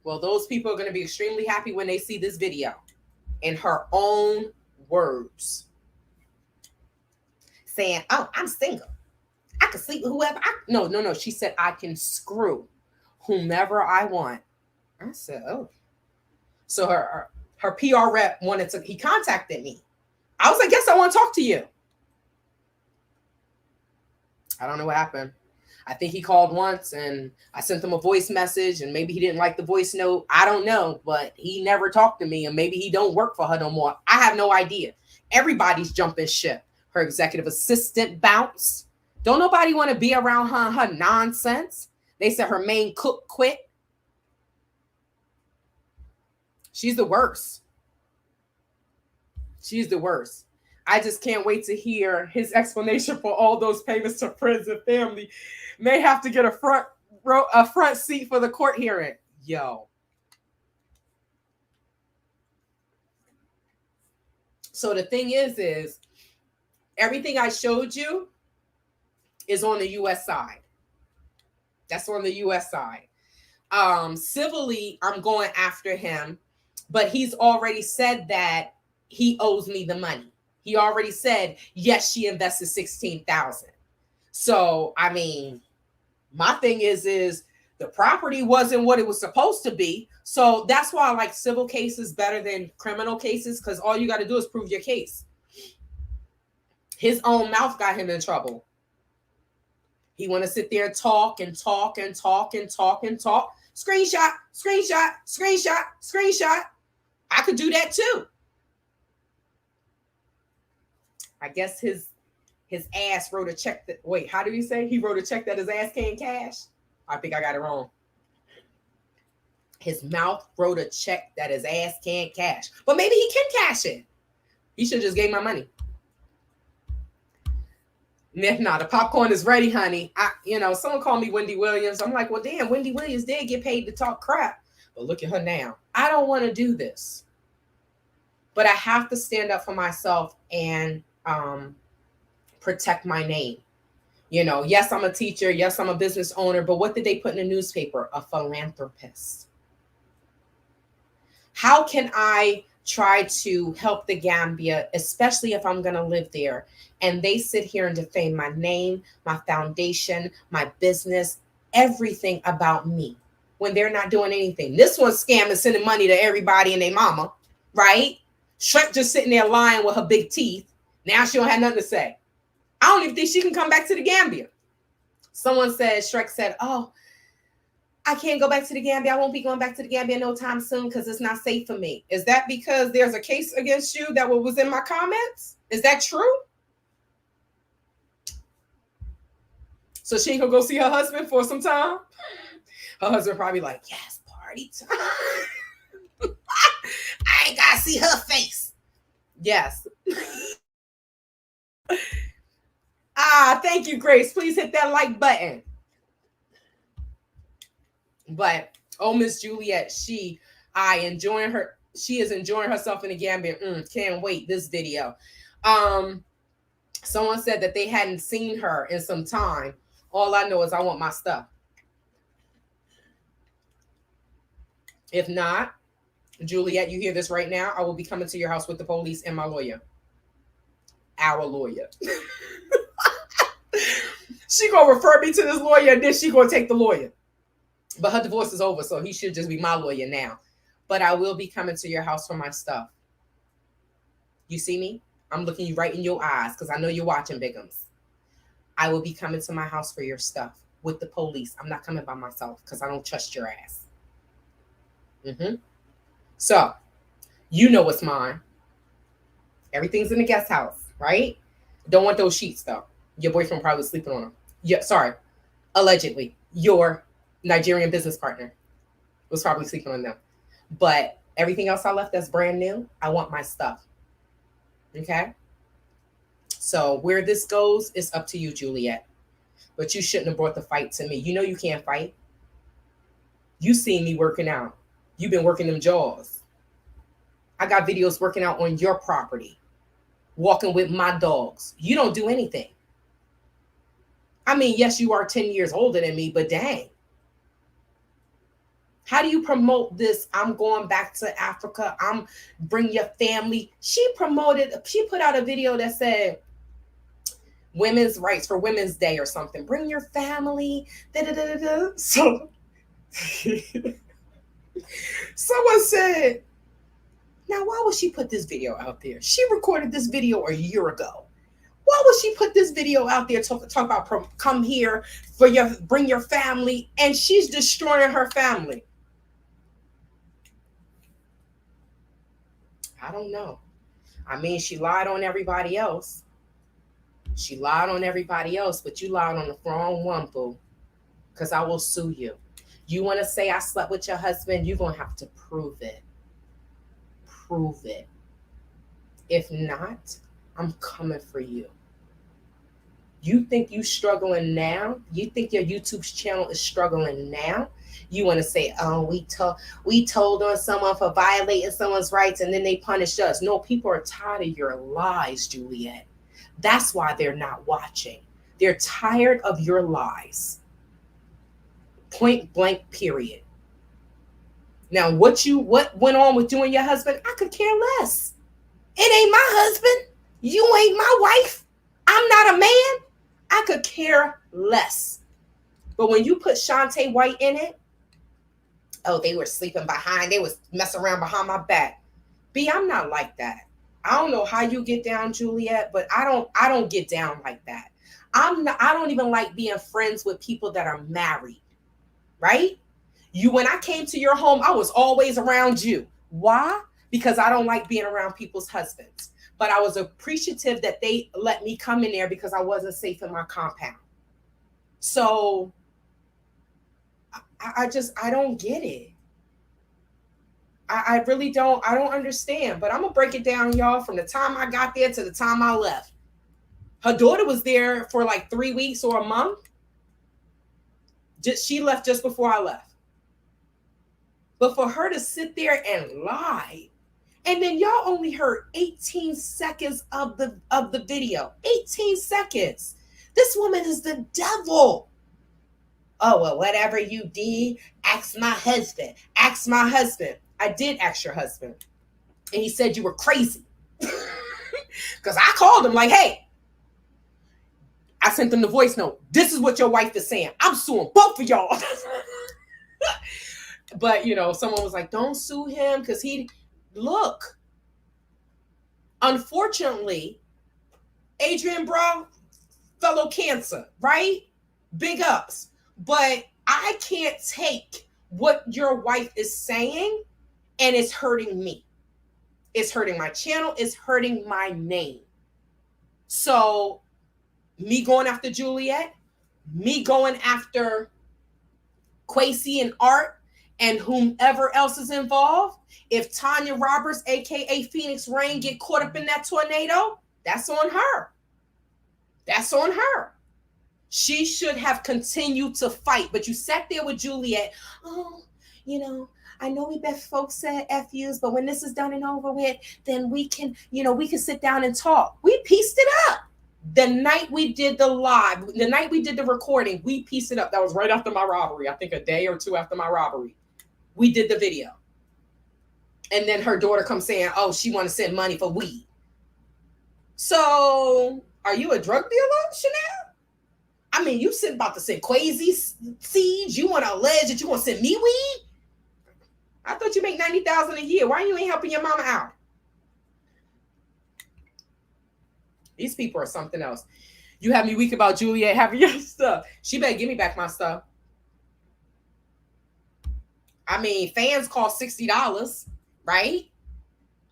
Well, those people are going to be extremely happy when they see this video. In her own words. Saying, oh, I'm single. I can sleep with whoever. No. She said, I can screw whomever I want. I said, oh. So her PR rep he contacted me. I was like, yes, I want to talk to you. I don't know what happened. I think he called once and I sent him a voice message and maybe he didn't like the voice note. I don't know, but he never talked to me and maybe he don't work for her no more. I have no idea. Everybody's jumping ship. Her executive assistant bounced. Don't nobody want to be around her nonsense. They said her main cook quit. She's the worst. She's the worst. I just can't wait to hear his explanation for all those payments to friends and family. May have to get a front seat for the court hearing. Yo. So the thing is everything I showed you is on the U.S. side. That's on the U.S. side. Civilly, I'm going after him, but he's already said that he owes me the money. He already said, yes, she invested $16,000. So, I mean, my thing is the property wasn't what it was supposed to be. So that's why I like civil cases better than criminal cases, because all you got to do is prove your case. His own mouth got him in trouble. He want to sit there and talk and talk and talk and talk and talk. Screenshot, screenshot, screenshot, screenshot. I could do that too. I guess his ass wrote a check that, wait, how did he say? He wrote a check that his ass can't cash? I think I got it wrong. His mouth wrote a check that his ass can't cash. But maybe he can cash it. He should just gave my money. Nah, the popcorn is ready, honey. Someone called me Wendy Williams. I'm like, well, damn, Wendy Williams did get paid to talk crap. But look at her now. I don't want to do this. But I have to stand up for myself and protect my name. Yes, I'm a teacher. Yes, I'm a business owner. But what did they put in the newspaper? A philanthropist. How can I try to help the Gambia, especially if I'm going to live there, and they sit here and defame my name, my foundation, my business, everything about me when they're not doing anything? This one's scamming, sending money to everybody and their mama, right? Shrek just sitting there lying with her big teeth. Now she don't have nothing to say. I don't even think she can come back to the Gambia. Someone said, Shrek said, oh, I can't go back to the Gambia. I won't be going back to the Gambia no time soon because it's not safe for me. Is that because there's a case against you that was in my comments? Is that true? So she ain't gonna go see her husband for some time? Her husband probably like, yes, party time. I ain't gotta see her face. Yes. Thank you, Grace. Please hit that like button. But Miss Juliet, she is enjoying herself in the Gambia. Can't wait this video. Someone said that they hadn't seen her in some time. All I know is I want my stuff. If not, Juliet, you hear this right now, I will be coming to your house with the police and my lawyer. Our lawyer. She gonna refer me to this lawyer and then she gonna take the lawyer. But her divorce is over, so he should just be my lawyer now. But I will be coming to your house for my stuff. You see me? I'm looking you right in your eyes because I know you're watching, Biggums. I will be coming to my house for your stuff with the police. I'm not coming by myself because I don't trust your ass. So, you know what's mine. Everything's in the guest house, right? Don't want those sheets, though. Your boyfriend probably sleeping on them. Yeah, sorry, allegedly, your Nigerian business partner was probably sleeping on them. But everything else I left that's brand new, I want my stuff. Okay? So where this goes is up to you, Juliet. But you shouldn't have brought the fight to me. You know you can't fight. You seen me working out. You've been working them jaws. I got videos working out on your property, walking with my dogs. You don't do anything. I mean, yes, you are 10 years older than me, but dang. How do you promote this? I'm going back to Africa. I'm bring your family. She put out a video that said women's rights for Women's Day or something. Bring your family. Da, da, da, da. So someone said, now why would she put this video out there? She recorded this video a year ago. Why would she put this video out there talk about come here for bring your family, and she's destroying her family? I don't know. I mean, she lied on everybody else. She lied on everybody else, but you lied on the wrong one, boo. Because I will sue you. You want to say I slept with your husband? You're going to have to prove it. Prove it. If not, I'm coming for you. You think you struggling now? You think your YouTube channel is struggling now? You want to say, oh, we told on someone for violating someone's rights and then they punished us. No, people are tired of your lies, Juliet. That's why they're not watching. They're tired of your lies. Point blank, period. Now, what went on with you and your husband, I could care less. It ain't my husband. You ain't my wife. I'm not a man. I could care less. But when you put Shantae White in it, oh, they were sleeping behind, they was messing around behind my back. B, I'm not like that. I don't know how you get down, Juliet, but I don't get down like that. I don't even like being friends with people that are married. Right? When I came to your home, I was always around you. Why? Because I don't like being around people's husbands. But I was appreciative that they let me come in there because I wasn't safe in my compound. So I don't get it. I really don't. I don't understand. But I'm going to break it down, y'all, from the time I got there to the time I left. Her daughter was there for like 3 weeks or a month. She left just before I left. But for her to sit there and lie, and then y'all only heard 18 seconds of the video. 18 seconds. This woman is the devil. Oh, well, whatever you did, ask my husband. Ask my husband. I did ask your husband. And he said you were crazy. Because I called him like, hey, I sent them the voice note. This is what your wife is saying. I'm suing both of y'all. But, someone was like, don't sue him because look. Unfortunately, Adrian Bra, fellow cancer, right? Big ups. But I can't take what your wife is saying and it's hurting me. It's hurting my channel. It's hurting my name. So me going after Juliet, me going after Quasi and Art, and whomever else is involved, if Tanya Roberts, aka Phoenix Rain, get caught up in that tornado, that's on her. That's on her. She should have continued to fight. But you sat there with Juliet. Oh, I know we best folks said FUs, but when this is done and over with, then we can sit down and talk. We pieced it up. The night we did the recording, we pieced it up. That was right after my robbery. I think a day or two after my robbery. We did the video. And then her daughter comes saying, oh, she want to send money for weed. So, are you a drug dealer, Chanel? I mean, you about to send Quasi seeds. You want to allege that you want to send me weed? I thought you make $90,000 a year. Why you ain't helping your mama out? These people are something else. You have me weak about Juliet having your stuff. She better give me back my stuff. I mean, fans cost $60, right?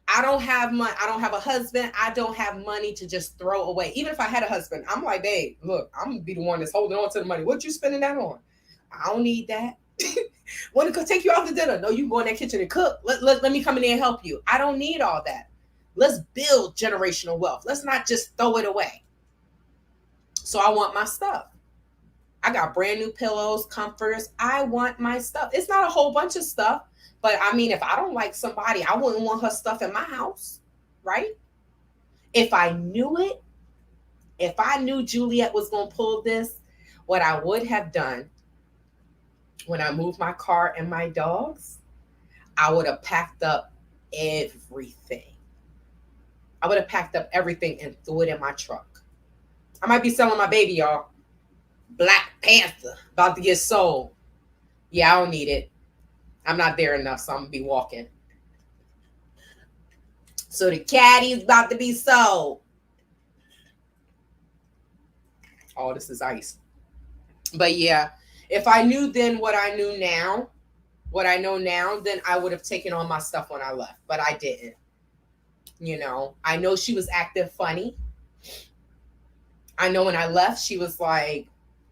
I don't have money. I don't have a husband. I don't have money to just throw away. Even if I had a husband, I'm like, babe, look, I'm gonna be the one that's holding on to the money. What you spending that on? I don't need that. Want to take you out to dinner? No, you go in that kitchen and cook. Let me come in there and help you. I don't need all that. Let's build generational wealth. Let's not just throw it away. So I want my stuff. I got brand new pillows, comforters. I want my stuff. It's not a whole bunch of stuff, but I mean, if I don't like somebody, I wouldn't want her stuff in my house, right? If I knew it, if I knew Juliet was going to pull this, what I would have done when I moved my car and my dogs, I would have packed up everything. I would have packed up everything and threw it in my truck. I might be selling my baby, y'all. Black Panther, about to get sold. Yeah, I don't need it. I'm not there enough, so I'm going to be walking. So the caddy is about to be sold. Oh, this is ice. But yeah, if I knew then what I knew now, what I know now, then I would have taken all my stuff when I left. But I didn't. You know, I know she was acting funny. I know when I left, she was like,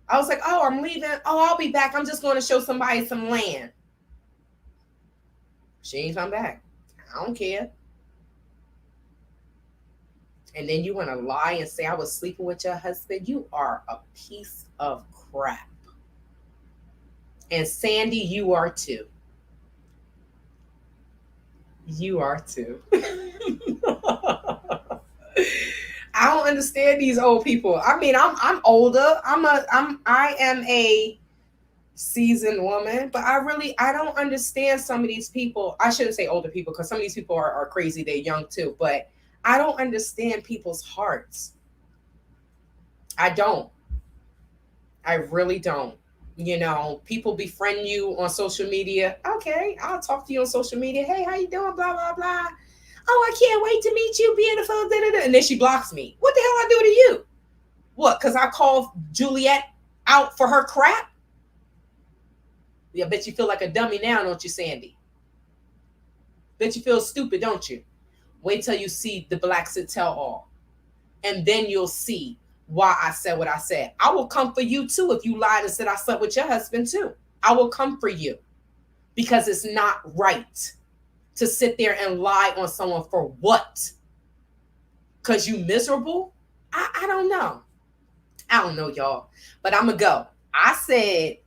I was like, oh, I'm leaving. Oh, I'll be back. I'm just going to show somebody some land. She ain't come back. I don't care. And then you want to lie and say I was sleeping with your husband? You are a piece of crap. And Sandy, you are too. You are too. I don't understand these old people. I mean, I'm older. I am a seasoned woman, but I don't understand some of these people. I shouldn't say older people because some of these people are crazy. They're young too, but I don't understand people's hearts. I don't. I really don't. You know, people befriend you on social media. Okay, I'll talk to you on social media. Hey, how you doing? Blah, blah, blah. Oh, I can't wait to meet you, beautiful. Da, da, da. And then she blocks me. What the hell I do to you? What, because I called Juliet out for her crap? Yeah, I bet you feel like a dummy now, don't you, Sandy? Bet you feel stupid, don't you? Wait till you see the Illicit tell all. And then you'll see why I said what I said. I will come for you too if you lied and said I slept with your husband too. I will come for you because it's not right to sit there and lie on someone for what? Because you miserable? I don't know. I don't know, y'all. But I'm going to go. I think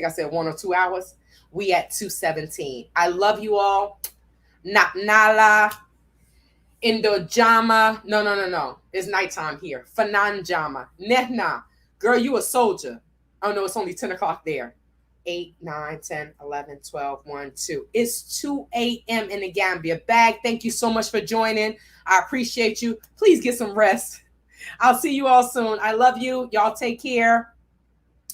I said 1 or 2 hours. We at 2:17. I love you all. Nala. Indojama. No. It's nighttime here. Fananjama. Nehna. Girl, you a soldier. Oh, no, it's only 10 o'clock there. 8, 9, 10, 11, 12, 1, 2. It's 2 a.m. in the Gambia. Bag, thank you so much for joining. I appreciate you. Please get some rest. I'll see you all soon. I love you. Y'all take care.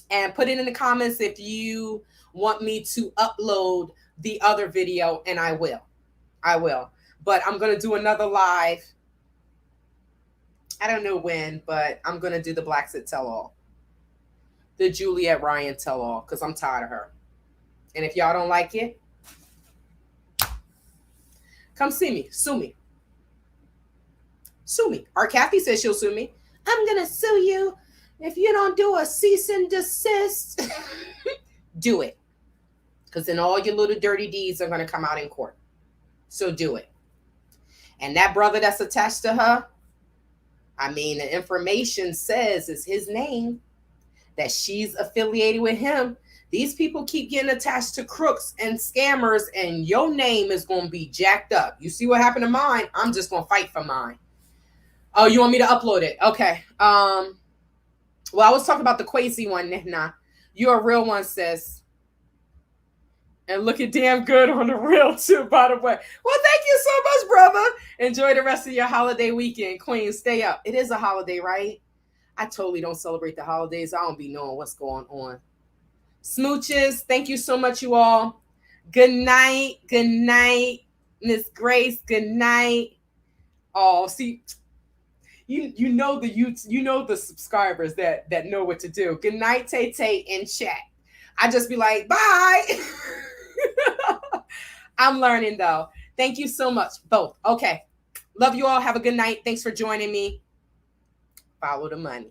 And put it in the comments if you want me to upload the other video, and I will. But I'm going to do another live. I don't know when, but I'm going to do the Illicit tell-all. The Juliet Ryan tell-all, because I'm tired of her. And if y'all don't like it, come see me. Sue me. Sue me. Or Cathey says she'll sue me. I'm going to sue you if you don't do a cease and desist. Do it. Because then all your little dirty deeds are going to come out in court. So do it. And that brother that's attached to her, I mean, the information says it's his name, that she's affiliated with him. These people keep getting attached to crooks and scammers, and your name is going to be jacked up. You see what happened to mine? I'm just going to fight for mine. Oh, you want me to upload it? Okay. Well, I was talking about the crazy one, Nihna. You're a real one, sis. And looking damn good on the reel, too, by the way. Well, thank you so much, brother. Enjoy the rest of your holiday weekend, Queen. Stay up. It is a holiday, right? I totally don't celebrate the holidays. I don't be knowing what's going on. Smooches, thank you so much, you all. Good night. Good night, Miss Grace. Good night. Oh, see, you know the subscribers that know what to do. Good night, Tay in chat. I just be like, bye. I'm learning though. Thank you so much. Both. Okay. Love you all. Have a good night. Thanks for joining me. Follow the money.